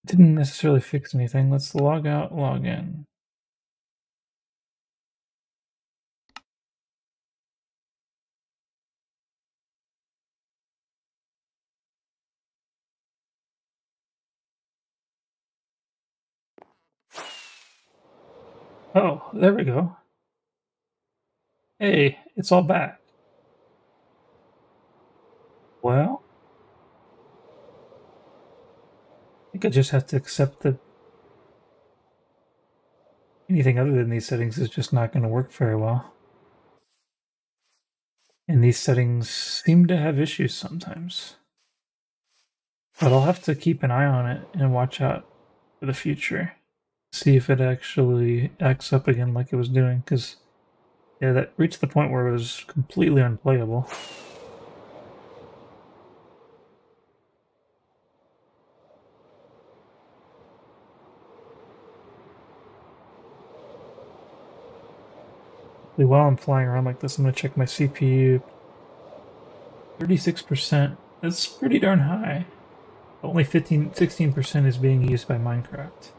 Didn't necessarily fix anything. Let's log out, log in. Oh, there we go. Hey, it's all back. Well, I think I just have to accept that anything other than these settings is just not going to work very well. And these settings seem to have issues sometimes. But I'll have to keep an eye on it and watch out for the future. See if it actually acts up again like it was doing, because yeah, that reached the point where it was completely unplayable. While I'm flying around like this, I'm going to check my CPU. 36%. That's pretty darn high. Only 16% is being used by Minecraft.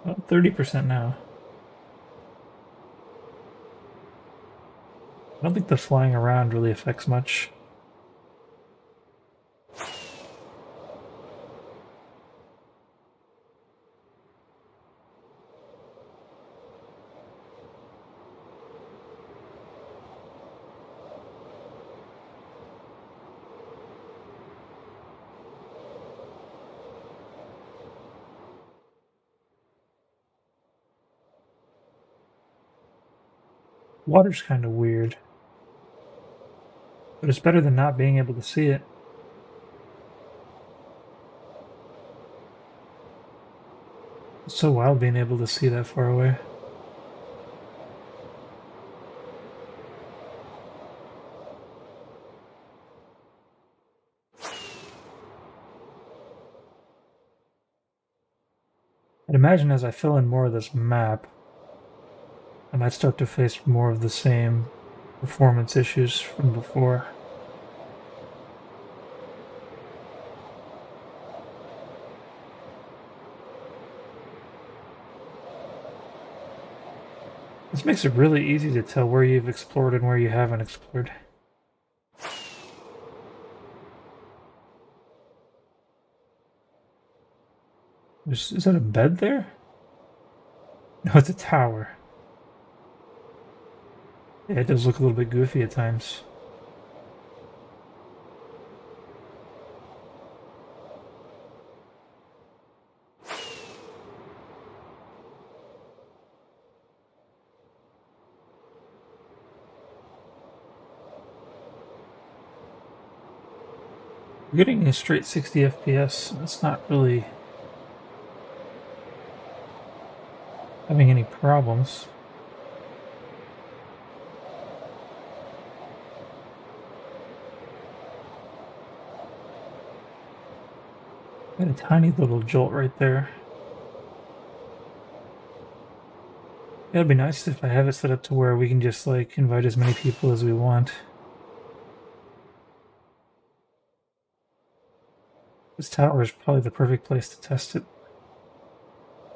Well, 30% now. I don't think the flying around really affects much. Water's kind of weird. But it's better than not being able to see it. It's so wild being able to see that far away. I'd imagine as I fill in more of this map, I might start to face more of the same performance issues from before. This makes it really easy to tell where you've explored and where you haven't explored. Is that a bed there? No, it's a tower. Yeah, it does look a little bit goofy at times. We're getting a straight 60 FPS, and it's not really having any problems. Got a tiny little jolt right there. It'd be nice if I have it set up to where we can just like invite as many people as we want. This tower is probably the perfect place to test it.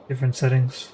Different settings.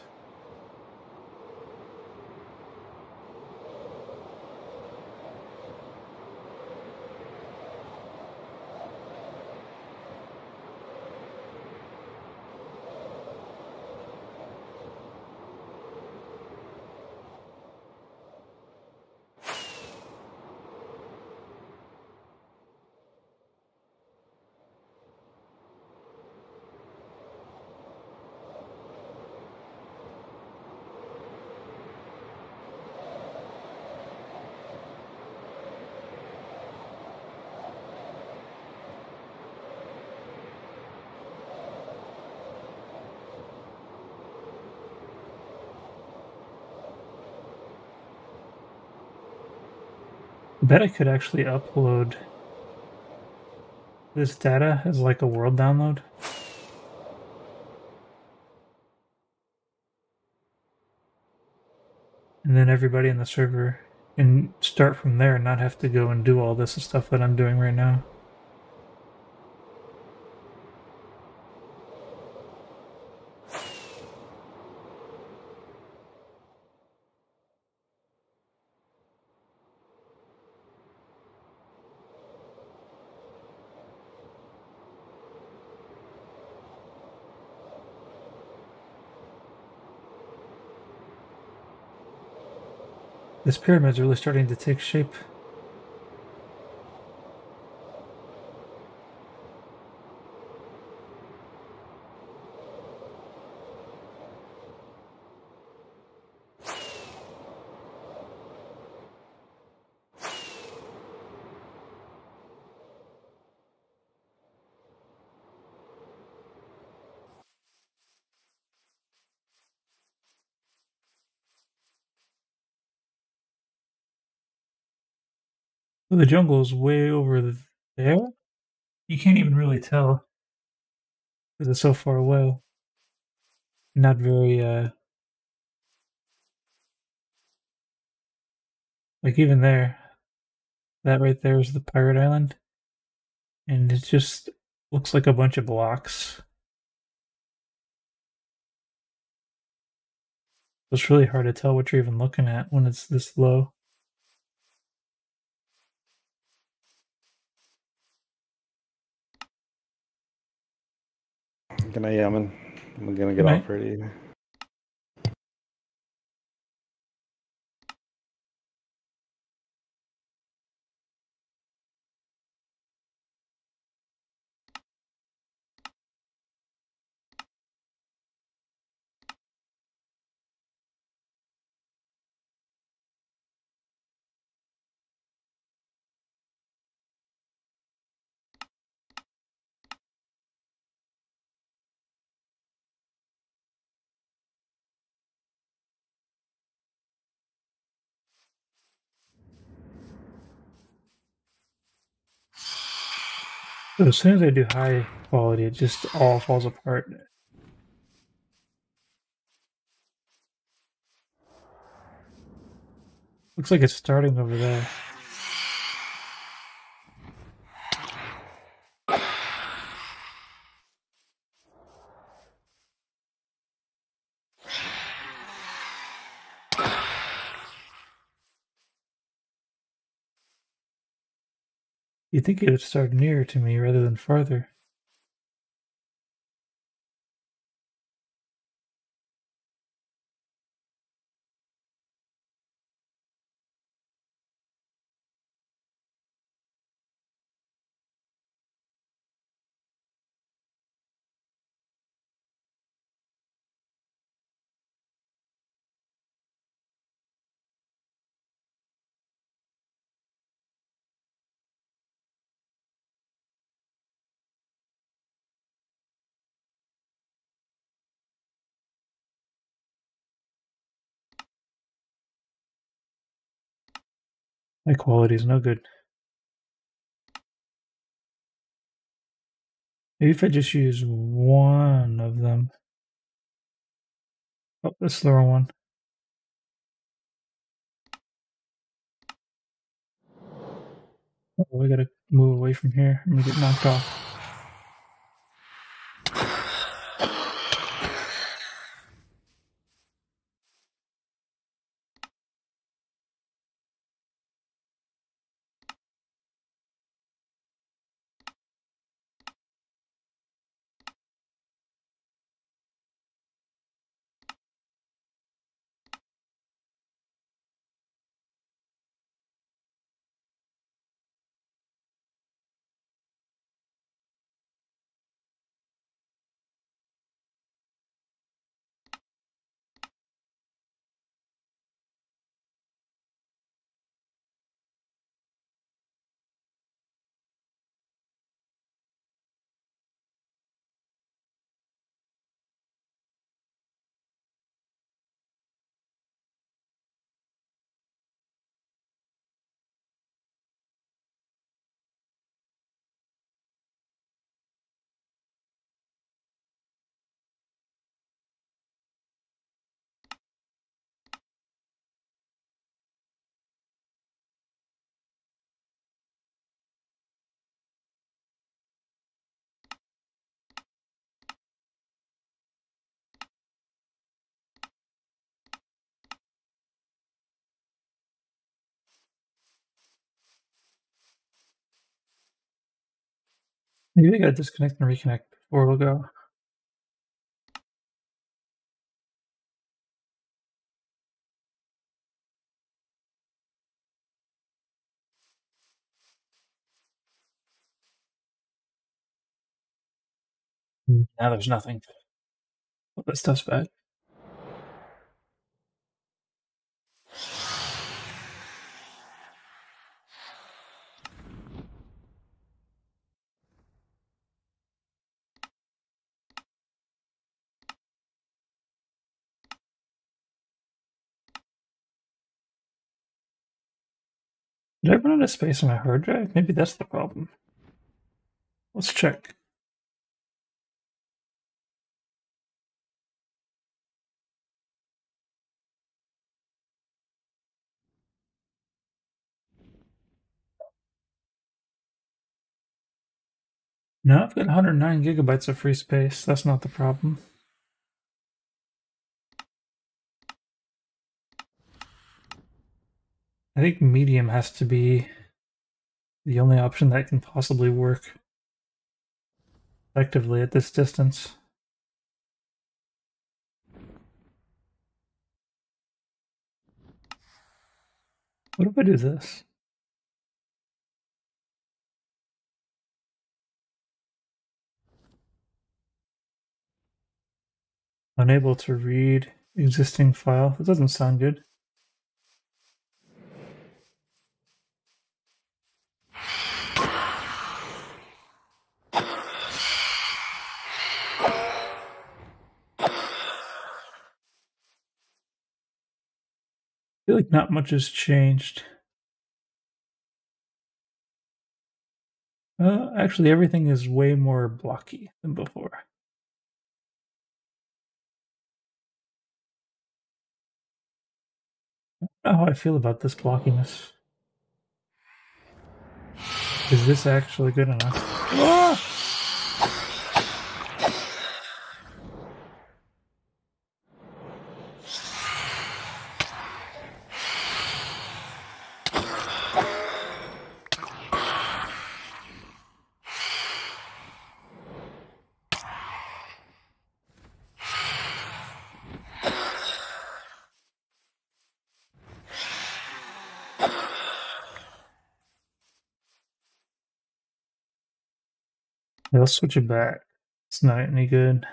I bet I could actually upload this data as like a world download. and then everybody in the server can start from there and not have to go and do all this stuff that I'm doing right now. This pyramid's really starting to take shape. The jungle is way over there. You can't even really tell because it's so far away. Not very, like even there, that right there is the pirate island, and it just looks like a bunch of blocks. It's really hard to tell what you're even looking at when it's this low. Good night, Yaman. I'm gonna Good get night. off already. So as soon as I do high quality, it just all falls apart. Looks like it's starting over there. You'd think it would start nearer to me rather than farther. High quality is no good. Maybe if I just use one of them. Oh, this is the wrong one. Oh, I gotta move away from here. I'm gonna get knocked off. Maybe I gotta disconnect and reconnect before it'll go. Now there's nothing. Well, that stuff's back. Did I run out of space on my hard drive? Maybe that's the problem. Let's check. No, I've got 109 gigabytes of free space. That's not the problem. I think medium has to be the only option that can possibly work effectively at this distance. What if I do this? Unable to read existing file. That doesn't sound good. I feel like not much has changed. Actually, everything is way more blocky than before. I don't know how I feel about this blockiness. Is this actually good enough? Ah! Yeah, let's switch it back. It's not any good.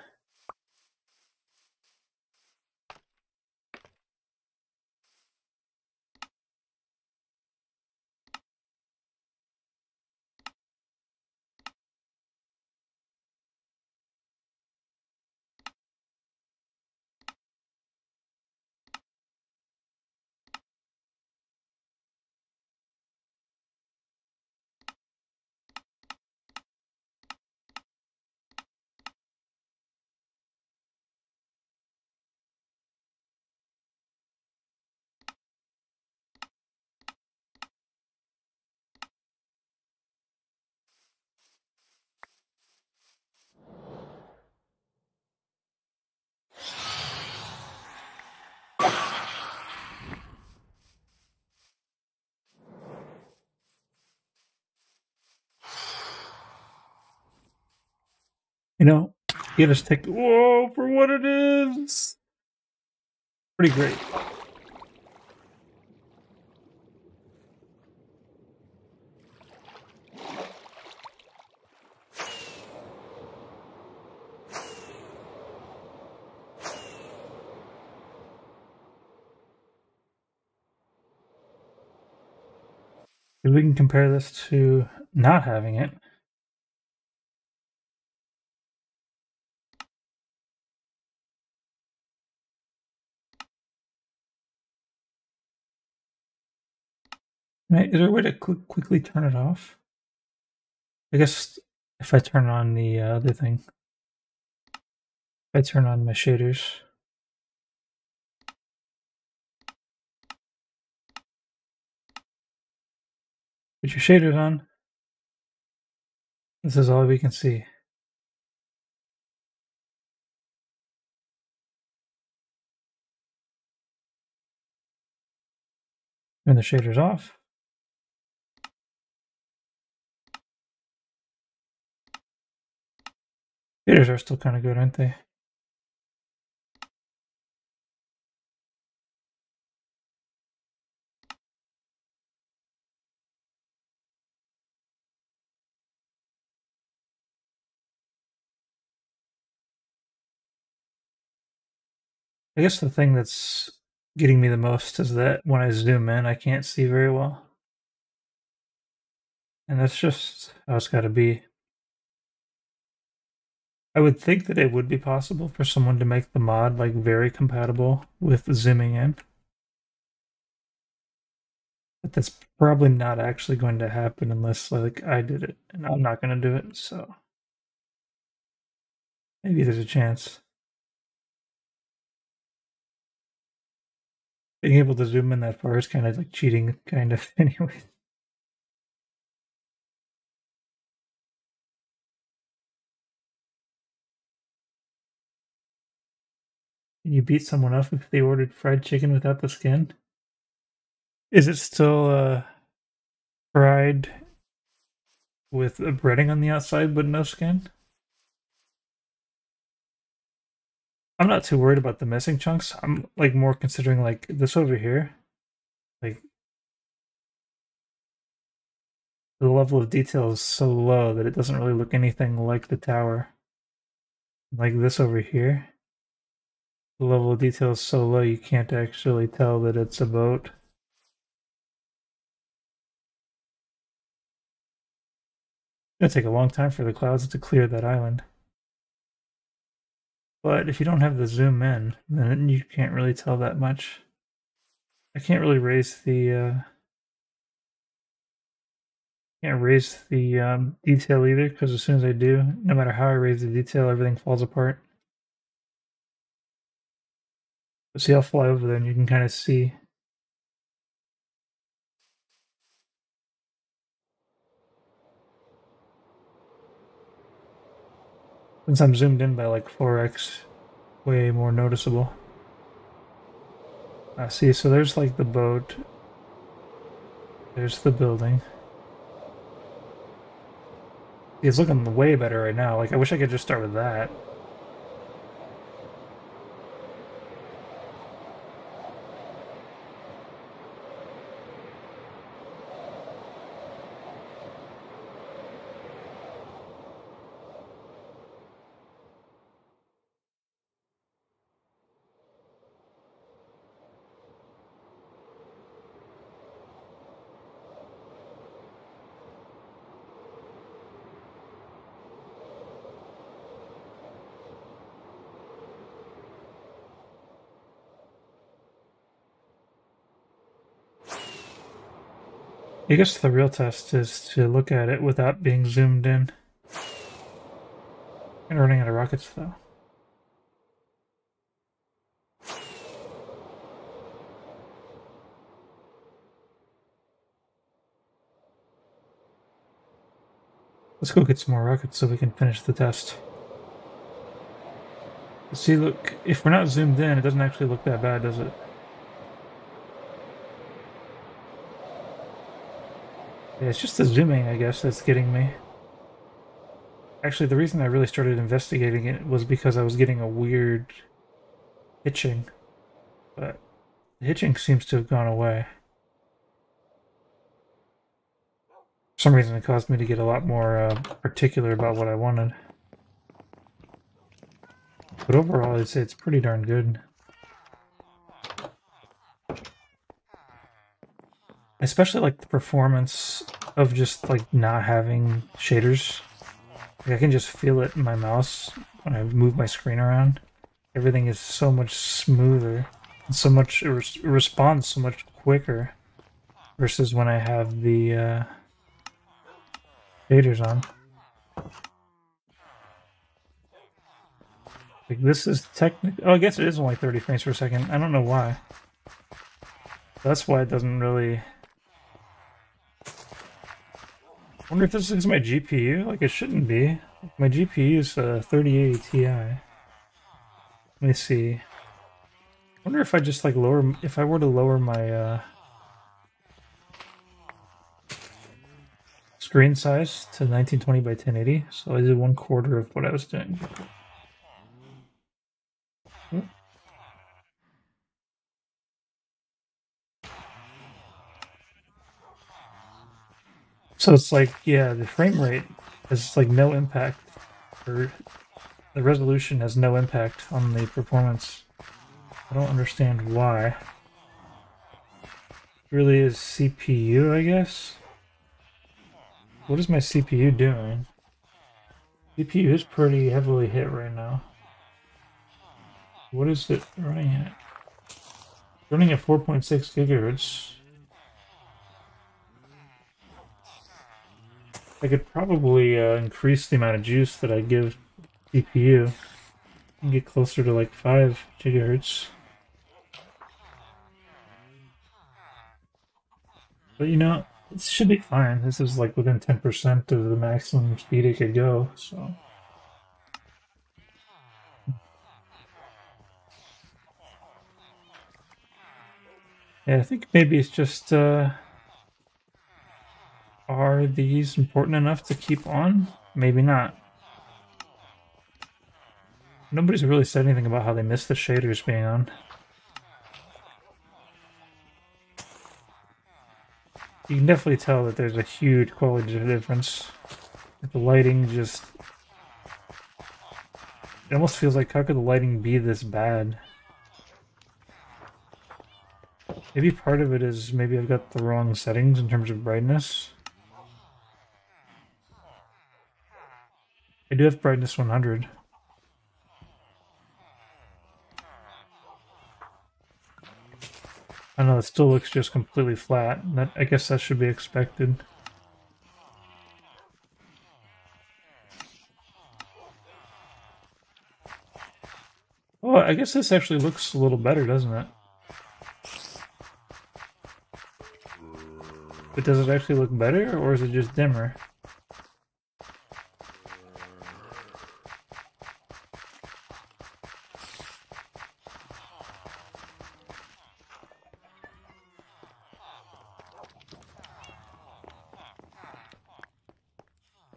You know, you just take whoa for what it is. Pretty great. We can compare this to not having it. Is there a way to quickly turn it off? I guess if I turn on the other thing, if I turn on my shaders. Put your shaders on. This is all we can see. Turn the shaders off. Shaders are still kind of good, aren't they? I guess the thing that's getting me the most is that when I zoom in, I can't see very well. And that's just how it's got to be. I would think that it would be possible for someone to make the mod like very compatible with zooming in. But that's probably not actually going to happen unless like I did it, and I'm not going to do it, so maybe there's a chance. Being able to zoom in that far is kind of like cheating, kind of, anyway. Can you beat someone up if they ordered fried chicken without the skin? Is it still fried with a breading on the outside but no skin? I'm not too worried about the missing chunks. I'm like more considering like this over here. Like the level of detail is so low that it doesn't really look anything like the tower. Like this over here. The level of detail is so low you can't actually tell that it's a boat. It's gonna take a long time for the clouds to clear that island. But if you don't have the zoom in, then you can't really tell that much. I can't really raise the detail either, because as soon as I do, no matter how I raise the detail, everything falls apart. But see, I'll fly over there and you can kind of see. Since I'm zoomed in by like 4x, way more noticeable. See, so there's like the boat. There's the building. It's looking way better right now. Like, I wish I could just start with that. I guess the real test is to look at it without being zoomed in. And running out of rockets, though. Let's go get some more rockets so we can finish the test. See, look, if we're not zoomed in, it doesn't actually look that bad, does it? Yeah, it's just the zooming, I guess, that's getting me. Actually, the reason I really started investigating it was because I was getting a weird hitching. But the hitching seems to have gone away. For some reason, it caused me to get a lot more particular about what I wanted. But overall, I'd say it's pretty darn good. I especially like the performance of just like not having shaders. Like, I can just feel it in my mouse when I move my screen around. Everything is so much smoother and so much it responds so much quicker versus when I have the shaders on. Like, this is technically... Oh, I guess it is only 30 frames per second. I don't know why. That's why it doesn't really... I wonder if this is my GPU? Like, it shouldn't be. My GPU is 3080 Ti. Let me see. I wonder if I just, like, lower... If I were to lower my... screen size to 1920 by 1080, so I did 1/4 of what I was doing. So it's like, yeah, the frame rate has like no impact, or the resolution has no impact on the performance. I don't understand why. It really is CPU, I guess? What is my CPU doing? CPU is pretty heavily hit right now. What is it running at? Running at 4.6 gigahertz. I could probably increase the amount of juice that I give CPU and get closer to like 5 gigahertz. But you know, it should be fine. This is like within 10% of the maximum speed it could go, so. Yeah, I think maybe it's just, are these important enough to keep on? Maybe not. Nobody's really said anything about how they miss the shaders being on. You can definitely tell that there's a huge quality difference. The lighting just... It almost feels like, how could the lighting be this bad? Maybe part of it is maybe I've got the wrong settings in terms of brightness. I do have brightness 100. I know it still looks just completely flat. That, I guess that should be expected. Oh, I guess this actually looks a little better, doesn't it? But does it actually look better, or is it just dimmer?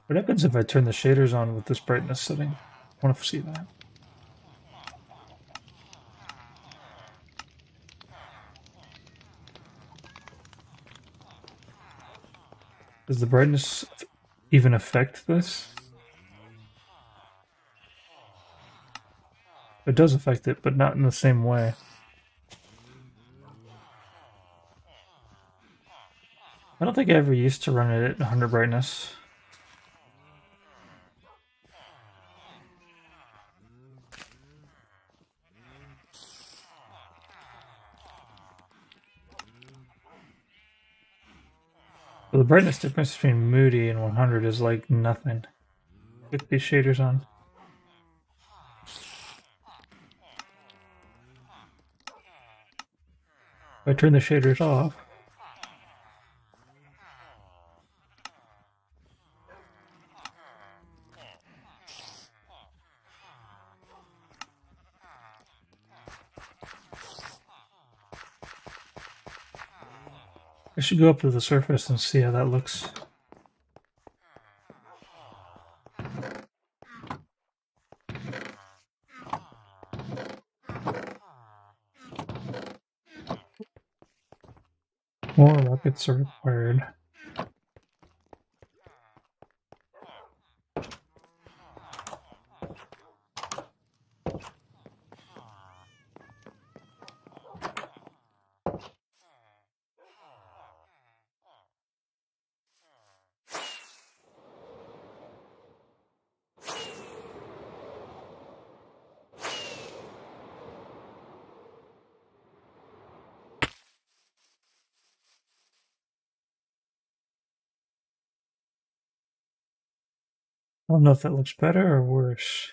What happens if I turn the shaders on with this brightness setting? I want to see that. Does the brightness even affect this? It does affect it, but not in the same way. I don't think I ever used to run it at 100 brightness. But the brightness difference between Moody and 100 is like nothing with these shaders on. If I turn the shaders off, I should go up to the surface and see how that looks. More rockets are required. I don't know if that looks better or worse.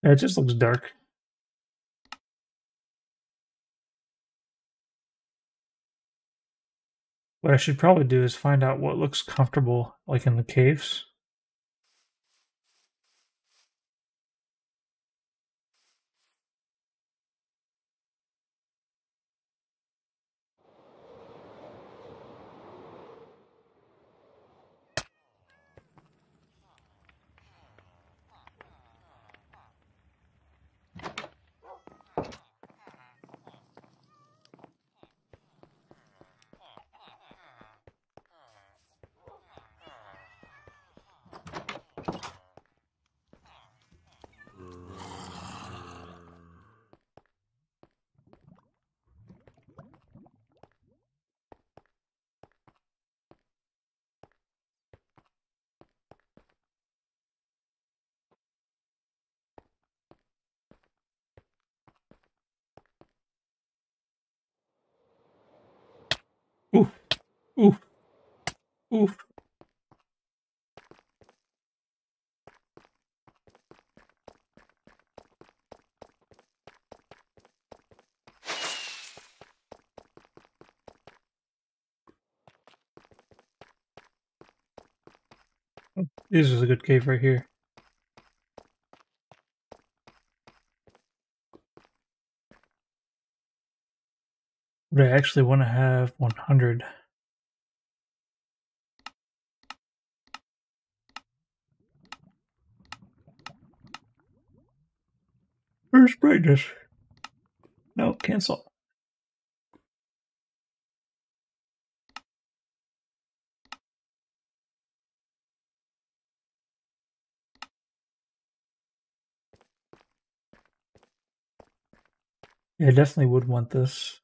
Yeah, it just looks dark. What I should probably do is find out what looks comfortable, like in the caves. Ooh, ooh, ooh. This is a good cave right here. But I actually want to have 100. Where's brightness? No, cancel. Yeah, I definitely would want this.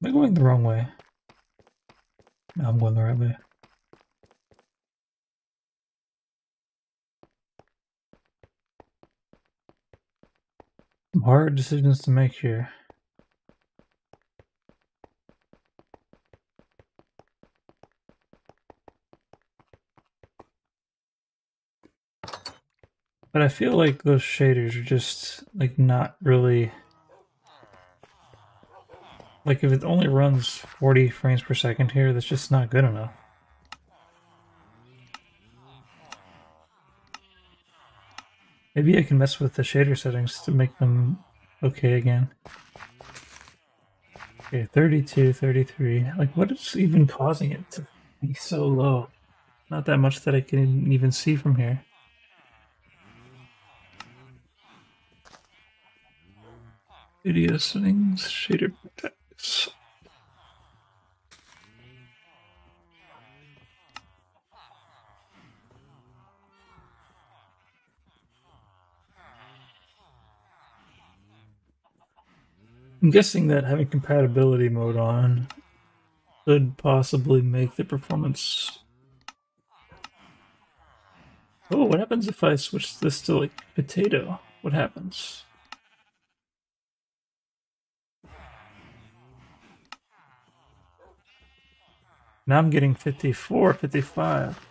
Am I going the wrong way? No, I'm going the right way. Some hard decisions to make here. But I feel like those shaders are just, like, not really... Like, if it only runs 40 frames per second here, that's just not good enough. Maybe I can mess with the shader settings to make them okay again. Okay, 32, 33. Like, what is even causing it to be so low? Not that much that I can even see from here. Video settings, shader protects. I'm guessing that having compatibility mode on could possibly make the performance... Oh, what happens if I switch this to, like, potato? What happens? Now I'm getting 54, 55.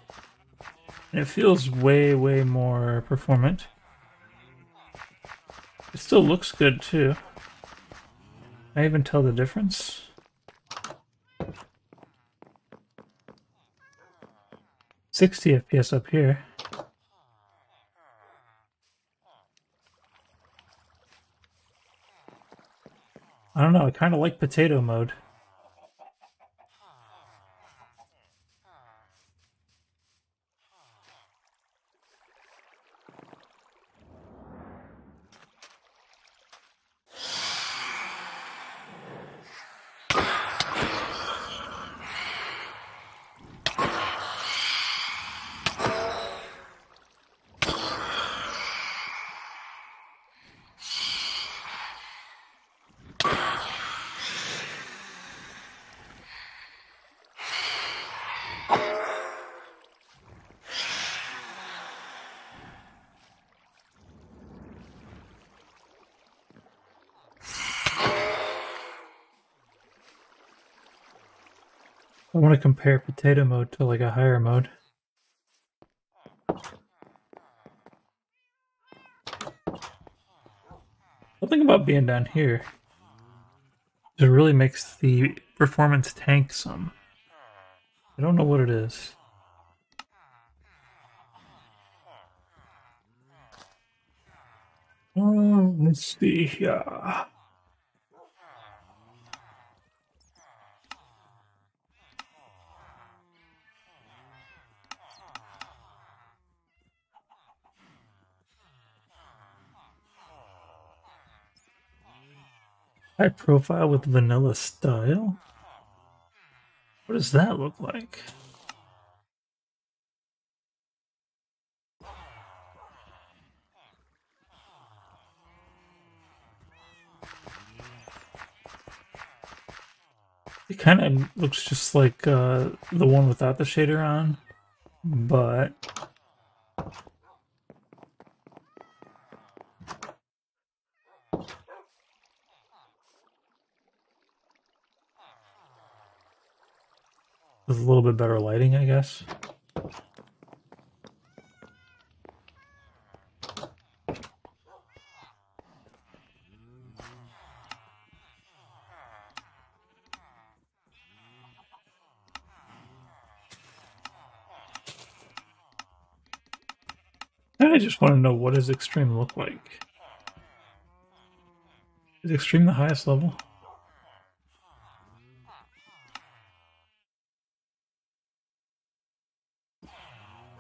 And it feels way, way more performant. It still looks good, too. Can I even tell the difference? "60 FPS up here. I don't know, I kind of like potato mode. I want to compare potato mode to like a higher mode. Something about being down here, it really makes the performance tank some. I don't know what it is. Let's see here. High profile with vanilla style? What does that look like? It kind of looks just like the one without the shader on, but with a little bit better lighting, I guess. I just want to know, what does extreme look like? Is extreme the highest level?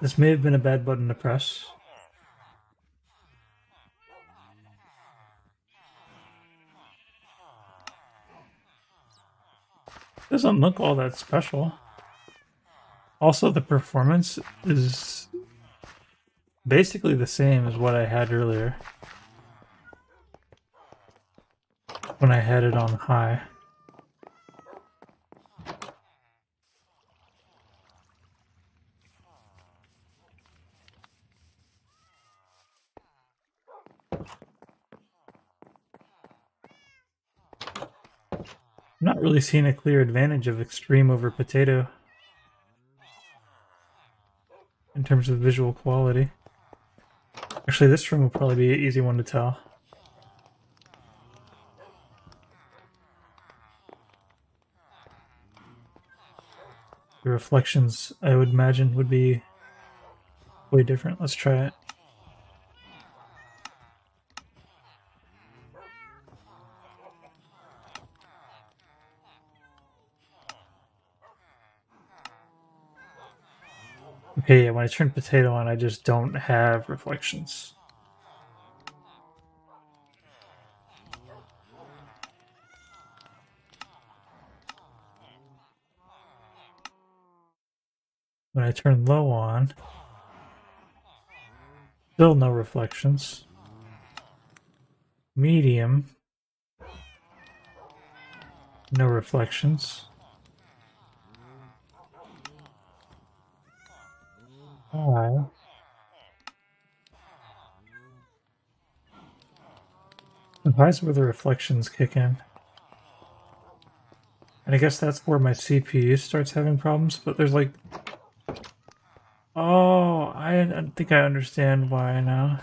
This may have been a bad button to press. Doesn't look all that special. Also, the performance is basically the same as what I had earlier when I had it on high. I'm not really seeing a clear advantage of extreme over potato in terms of visual quality. Actually, this room will probably be an easy one to tell. The reflections, I would imagine, would be way different. Let's try it. Okay, yeah, when I turn potato on, I just don't have reflections. When I turn low on, still no reflections. Medium, no reflections. High. And high's where the reflections kick in. And I guess that's where my CPU starts having problems, but there's like... Oh, I think I understand why now.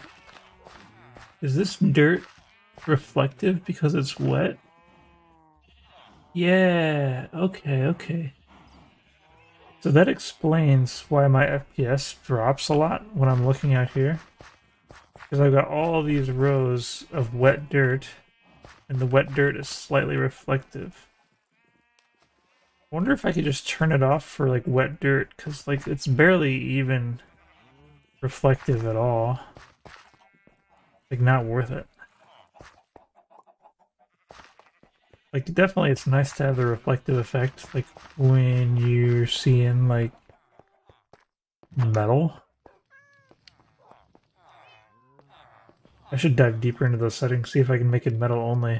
Is this dirt reflective because it's wet? Yeah, okay. So that explains why my FPS drops a lot when I'm looking out here. Because I've got all these rows of wet dirt, and the wet dirt is slightly reflective. I wonder if I could just turn it off for like wet dirt, because like it's barely even reflective at all. Like, not worth it. Like, definitely it's nice to have the reflective effect, like when you're seeing like metal. I should dive deeper into those settings, see if I can make it metal only.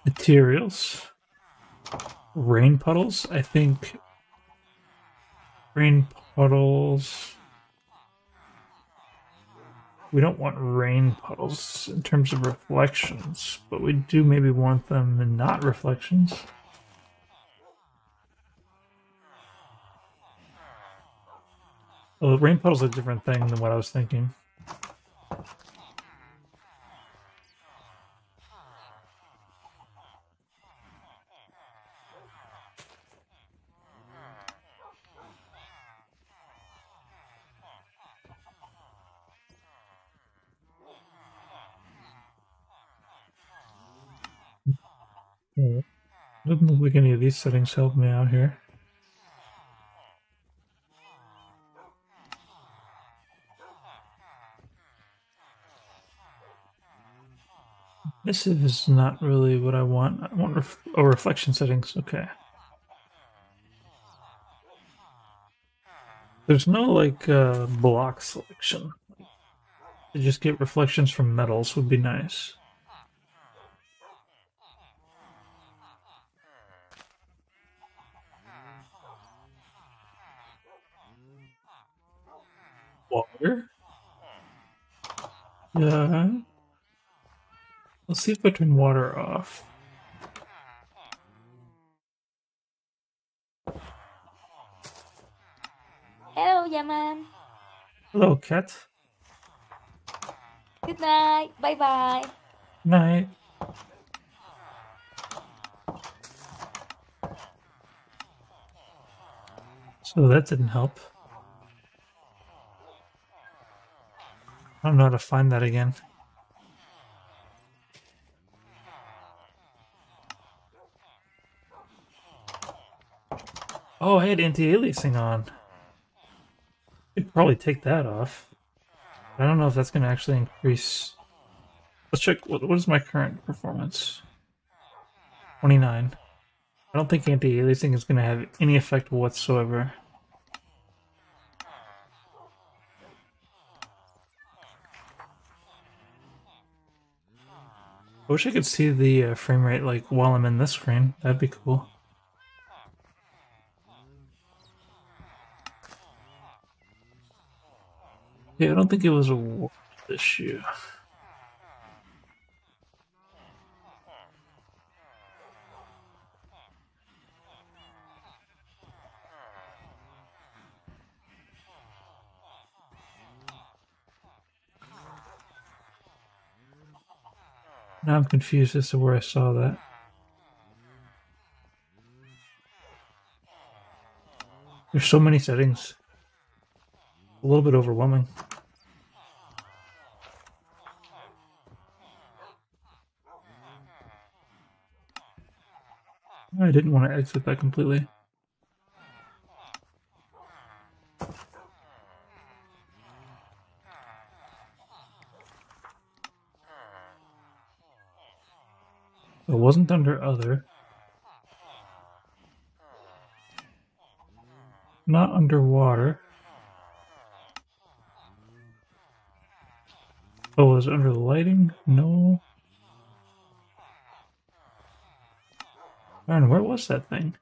Materials. Rain puddles, I think. Rain puddles. we don't want rain puddles in terms of reflections, but we do maybe want them in not reflections. Well, rain puddle's a different thing than what I was thinking. Yeah. Doesn't look like any of these settings help me out here. Emissive is not really what I want. I want reflection settings. Okay. There's no like block selection. To just get reflections from metals would be nice. Water? Yeah. Let's see if I turn water off. Hello, Yaman. Hello, cat. Good night. Bye bye. Night. So that didn't help. I don't know how to find that again. Oh, I had anti-aliasing on. Could probably take that off. I don't know if that's going to actually increase. Let's check. What is my current performance? 29. I don't think anti-aliasing is going to have any effect whatsoever. I wish I could see the frame rate like while I'm in this screen. That'd be cool. Yeah, I don't think it was a world issue. Now I'm confused as to where I saw that. There's so many settings. A little bit overwhelming. I didn't want to exit that completely. It wasn't under other. Not underwater. Oh, was it under the lighting? No. Darn, where was that thing?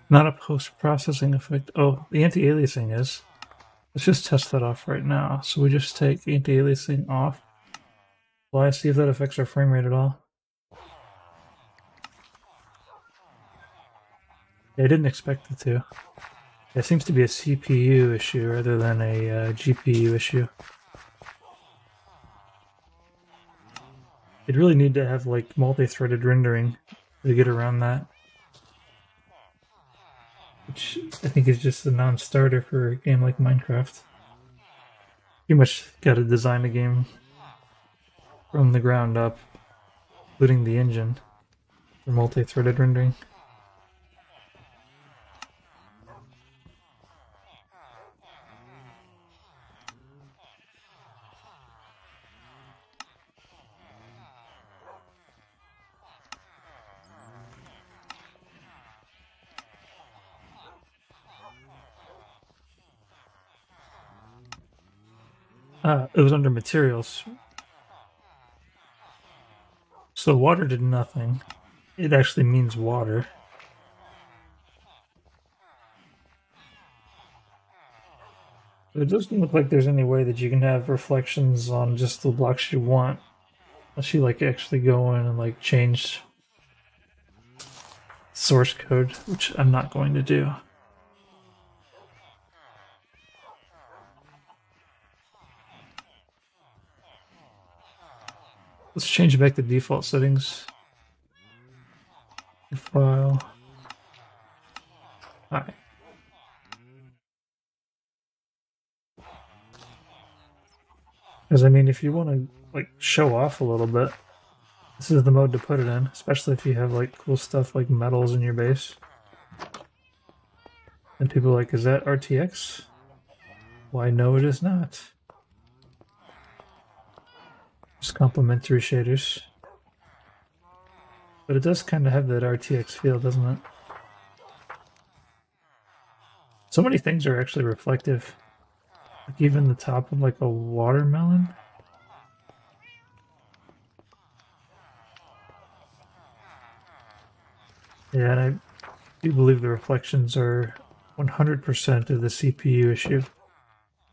Not a post-processing effect. Oh, the anti-aliasing is. Let's just test that off right now. So we just take anti-aliasing off. Well, I see if that affects our frame rate at all. Yeah, I didn't expect it to. It seems to be a CPU issue rather than a GPU issue. You'd really need to have like multi-threaded rendering to get around that. Which I think is just a non-starter for a game like Minecraft. You much gotta design a game from the ground up, including the engine, for multi-threaded rendering. It was under materials. So water did nothing. It actually means water. But it doesn't look like there's any way that you can have reflections on just the blocks you want. Unless you like actually go in and like change source code, which I'm not going to do. Let's change it back to default settings. File. Hi. Because I mean, if you want to like show off a little bit, this is the mode to put it in, especially if you have like cool stuff like metals in your base. And people are like, is that RTX? Why, no, it is not. Just complementary shaders. But it does kind of have that RTX feel, doesn't it? So many things are actually reflective. Like even the top of like a watermelon. Yeah, and I do believe the reflections are 100% of the CPU issue.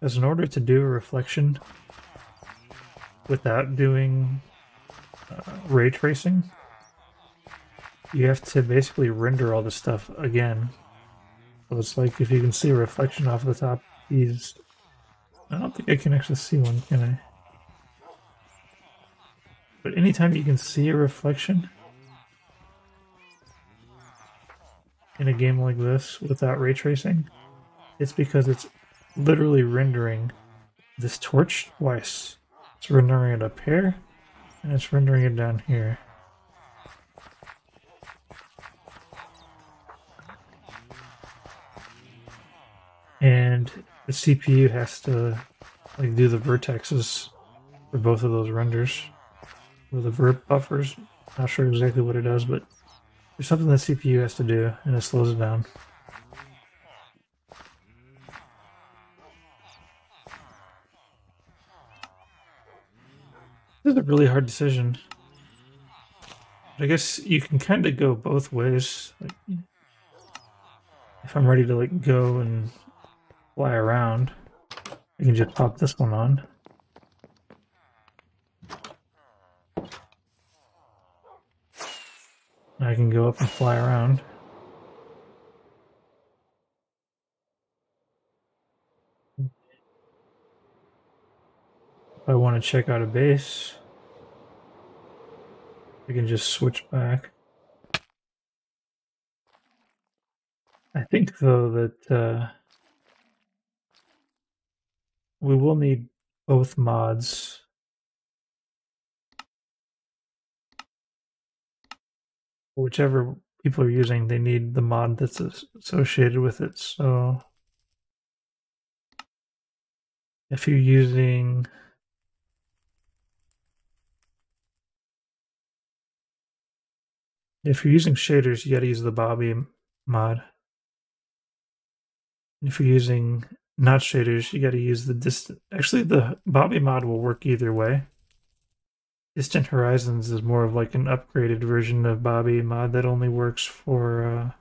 Because in order to do a reflection without doing ray tracing, you have to basically render all this stuff again. So it's like if you can see a reflection off the top of these. I don't think I can actually see one, can I? But anytime you can see a reflection in a game like this without ray tracing, it's because it's literally rendering this torch twice. It's rendering it up here, and it's rendering it down here. And the CPU has to like do the vertexes for both of those renders, or the vert buffers. Not sure exactly what it does, but there's something the CPU has to do, and it slows it down. This is a really hard decision. But I guess you can kind of go both ways. Like, if I'm ready to like go and fly around, I can just pop this one on. And I can go up and fly around. If I want to check out a base, I can just switch back. I think, though, that we will need both mods. Whichever people are using, they need the mod that's associated with it. So if you're using shaders, you got to use the Bobby mod. And if you're using not shaders, you got to use the distant. Actually, the Bobby mod will work either way. Distant Horizons is more of like an upgraded version of Bobby mod that only works for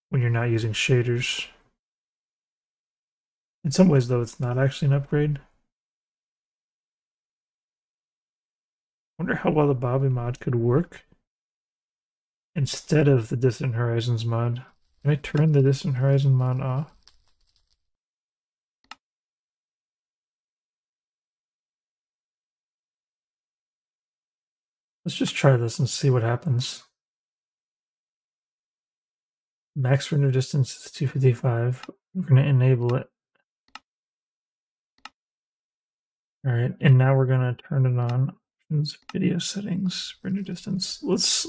when you're not using shaders. In some ways, though, it's not actually an upgrade. I wonder how well the Bobby mod could work instead of the Distant Horizons mod. Can I turn the Distant Horizon mod off? Let's just try this and see what happens. Max render distance is 255. We're going to enable it. All right, and now we're going to turn it on. Options, video settings, render distance. Let's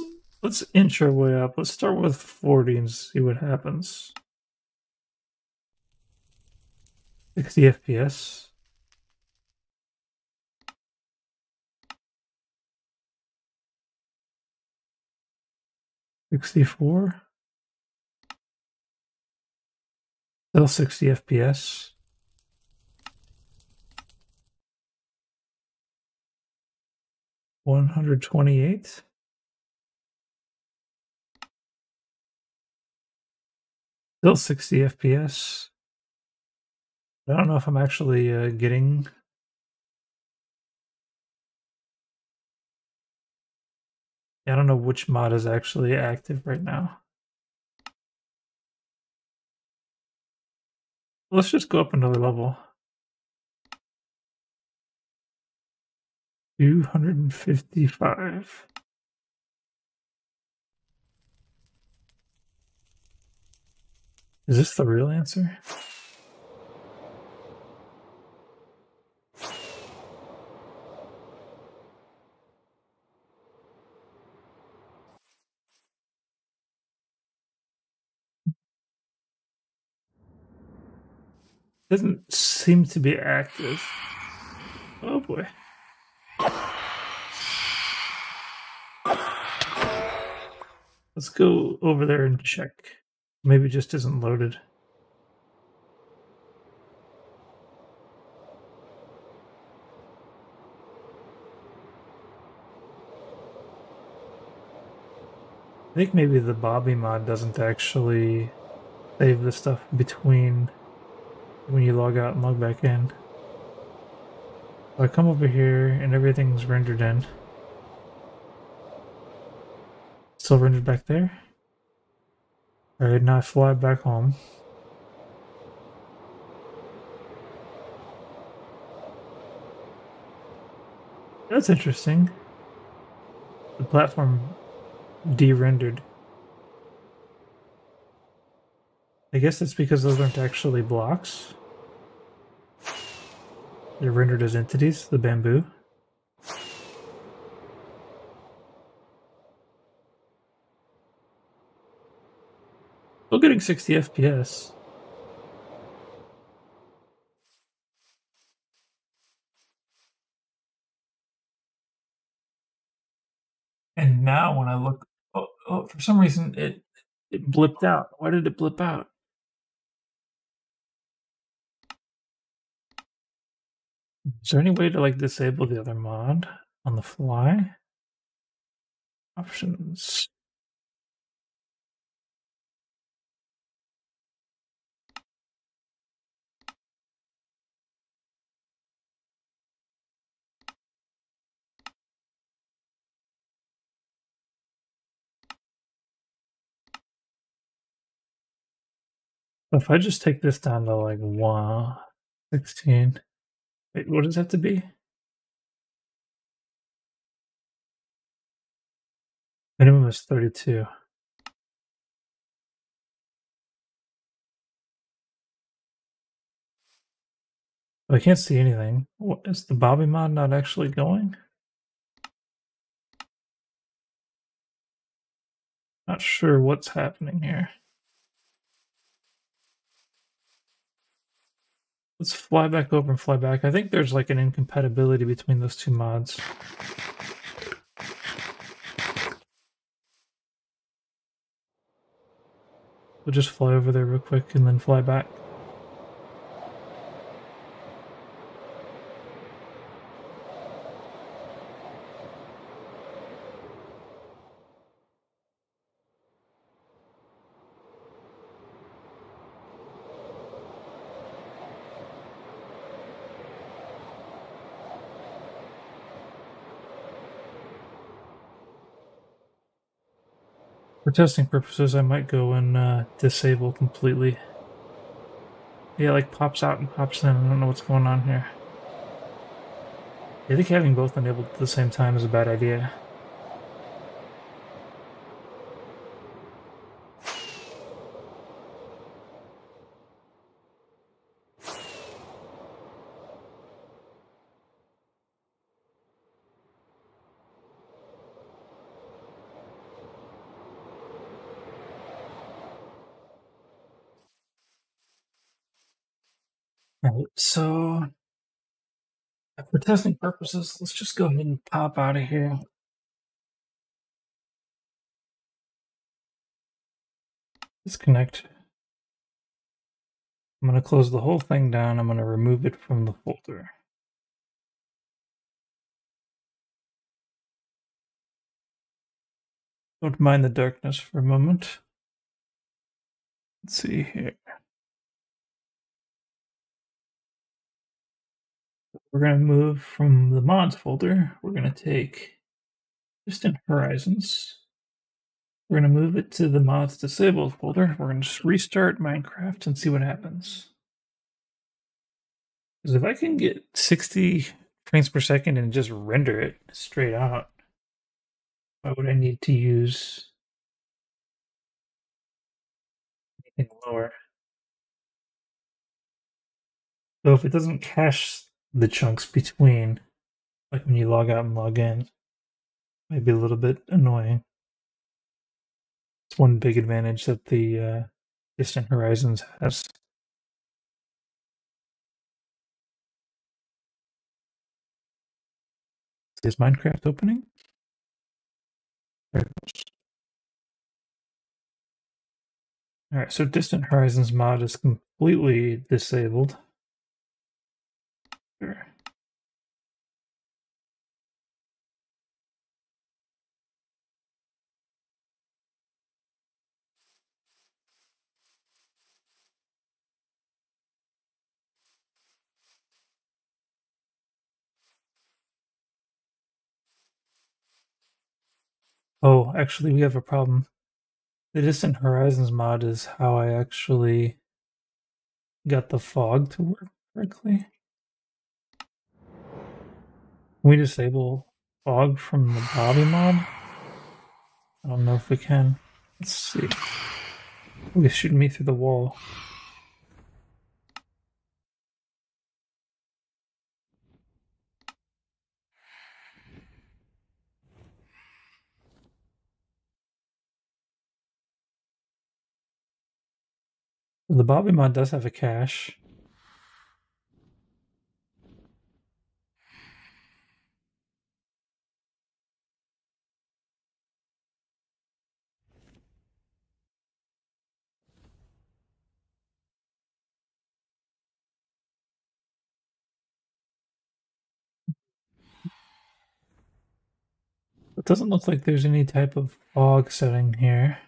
inch our way up. Let's start with 40 and see what happens. 60 FPS. 64. Still 60 FPS. 128. Still 60 FPS. I don't know if I'm actually getting. I don't know which mod is actually active right now. Let's just go up another level. 255. Is this the real answer? Doesn't seem to be active. Oh boy. Let's go over there and check. Maybe it just isn't loaded. I think maybe the Bobby mod doesn't actually save the stuff between when you log out and log back in. So I come over here and everything's rendered in. Still rendered back there. Alright, now I fly back home. That's interesting. The platform de-rendered. I guess it's because those aren't actually blocks. They're rendered as entities, the bamboo. Still getting 60 FPS. And now when I look, for some reason it blipped out. Why did it blip out? Is there any way to like disable the other mod on the fly? Options. If I just take this down to like 16. Wait, what does that have to be? Minimum is 32. I can't see anything. What, is the Bobby mod not actually going? Not sure what's happening here. Let's fly back over and fly back. I think there's like an incompatibility between those two mods. We'll just fly over there real quick and then fly back. For testing purposes, I might go and disable completely. Yeah, like pops out and pops in. I don't know what's going on here. I think having both enabled at the same time is a bad idea. Alright, so for testing purposes, let's just go ahead and pop out of here. Disconnect. I'm going to close the whole thing down. I'm going to remove it from the folder. Don't mind the darkness for a moment. Let's see here. We're going to move from the mods folder. We're going to take Distant Horizons. We're going to move it to the mods disabled folder. We're going to just restart Minecraft and see what happens. Because if I can get 60 frames per second and just render it straight out, why would I need to use anything lower? So if it doesn't cache the chunks between, like when you log out and log in, it might be a little bit annoying. It's one big advantage that the Distant Horizons has. Is Minecraft opening? There it goes. Alright, so Distant Horizons mod is completely disabled. Sure. Oh, actually, we have a problem. The Distant Horizons mod is how I actually got the fog to work correctly. Can we disable fog from the Bobby mod? I don't know if we can. Let's see. Oh, he's shooting me through the wall. The Bobby mod does have a cache. It doesn't look like there's any type of fog setting here.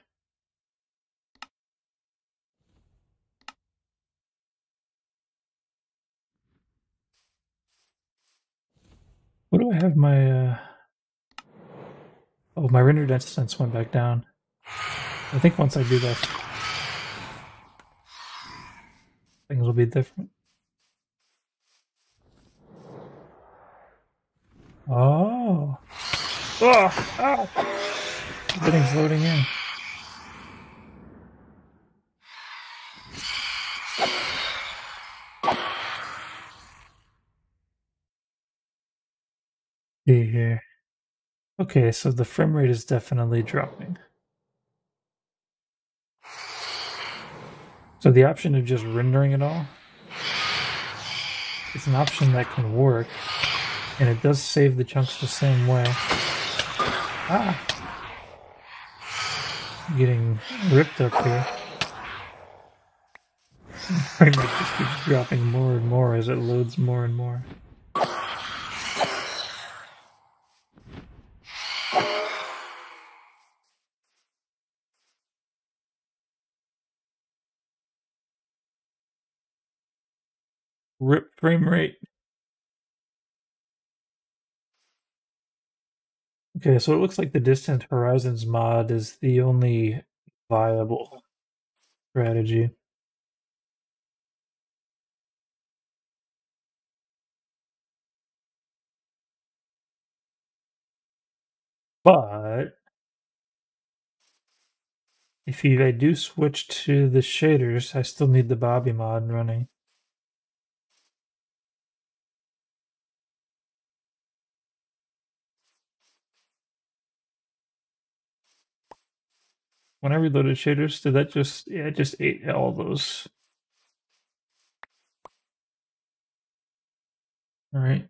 What do I have my oh, my render distance went back down. I think once I do that, things will be different. Oh. Oh, ow. Everything's loading in. See here. Okay, so the frame rate is definitely dropping. So the option of just rendering it all, it's an option that can work, and it does save the chunks the same way. Ah! Getting ripped up here. Frame rate just keeps dropping more and more as it loads more and more. Rip frame rate. Okay, so it looks like the Distant Horizons mod is the only viable strategy. But if I do switch to the shaders, I still need the Bobby mod running. When I reloaded shaders, did that just, yeah, it just ate all those. All right.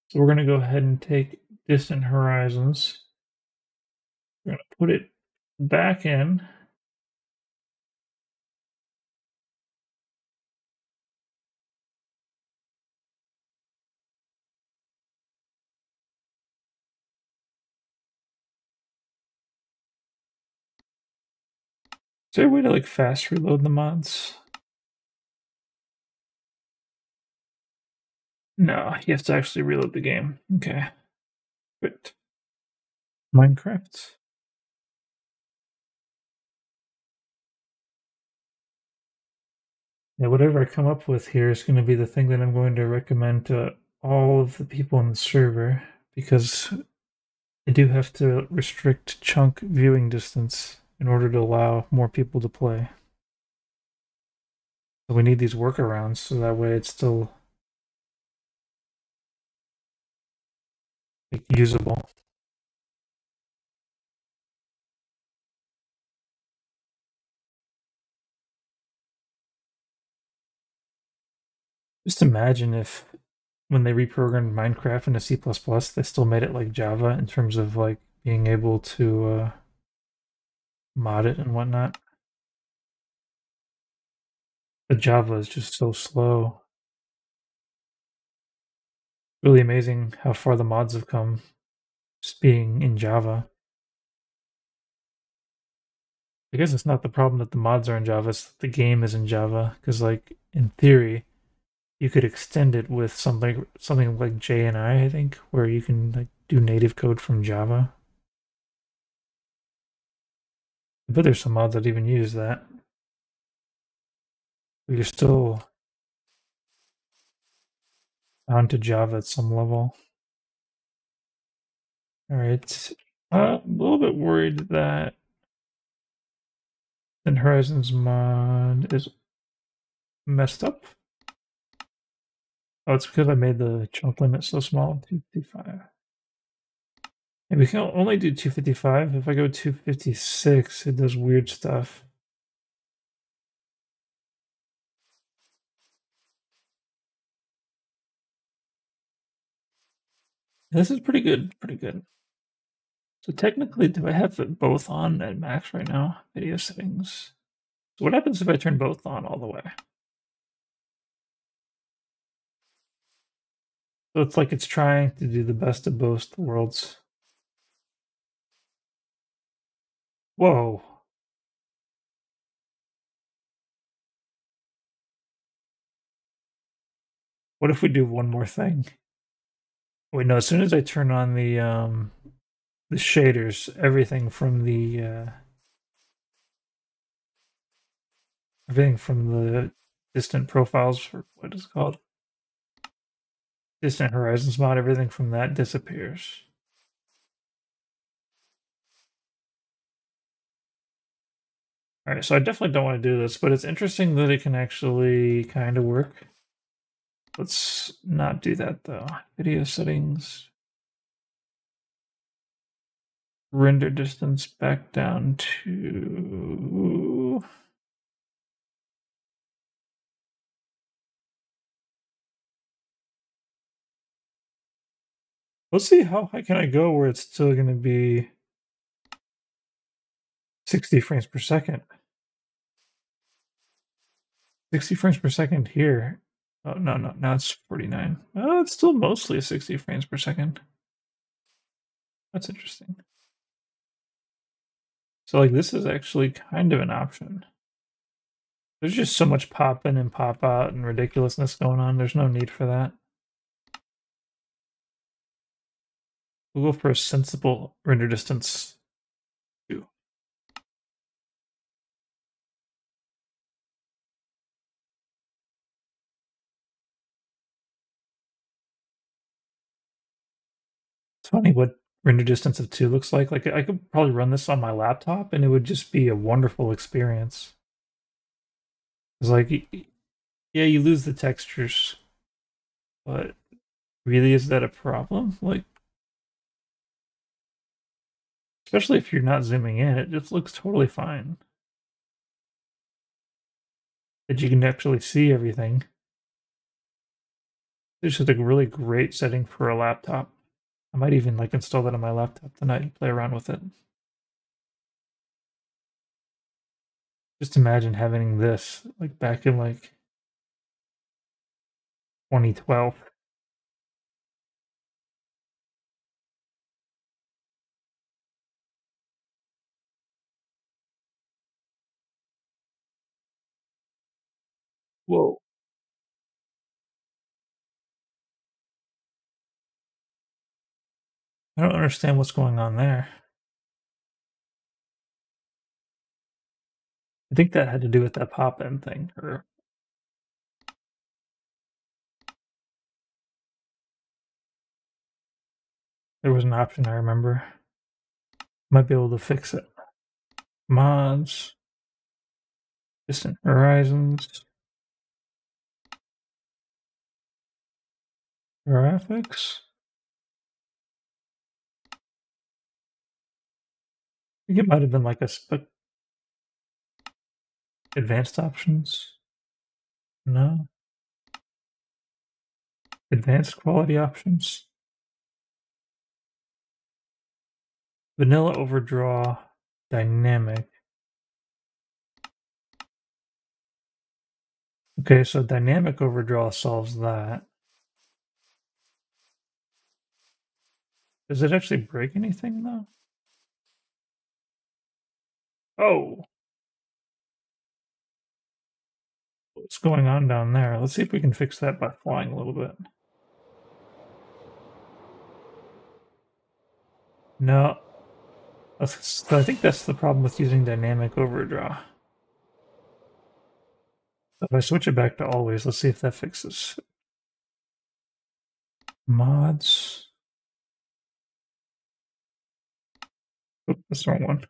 So we're going to go ahead and take Distant Horizons. We're going to put it back in. there a way to like fast reload the mods? No, you have to actually reload the game. Okay. But Minecraft. Yeah, whatever I come up with here is going to be the thing that I'm going to recommend to all of the people in the server, because I do have to restrict chunk viewing distance in order to allow more people to play. So we need these workarounds so that way it's still like, usable. Just imagine if when they reprogrammed Minecraft into C++, they still made it like Java in terms of like being able to mod it and whatnot. But Java is just so slow. Really amazing how far the mods have come just being in Java. I guess it's not the problem that the mods are in Java, it's that the game is in Java. Because, like, in theory, you could extend it with something like JNI, I think, where you can like do native code from Java. But there's some mods that even use that. But you're still bound to Java at some level. All right, I'm a little bit worried that the Horizons mod is messed up. Oh, it's because I made the chunk limit so small, 255. And we can only do 255. If I go 256, it does weird stuff. This is pretty good, pretty good. So technically, do I have it both on at max right now? Video settings. So what happens if I turn both on all the way? So it's like it's trying to do the best of both worlds. Whoa. What if we do one more thing? Wait, no, as soon as I turn on the shaders, everything from the distant profiles, or what is it called? Distant Horizons mod, everything from that disappears. Alright, so I definitely don't want to do this, but it's interesting that it can actually kind of work. Let's not do that though. Video settings. Render distance back down to... Let's see how high can I go where it's still going to be 60 frames per second. 60 frames per second here. Oh, no, now it's 49. Oh, it's still mostly 60 frames per second. That's interesting. So, like, this is actually kind of an option. There's just so much pop in and pop out and ridiculousness going on. There's no need for that. We'll go for a sensible render distance 2. It's funny what render distance of 2 looks like. Like, I could probably run this on my laptop and it would just be a wonderful experience. It's like, yeah, you lose the textures, but really, is that a problem? Like, especially if you're not zooming in, it just looks totally fine. That you can actually see everything. It's just a really great setting for a laptop. I might even like install that on my laptop tonight and play around with it. Just imagine having this like back in like 2012. Whoa. I don't understand what's going on there. I think that had to do with that pop-in thing, or there was an option I remember. Might be able to fix it. Mods, distant horizons, graphics. I think it might have been like a advanced options. No. Advanced quality options. Vanilla overdraw, dynamic. Okay, so dynamic overdraw solves that. Does it actually break anything though? Oh, what's going on down there? Let's see if we can fix that by flying a little bit. No. So I think that's the problem with using dynamic overdraw. If I switch it back to always, let's see if that fixes. Mods. Oop, that's the wrong one.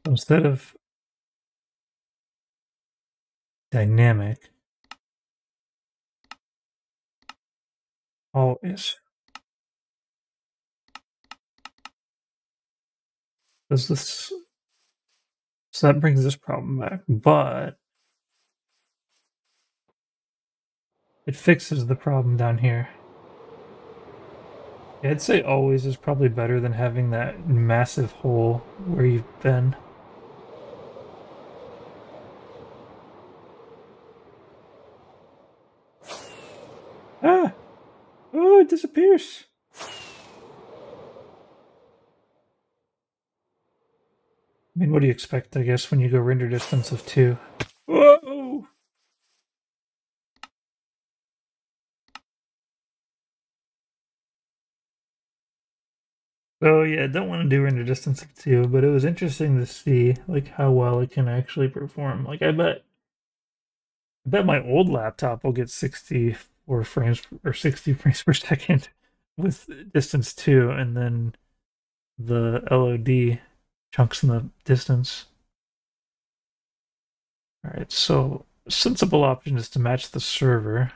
Instead of dynamic, always. Does this? So that brings this problem back, but it fixes the problem down here. Yeah, I'd say always is probably better than having that massive hole where you've been. Ah! Oh, it disappears! I mean, what do you expect, I guess, when you go render distance of 2? Whoa! Oh yeah, I don't want to do render distance of 2, but it was interesting to see like how well it can actually perform. Like I bet my old laptop will get 64 frames or 60 frames per second with distance 2, and then the LOD chunks in the distance. All right, so a sensible option is to match the server.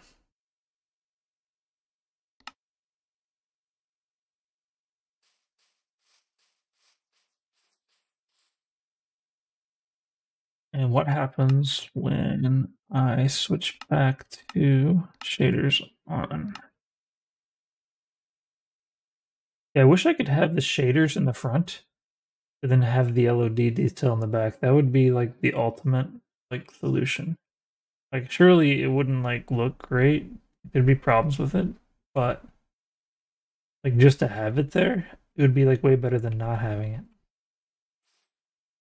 And what happens when I switch back to shaders on? Yeah, I wish I could have the shaders in the front and then have the LOD detail in the back. That would be like the ultimate like solution. Like surely it wouldn't like look great. There'd be problems with it, but like just to have it there, it would be like way better than not having it.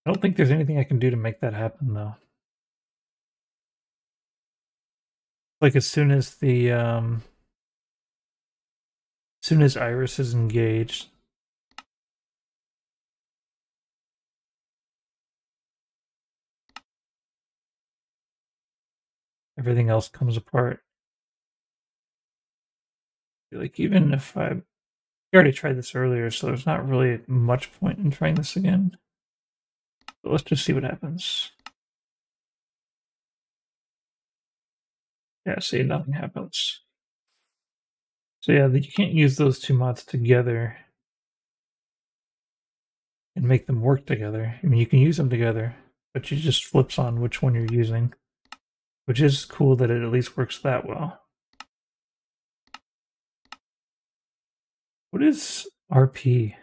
I don't think there's anything I can do to make that happen though. Like as soon as Iris is engaged, everything else comes apart. Like even if I already tried this earlier, so there's not really much point in trying this again. But let's just see what happens. Yeah, see, nothing happens. So yeah, you can't use those two mods together and make them work together. I mean, you can use them together, but it just flips on which one you're using, which is cool that it at least works that well. What is RP?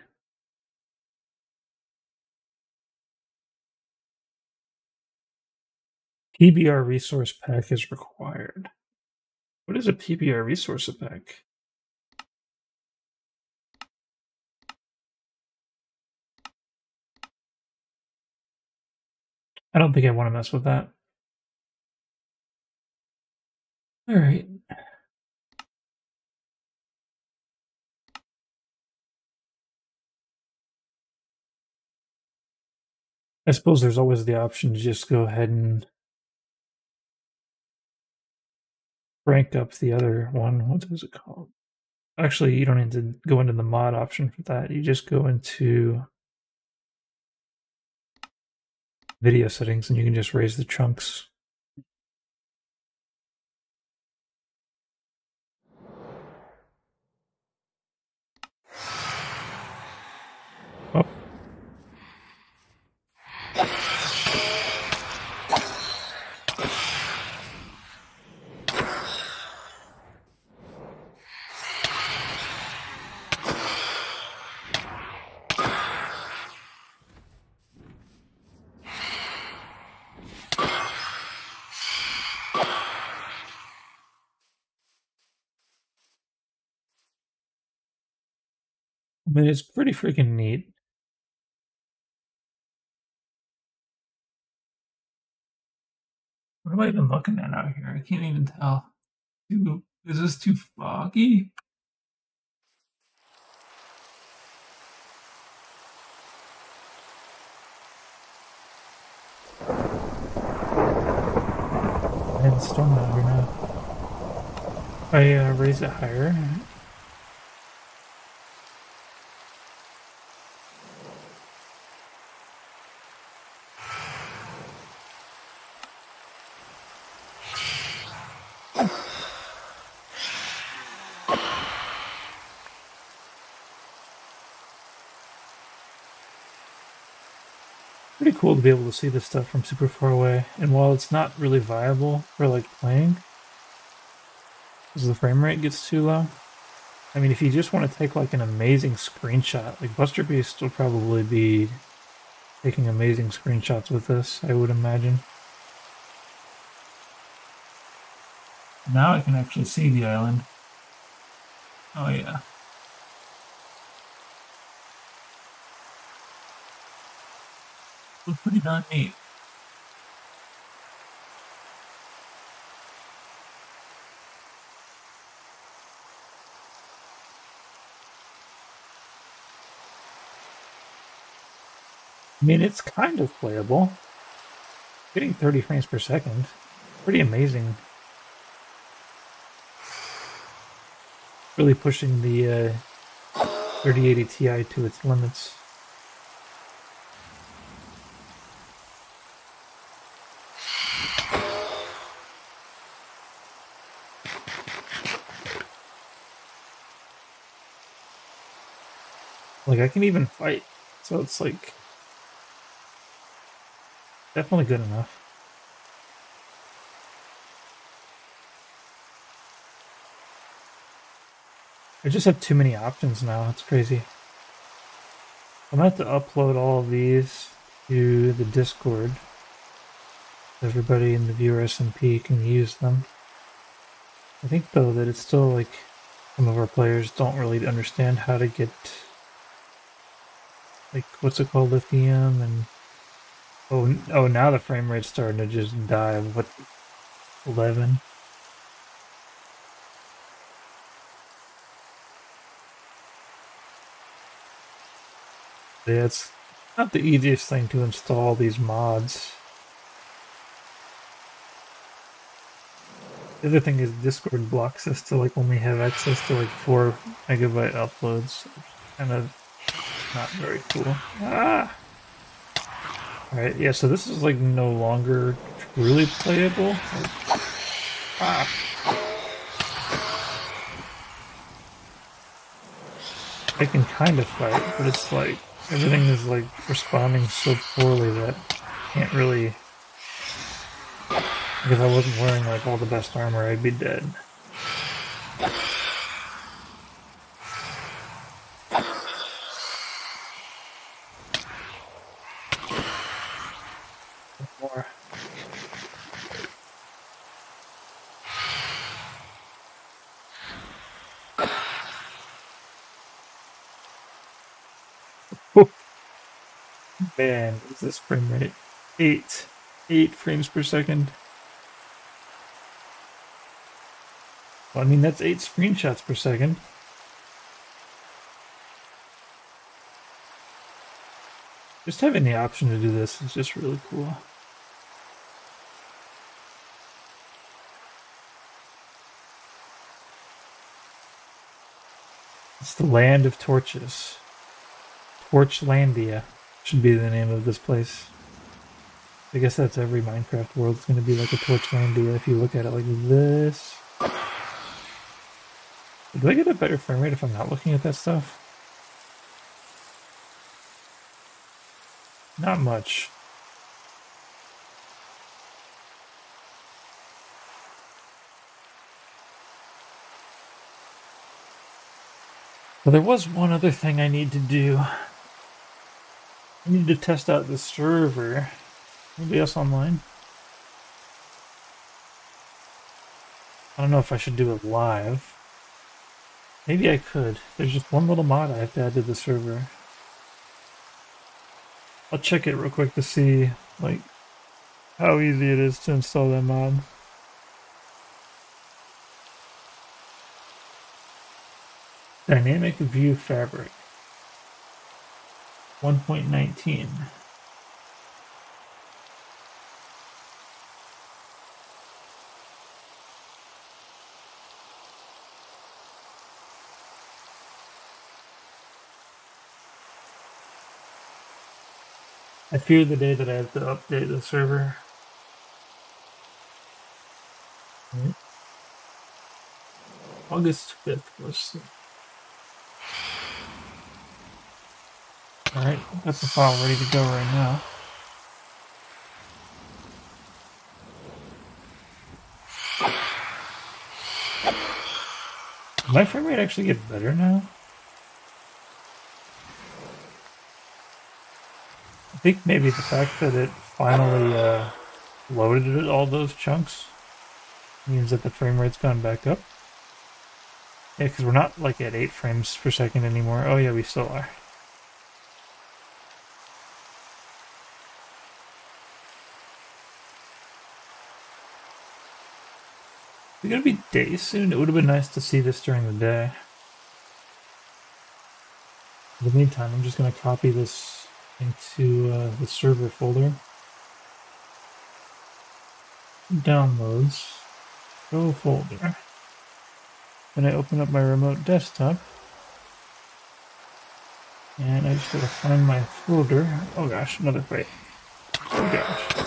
PBR resource pack is required. What is a PBR resource pack? I don't think I want to mess with that. Alright. I suppose there's always the option to just go ahead and rank up the other one. What is it called? Actually, you don't need to go into the mod option for that. You just go into video settings and you can just raise the chunks. Oh. I mean, it's pretty freaking neat. What am I even looking at out here? I can't even tell. Is this too foggy? I have the storm out here now. I raise it higher. Pretty cool to be able to see this stuff from super far away. And while it's not really viable for like playing, because the frame rate gets too low. I mean, if you just want to take like an amazing screenshot, like Buster Beast will probably be taking amazing screenshots with this, I would imagine. Now I can actually see the island. Oh yeah. Looks pretty darn neat. I mean, it's kind of playable. Getting 30 frames per second. Pretty amazing. Really pushing the 3080 Ti to its limits. Like, I can even fight, so it's like definitely good enough. I just have too many options now, it's crazy. I'm gonna have to upload all of these to the Discord. Everybody in the viewer SMP can use them. I think though that it's still like some of our players don't really understand how to get like what's it called, lithium, and oh now the frame rate's starting to just die. What, 11? Yeah, it's not the easiest thing to install these mods. The other thing is Discord blocks us to like only have access to like 4 megabyte uploads. Kind of not very cool. Ah! Alright, yeah, so this is like no longer truly playable. Ah! I can kind of fight, but it's like everything is like responding so poorly that I can't really. If I wasn't wearing like all the best armor, I'd be dead. More. Man, is this frame rate? 8. 8 frames per second. Well, I mean, that's 8 screenshots per second. Just having the option to do this is just really cool. It's the land of torches. Torchlandia should be the name of this place. I guess that's every Minecraft world. It's going to be like a Torchlandia if you look at it like this. Do I get a better frame rate if I'm not looking at that stuff? Not much. But there was one other thing I need to do. I need to test out the server. Anybody else online? I don't know if I should do it live. Maybe I could. There's just one little mod I have to add to the server. I'll check it real quick to see, like, how easy it is to install that mod. Dynamic View Fabric 1.19. I fear the day that I have to update the server. Right. August 5th, let's see. Alright, got the file ready to go right now. Did my frame rate actually get better now? I think maybe the fact that it finally loaded all those chunks means that the frame rate's gone back up. Yeah, because we're not like at 8 frames per second anymore. Oh yeah, we still are. It's gonna be day soon. It would have been nice to see this during the day. In the meantime, I'm just gonna copy this into the server folder. Downloads. Go folder. Then I open up my remote desktop. And I just gotta find my folder. Oh gosh, another fight. Oh gosh.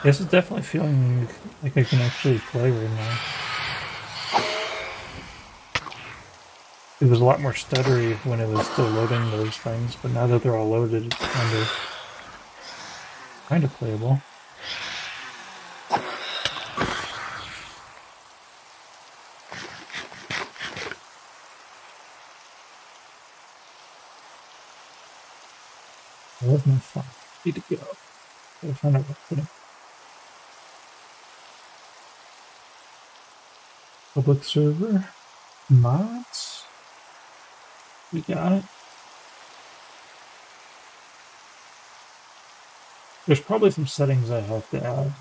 This is definitely feeling like I can actually play right now. It was a lot more stuttery when it was still loading those things, but now that they're all loaded, it's kind of playable. Where's my file? Need to go. Gotta find out where to put it. Public server. Mods. We got it. There's probably some settings I have to add.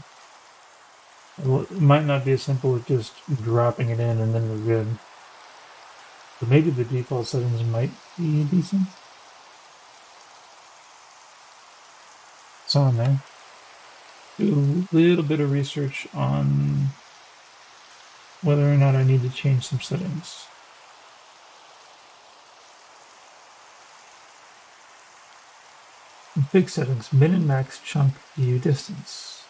It might not be as simple as just dropping it in and then we're good. But maybe the default settings might be decent. It's on there. Do a little bit of research on whether or not I need to change some settings. Config settings, min and max chunk view distance.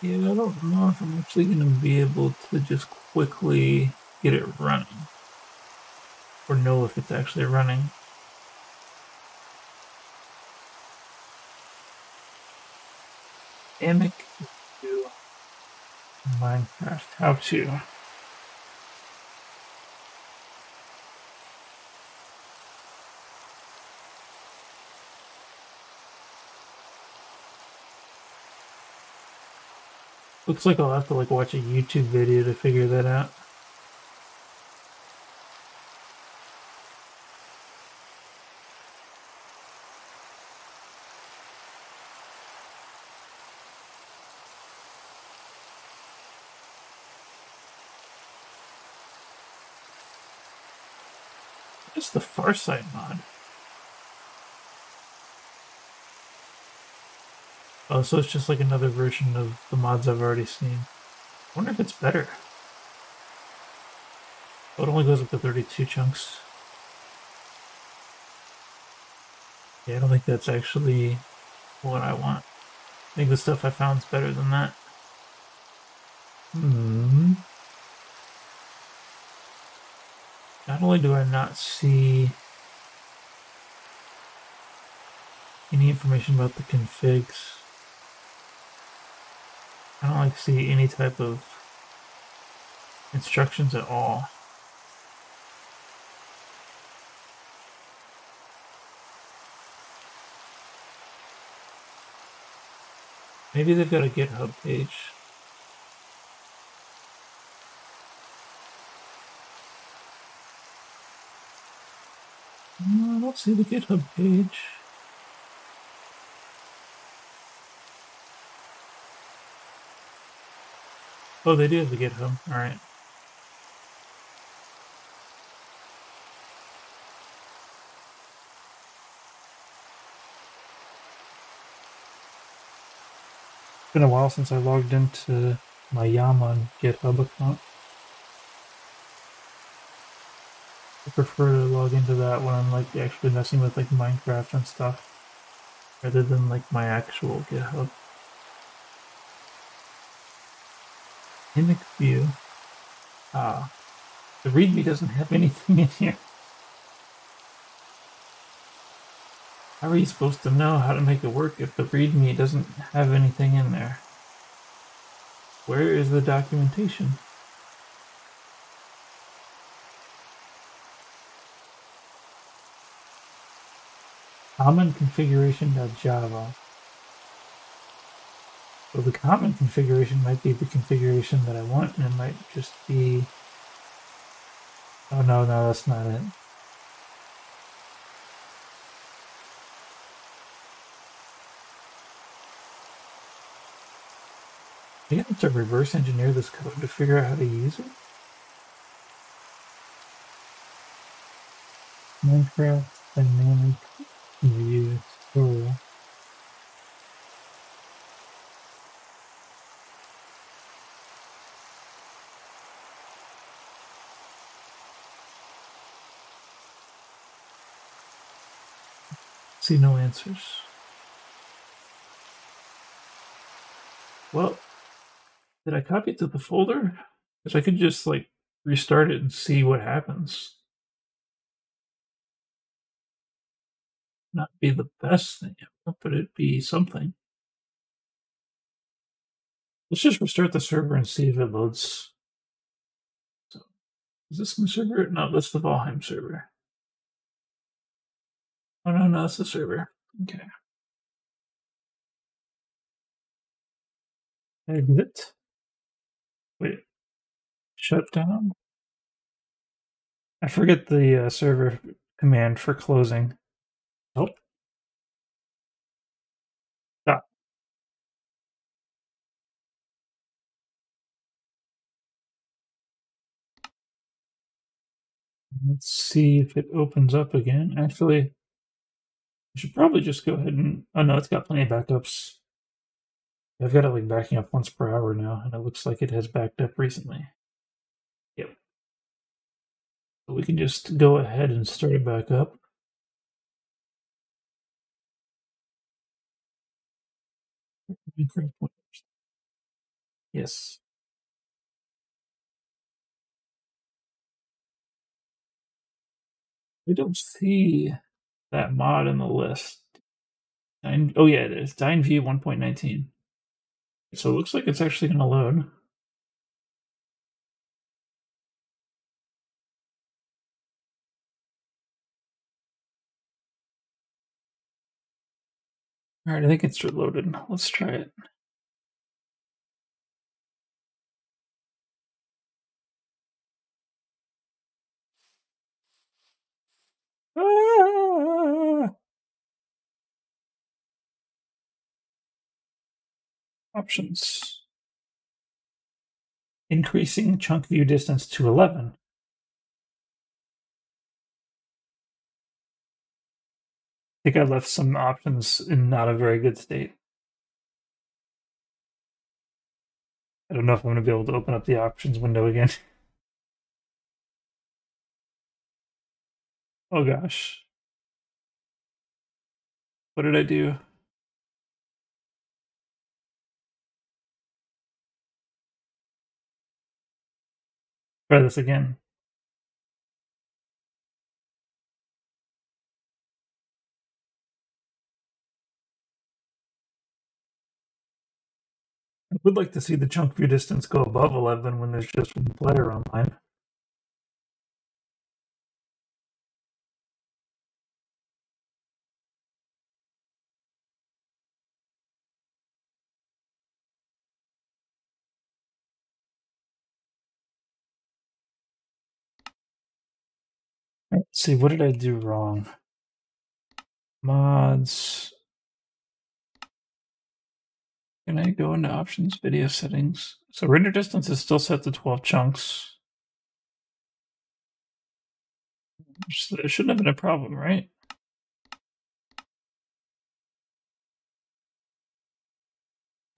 Yeah, I don't know if I'm actually going to be able to just quickly get it running. Or know if it's actually running. Dynamic view Minecraft how to. Looks like I'll have to watch a YouTube video to figure that out. It's the Far Side mod. Oh, so it's just like another version of the mods I've already seen. I wonder if it's better. Oh, it only goes up to 32 chunks. Yeah, I don't think that's actually what I want. I think the stuff I found is better than that. Not only do I not see any information about the configs, I don't like see any type of instructions at all. Maybe they've got a GitHub page. No, I don't see the GitHub page. Oh, they do have the GitHub. Alright. It's been a while since I logged into my Yaman GitHub account. I prefer to log into that when I'm like actually messing with like Minecraft and stuff, rather than like my actual GitHub. Image view. Ah, the README doesn't have anything in here. How are you supposed to know how to make it work if the README doesn't have anything in there? Where is the documentation? Common configuration.java. So the common configuration might be the configuration that I want, and it might just be... Oh no, that's not it. I have to reverse engineer this code to figure out how to use it. Minecraft dynamic view tutorial. See no answers. Well, did I copy it to the folder? Because I could just like restart it and see what happens. Not be the best thing, but it'd be something. Let's just restart the server and see if it loads. So, is this my server? No, that's the Valheim server. Oh no, that's the server. Okay. Exit. Wait. Shut down? I forget the server command for closing. Nope. Stop. Let's see if it opens up again. Actually, I should probably just go ahead and... Oh no, it's got plenty of backups. I've got it like backing up once per hour now, and it looks like it has backed up recently. Yep. So we can just go ahead and start it back up. Yes. I don't see that mod in the list. Oh yeah, it is. DynView 1.19. So it looks like it's actually going to load. Alright, I think it's loaded. Let's try it. Ah! Options. Increasing chunk view distance to 11. think I left some options in not a very good state. I don't know if I'm going to be able to open up the options window again. Oh gosh. What did I do? Try this again. I would like to see the chunk view distance go above 11 when there's just one player online. Let's see, what did I do wrong? Mods. Can I go into options, video settings? So render distance is still set to 12 chunks. It shouldn't have been a problem, right?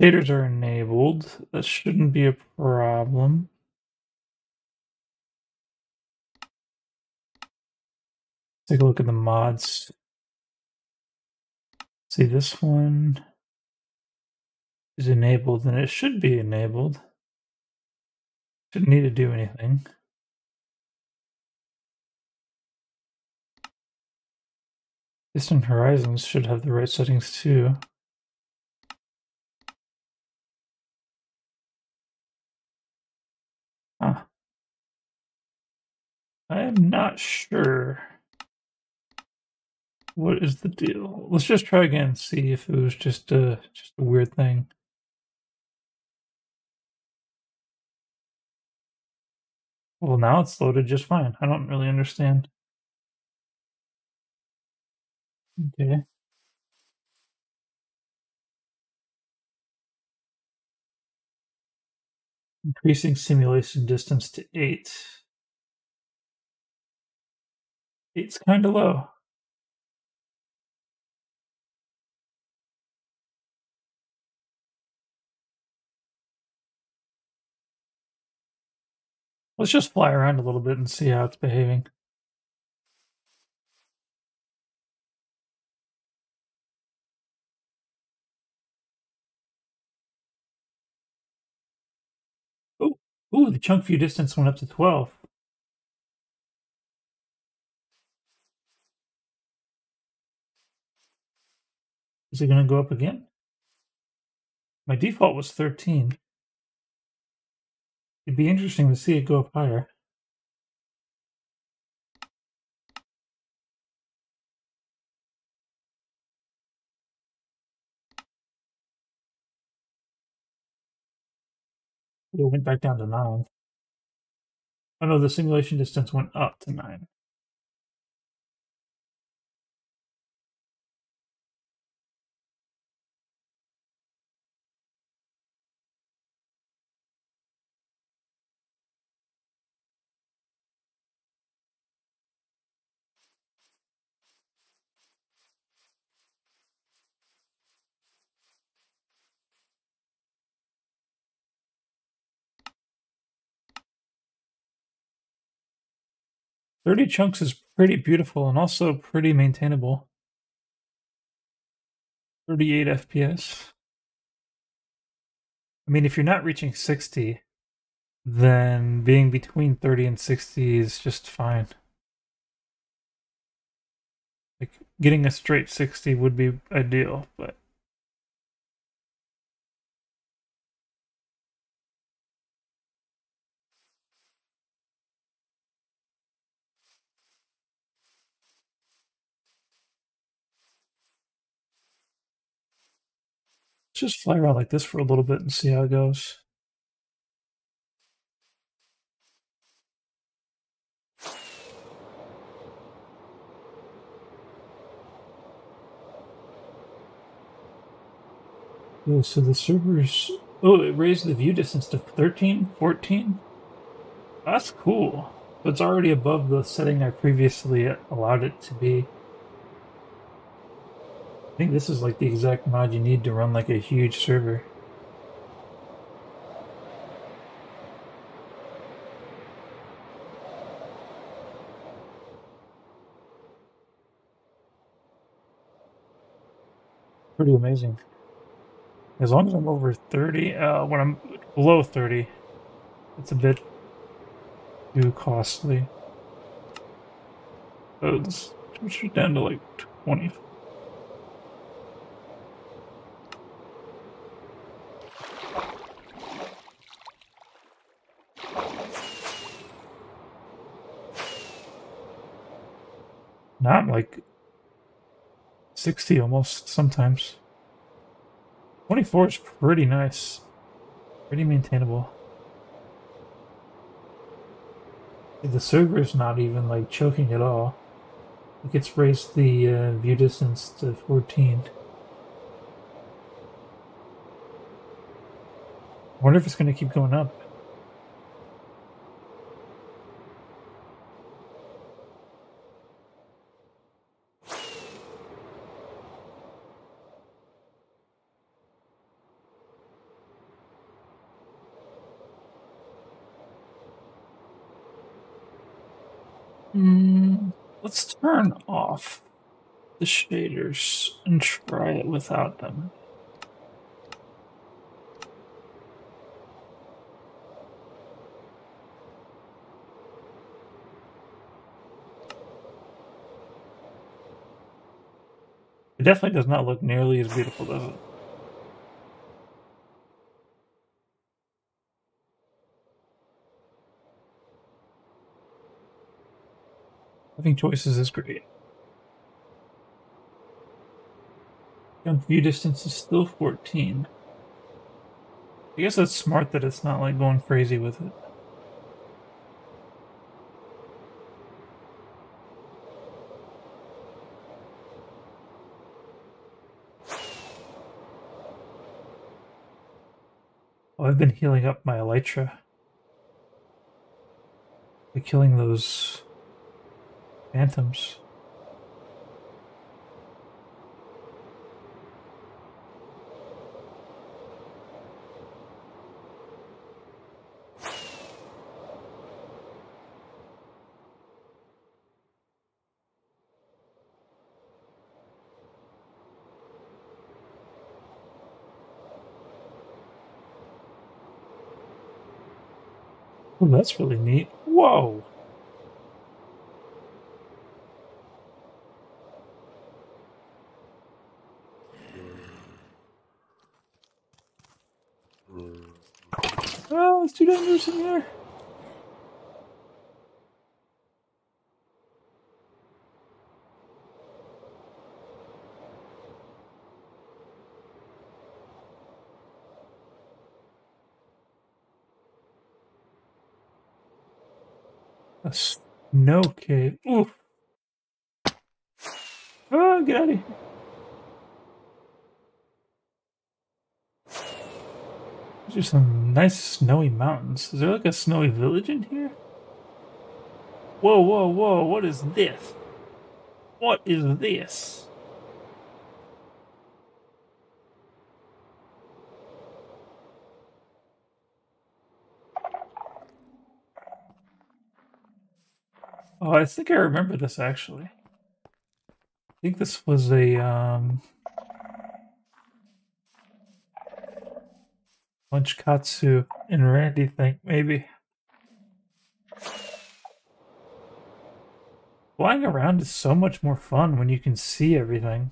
Shaders are enabled. That shouldn't be a problem. Take a look at the mods. See, this one is enabled, and it should be enabled. Shouldn't need to do anything. Distant horizons should have the right settings too. Huh. I am not sure. What is the deal? Let's just try again and see if it was just a weird thing. Well, now it's loaded just fine. I don't really understand. Okay. Increasing simulation distance to 8. 8's kind of low. Let's just fly around a little bit and see how it's behaving. Ooh, the chunk view distance went up to 12. Is it going to go up again? My default was 13. It'd be interesting to see it go up higher. It went back down to 9. Oh no, the simulation distance went up to 9. "30 chunks is pretty beautiful and also pretty maintainable. 38 FPS. I mean, if you're not reaching 60, then being between 30 and 60 is just fine. Like, getting a straight 60 would be ideal, but let's just fly around like this for a little bit and see how it goes. Yeah, so the servers... Oh, it raised the view distance to 13, 14? That's cool. But it's already above the setting I previously allowed it to be. think this is like the exact mod you need to run like a huge server. Pretty amazing. As long as I'm over 30, when I'm below 30, it's a bit too costly. So let's switch it down to like 20. Not like 60 almost sometimes. 24 is pretty nice. Pretty maintainable. The server is not even like choking at all. Like it's raised the view distance to 14. I wonder if it's going to keep going up. Let's turn off the shaders and try it without them. It definitely does not look nearly as beautiful, does it? Having choices is great. Jump view distance is still 14. I guess that's smart that it's not like going crazy with it. Oh, I've been healing up my elytra by killing those phantoms. Oh, that's really neat. Whoa! Oh, there's two dangerous in here. A snow cave. Oof. Oh, get out of here. These are some nice snowy mountains. Is there like a snowy village in here? Whoa, whoa, whoa, what is this? What is this? Oh, I think I remember this actually. I think this was a Punch-Katsu and Randy thing, maybe. Flying around is so much more fun when you can see everything.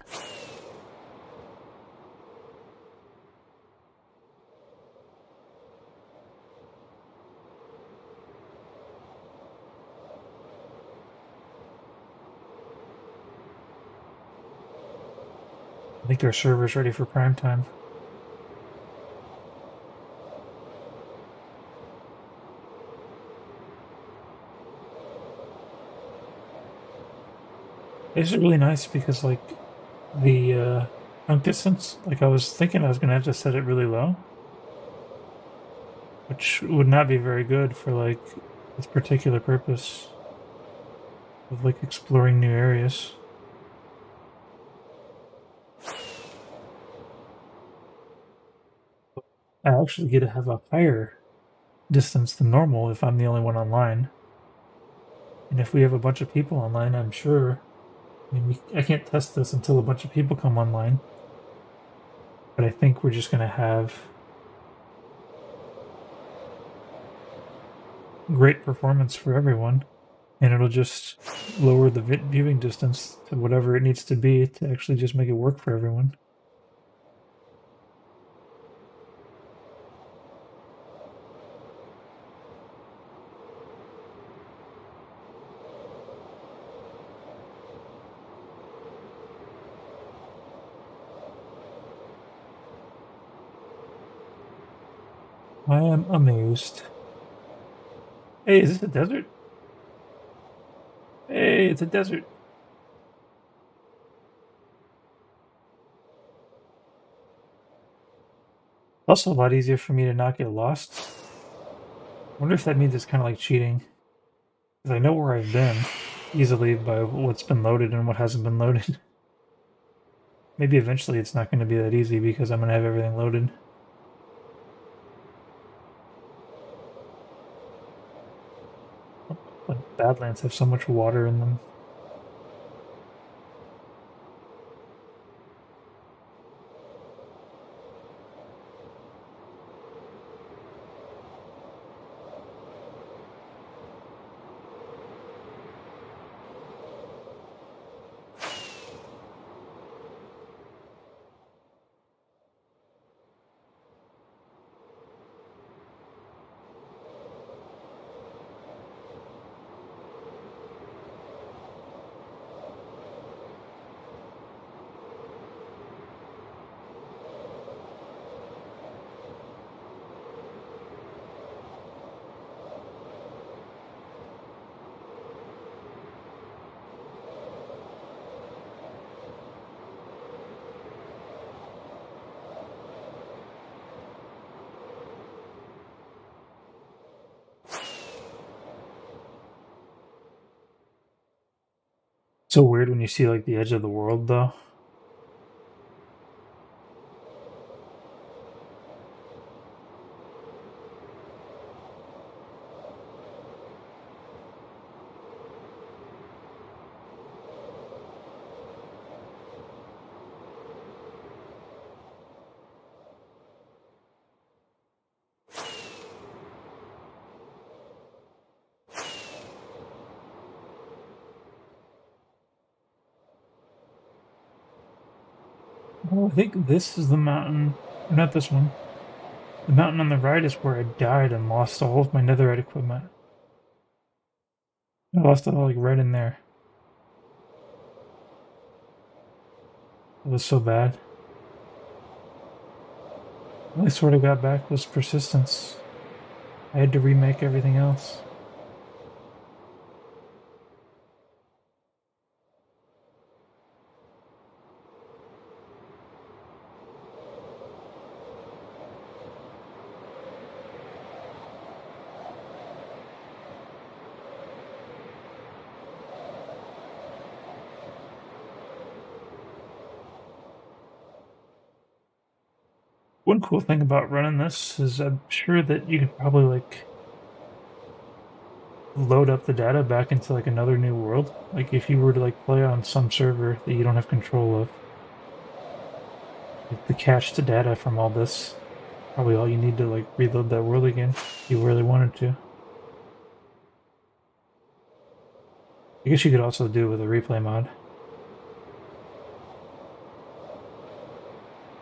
I think our server's ready for prime time. This is really nice because, like, the jump distance, like, I was thinking I was going to have to set it really low, which would not be very good for, like, this particular purpose of, like, exploring new areas. I actually get to have a higher distance than normal if I'm the only one online. And if we have a bunch of people online, I'm sure. I mean, I can't test this until a bunch of people come online. But I think we're just going to have great performance for everyone. And it'll just lower the viewing distance to whatever it needs to be to actually just make it work for everyone. I am amazed. Hey, is this a desert? Hey, it's a desert. Also a lot easier for me to not get lost. I wonder if that means it's kind of like cheating. Because I know where I've been easily by what's been loaded and what hasn't been loaded. Maybe eventually it's not going to be that easy because I'm going to have everything loaded. But Badlands have so much water in them. So weird when you see like the edge of the world though. Oh, I think this is the mountain. Not this one. The mountain on the right is where I died and lost all of my netherite equipment. I lost it all like right in there. It was so bad. The only sword I got back was persistence. I had to remake everything else. One cool thing about running this is I'm sure that you could probably like load up the data back into like another new world. Like if you were to like play on some server that you don't have control of. Like the cache to data from all this. Probably all you need to like reload that world again if you really wanted to. I guess you could also do it with a replay mod.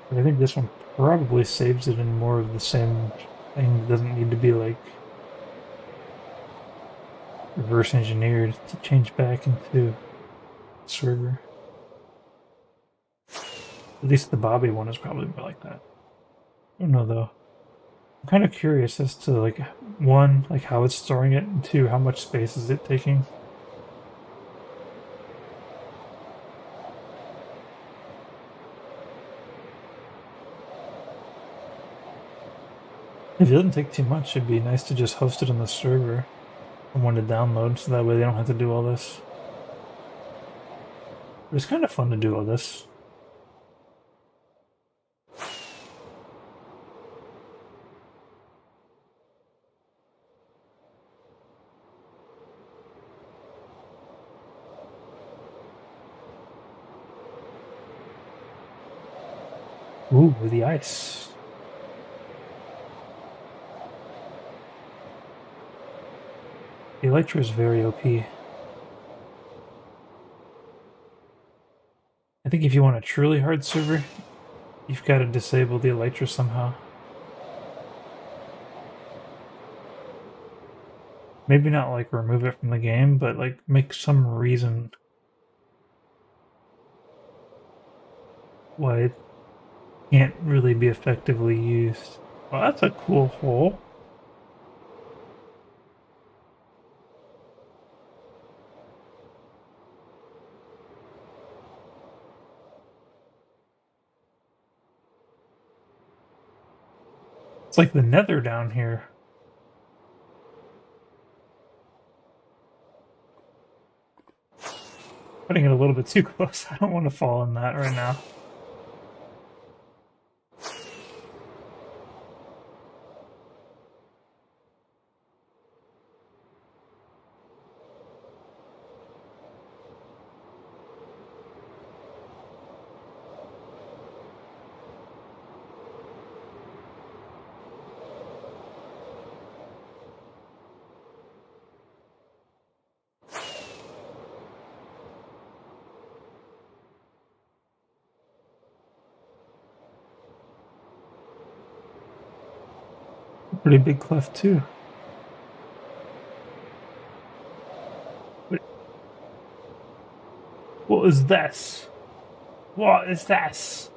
But I think this one probably saves it in more of the same thing. It doesn't need to be like reverse engineered to change back into server. At least the Bobby one is probably more like that. I don't know though. I'm kind of curious as to like one, like how it's storing it, and two, how much space is it taking. If it doesn't take too much, it'd be nice to just host it on the server for one to download, so that way they don't have to do all this. But it's kind of fun to do all this. Ooh, the ice. The Elytra is very OP. I think if you want a truly hard server, you've got to disable the Elytra somehow. Maybe not like remove it from the game, but like make some reason why it can't really be effectively used. Well, that's a cool hole. It's like the nether down here. Putting it a little bit too close. I don't want to fall in that right now. Pretty big cleft too. Wait. What is this? What is this?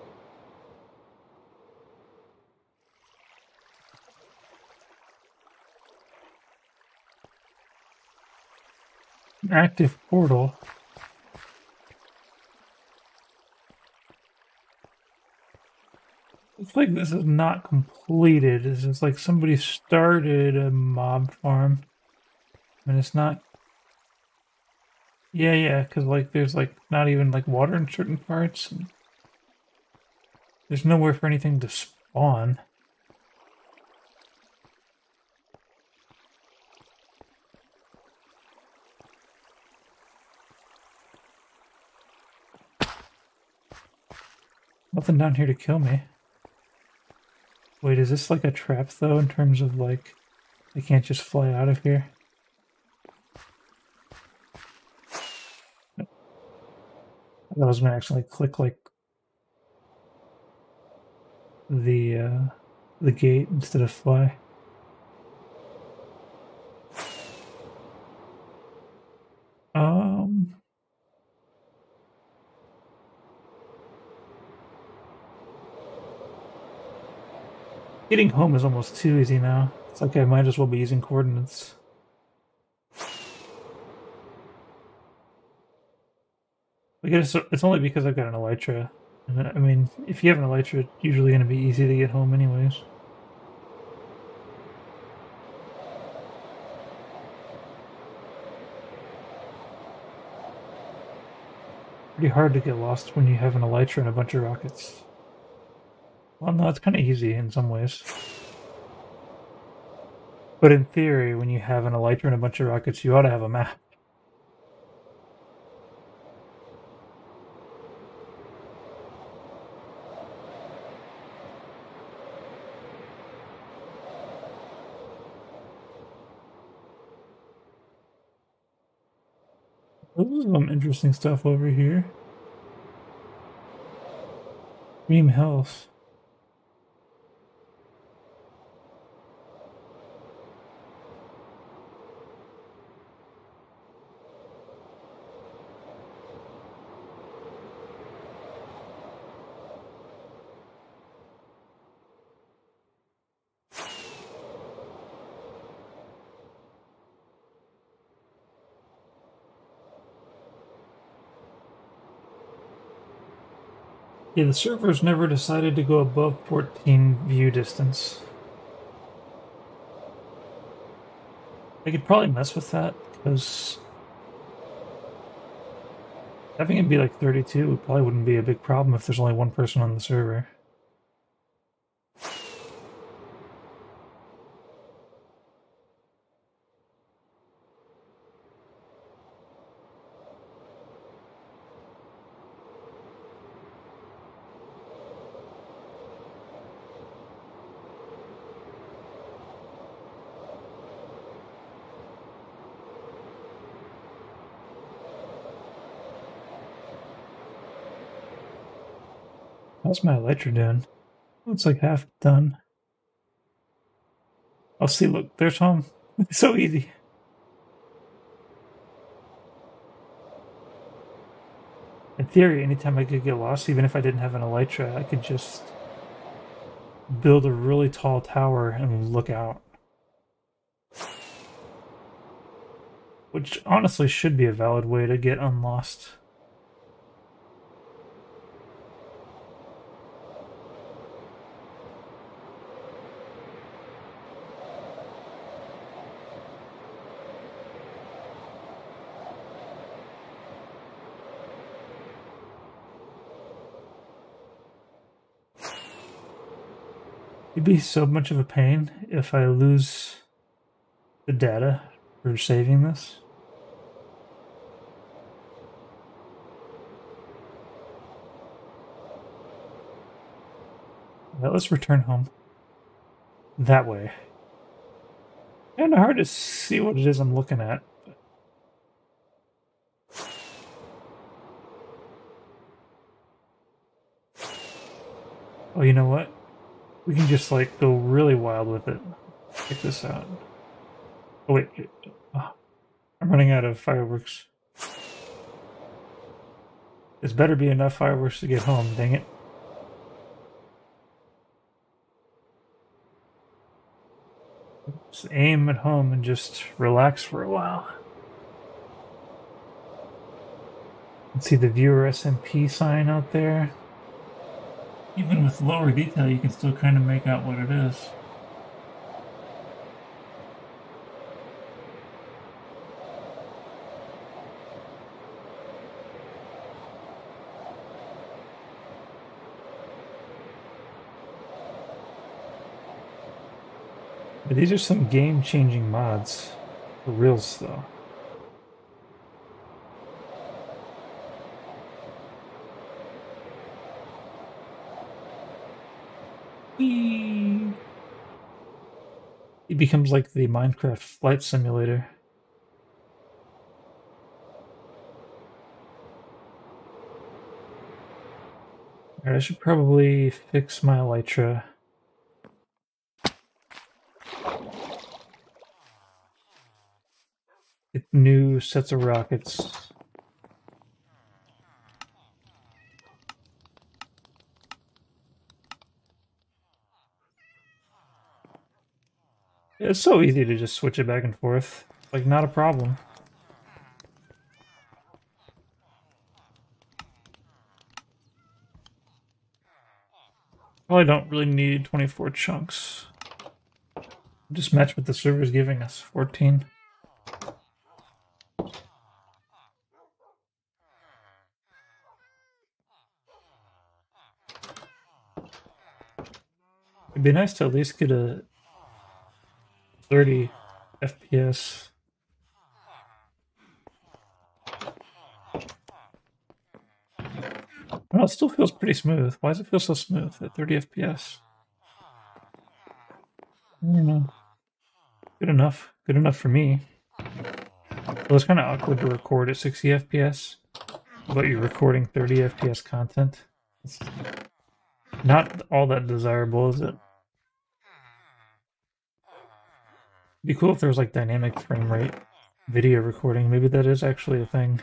An active portal. It's like this is not completed. It's just like somebody started a mob farm. And it's not... Yeah, because like there's like not even like water in certain parts. And there's nowhere for anything to spawn. Nothing down here to kill me. Wait, is this like a trap though in terms of like I can't just fly out of here? I thought I was gonna actually click like the gate instead of fly. Um Getting home is almost too easy now. It's like I might as well be using coordinates. I guess it's only because I've got an Elytra. And I mean, if you have an Elytra, it's usually going to be easy to get home anyways. Pretty hard to get lost when you have an Elytra and a bunch of rockets. Well, no, it's kind of easy in some ways. But in theory, when you have an Elytra and a bunch of rockets, you ought to have a map. There's some interesting stuff over here. Dream Health. Yeah, the servers never decided to go above 14 view distance. I could probably mess with that, because having it be like 32 probably wouldn't be a big problem if there's only one person on the server. How's my elytra doing? It's like half done. I'll see, look, there's home. It's so easy. In theory, anytime I could get lost, even if I didn't have an elytra, I could just build a really tall tower and look out. Which honestly should be a valid way to get unlost. It'd be so much of a pain if I lose the data for saving this. Now let's return home. That way. Kinda hard to see what it is I'm looking at. Oh, you know what? We can just like go really wild with it. Check this out. Oh wait, oh, I'm running out of fireworks. There's better be enough fireworks to get home, dang it. Just aim at home and just relax for a while. You can see the viewer SMP sign out there. Even with lower detail, you can still kind of make out what it is. But these are some game-changing mods. For reals, though. Whee! It becomes like the Minecraft flight simulator. Alright, I should probably fix my elytra. Get new sets of rockets. It's so easy to just switch it back and forth. Like, not a problem. Probably don't really need 24 chunks. Just match what the server's giving us, 14. It'd be nice to at least get a 30 FPS. Well, it still feels pretty smooth. Why does it feel so smooth at 30 FPS? I don't know. Good enough. Good enough for me. Well, it's kind of awkward to record at 60 FPS, but you're recording 30 FPS content. It's not all that desirable, is it? It'd be cool if there was like dynamic frame rate video recording. Maybe that is actually a thing.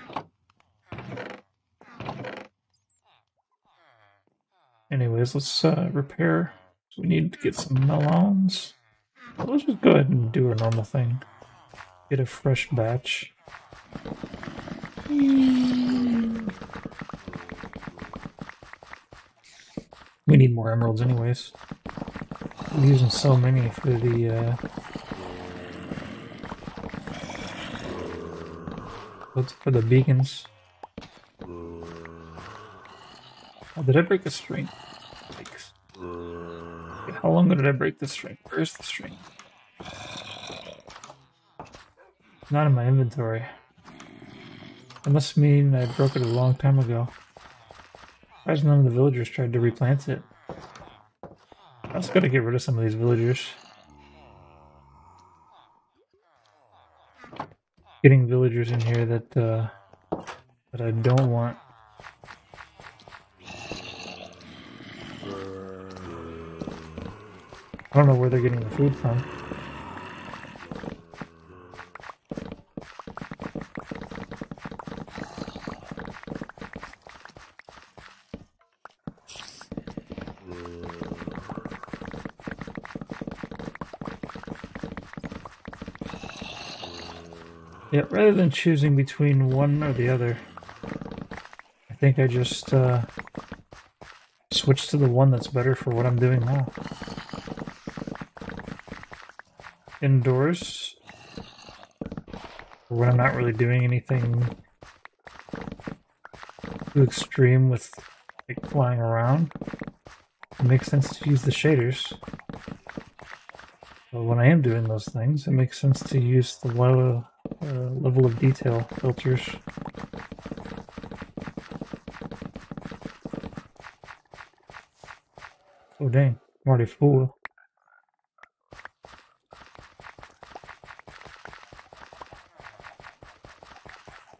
Anyways, let's repair. So we need to get some melons. Well, let's just go ahead and do our normal thing. Get a fresh batch. We need more emeralds anyways. We're using so many for the beacons. Oh, did I break the string? Yikes. Okay, how long ago did I break the string? Where's the string? It's not in my inventory. That must mean I broke it a long time ago. Why has none of the villagers tried to replant it? I just gotta get rid of some of these villagers. Getting villagers in here that I don't want. I don't know where they're getting the food from. Yeah, rather than choosing between one or the other, I think I just switch to the one that's better for what I'm doing now. Indoors, when I'm not really doing anything too extreme with like flying around, it makes sense to use the shaders. But when I am doing those things, it makes sense to use the level of detail filters. Oh dang, I'm already full.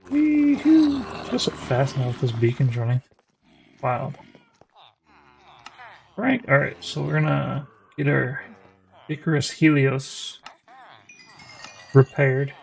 Wee-hoo! Just so fast now with this beacon's running. Wild. Right, alright, so we're gonna get our Icarus Helios repaired.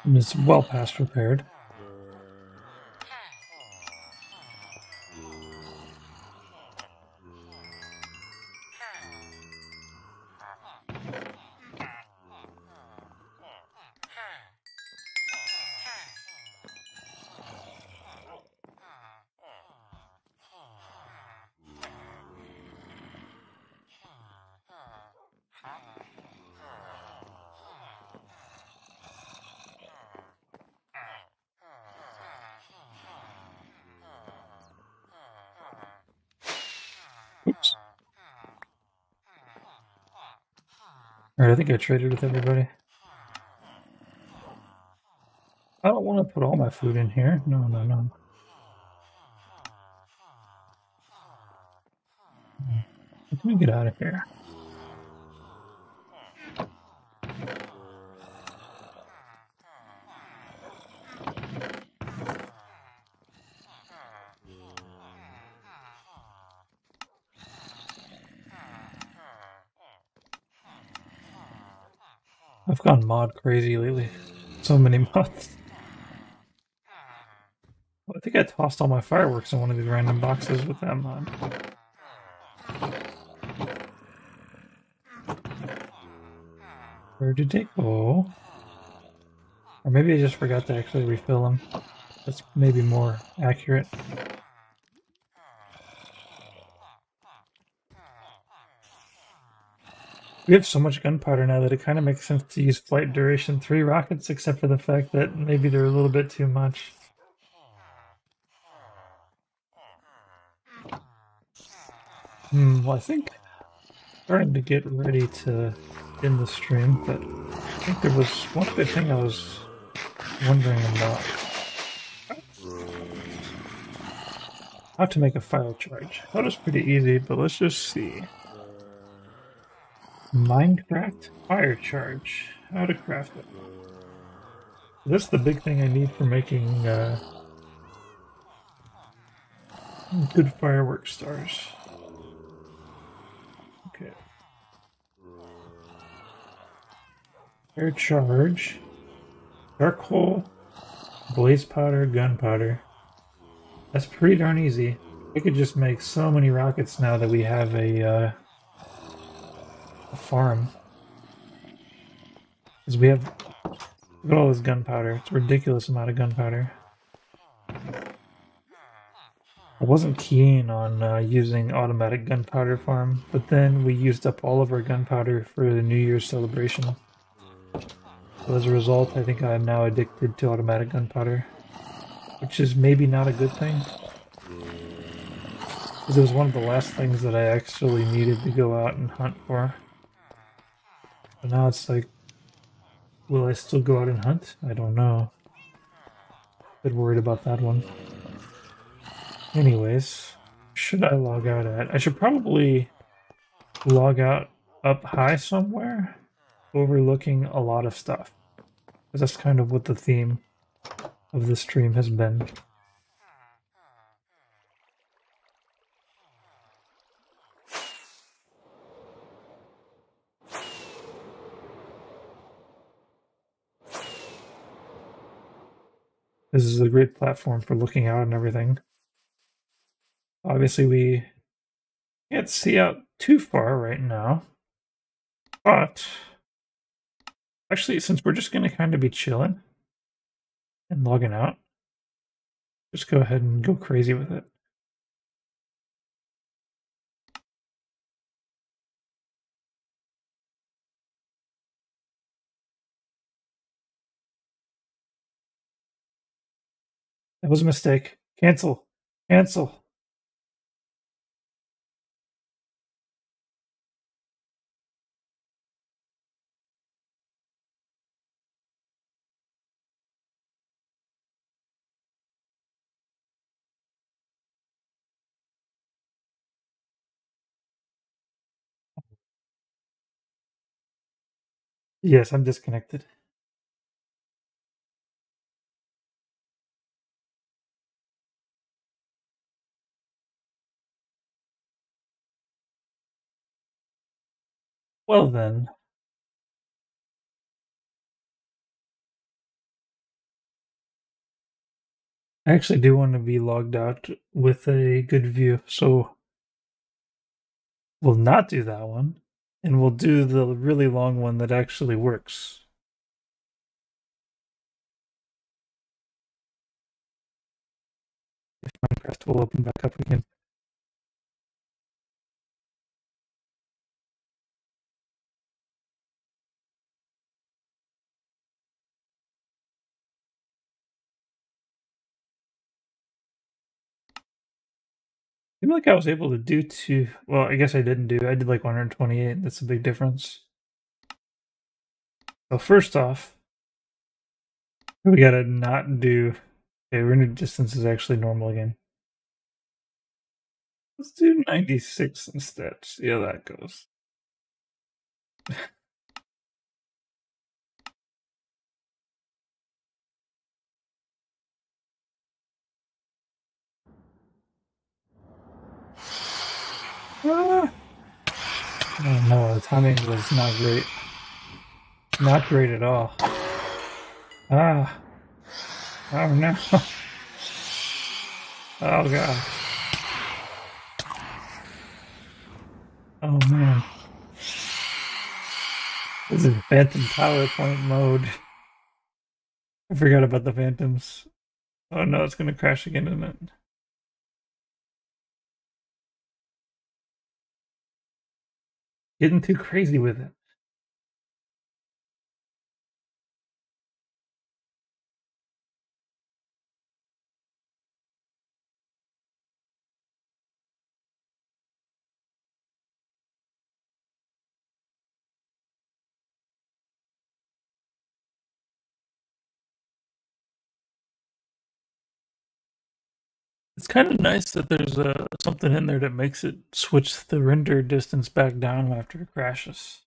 And it's well past repaired. Oops. Alright, I think I traded with everybody. I don't want to put all my food in here. No, no, no. Let me get out of here. I've gone mod crazy lately. So many mods. Well, I think I tossed all my fireworks in one of these random boxes with that mod. Where did they go? Or maybe I just forgot to actually refill them. That's maybe more accurate. We have so much gunpowder now that it kind of makes sense to use flight duration 3 rockets, except for the fact that maybe they're a little bit too much. Well, I think I'm starting to get ready to end the stream, but I think there was one other thing I was wondering about. How to make a fire charge. That was pretty easy, but let's just see. Minecraft fire charge. How to craft it. This is the big thing I need for making good firework stars. Okay. Fire charge. Charcoal. Blaze powder. Gunpowder. That's pretty darn easy. We could just make so many rockets now that we have a farm. Because we have... Look at all this gunpowder. It's a ridiculous amount of gunpowder. I wasn't keen on using automatic gunpowder farm, but then we used up all of our gunpowder for the New Year's celebration. So as a result, I think I'm now addicted to automatic gunpowder. Which is maybe not a good thing. Because it was one of the last things that I actually needed to go out and hunt for. But now it's like, will I still go out and hunt? I don't know. bit worried about that one. Anyways, should I log out at? I should probably log out up high somewhere, overlooking a lot of stuff. Because that's kind of what the theme of the stream has been. This is a great platform for looking out and everything. Obviously, we can't see out too far right now. But actually, since we're just going to kind of be chilling and logging out, just go ahead and go crazy with it. That was a mistake. Cancel. Cancel. Yes, I'm disconnected. Well then. I actually do want to be logged out with a good view, so we'll not do that one, and we'll do the really long one that actually works. If Minecraft will open back up again. I feel like I was able to do two. Well, I guess I didn't do. I did like 128. That's a big difference. So first off, we gotta not do. Okay, render distance is actually normal again. Let's do 96 instead. See how that goes. Ah. Oh no, the timing was not great. Not great at all. Ah. Oh no. Oh god. Oh man. This is Phantom PowerPoint mode. I forgot about the Phantoms. Oh no, it's gonna crash again, isn't it? Getting too crazy with it. It's kind of nice that there's something in there that makes it switch the render distance back down after it crashes.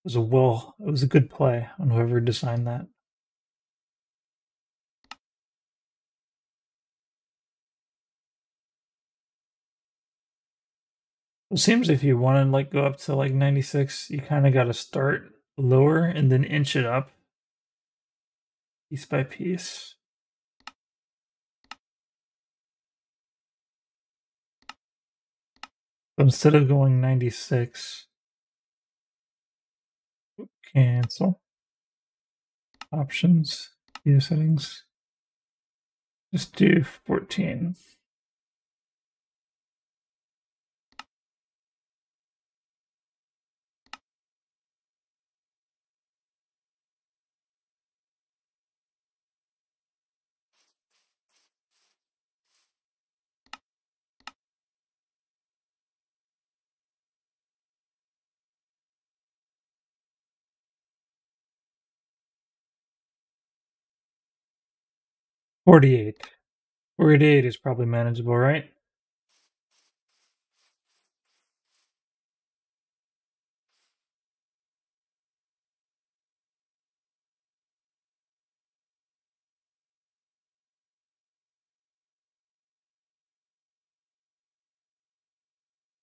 It was a good play on whoever designed that. It seems if you want to like go up to like 96, you kind of got to start lower and then inch it up piece by piece. So instead of going 96, cancel, options, video settings, just do 14. 48. 48 is probably manageable, right?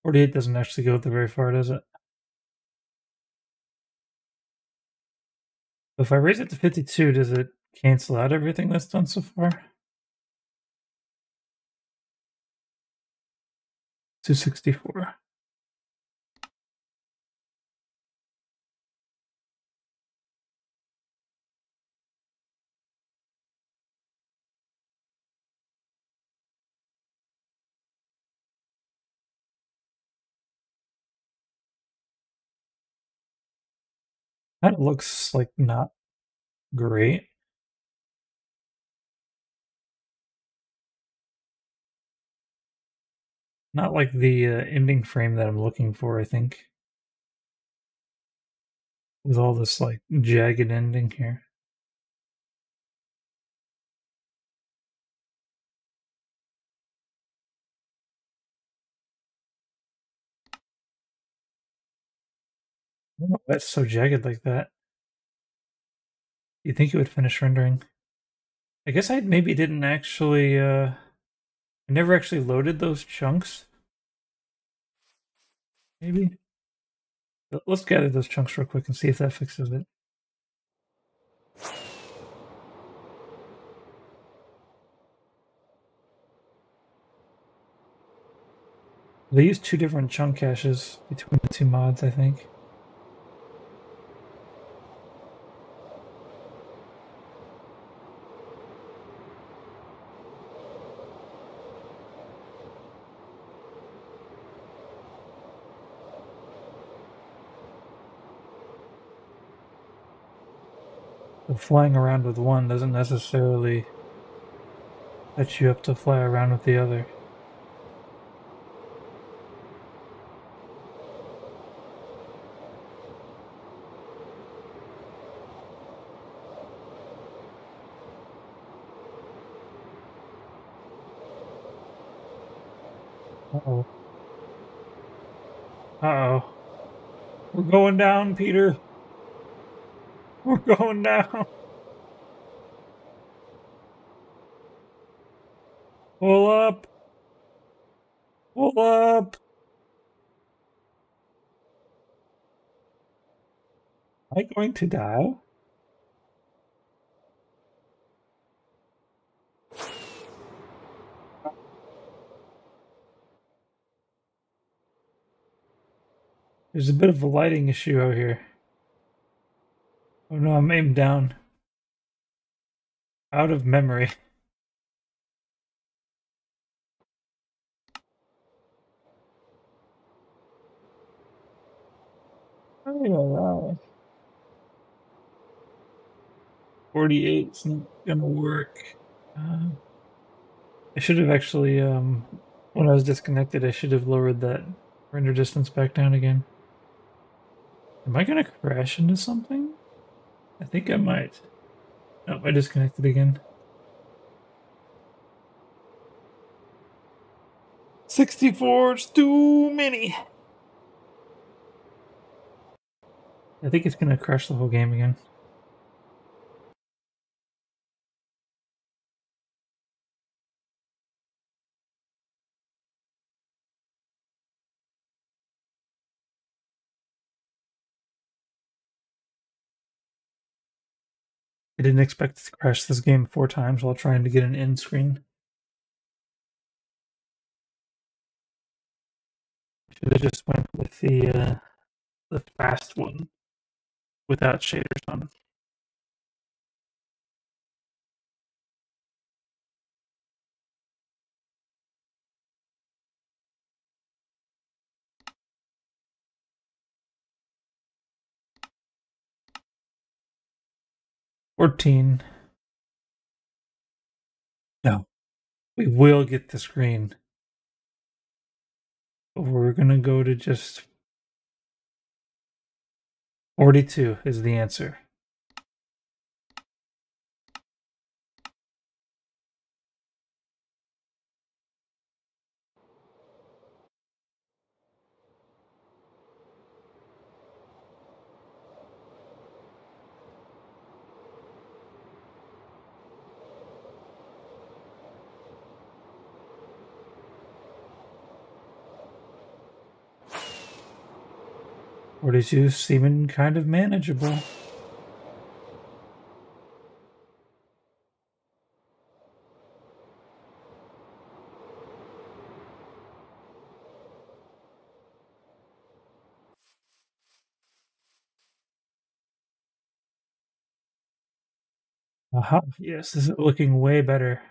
$48 doesn't actually go very far, does it? If I raise it to 52, does it cancel out everything that's done so far? 264. That looks like not great. Not like the ending frame that I'm looking for, I think. With all this like jagged ending here. I don't know why it's so jagged like that. You'd think it would finish rendering. I guess I maybe didn't actually I never actually loaded those chunks. Maybe. Let's gather those chunks real quick and see if that fixes it. They use two different chunk caches between the two mods, I think. So flying around with one doesn't necessarily set you up to fly around with the other. Uh-oh. Uh-oh. We're going down, Peter. We're going down. Pull up. Pull up. Am I going to die? There's a bit of a lighting issue out here. Oh no, I'm aimed down. Out of memory. Oh, 48's not gonna work. I should have actually, when I was disconnected, I should have lowered that render distance back down again. Am I gonna crash into something? I think I might. Nope, I disconnected again. 64, it's too many. I think it's gonna crash the whole game again. I didn't expect to crash this game 4 times while trying to get an end screen. Should have just went with the fast one without shaders on. $14. No, we will get the screen. But we're gonna go to just 42 is the answer. 42 seeming kind of manageable. Aha, yes, this is looking way better.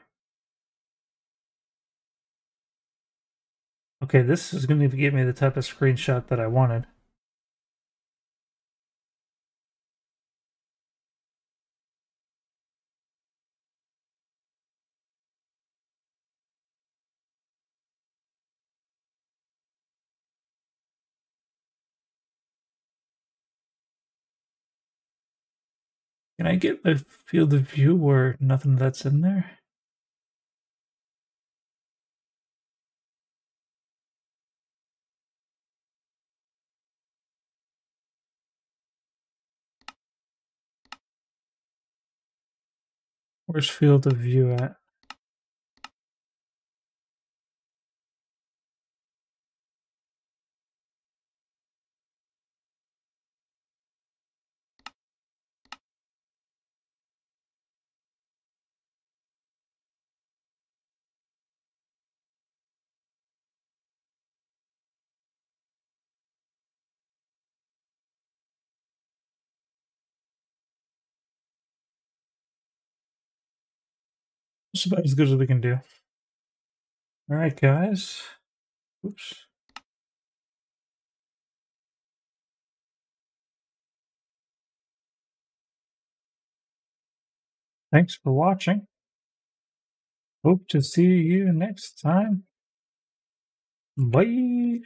Okay, this is going to give me the type of screenshot that I wanted. Can I get the field of view where nothing that's in there? Where's field of view at? It's about as good as we can do. Alright, guys. Oops. Thanks for watching. Hope to see you next time. Bye.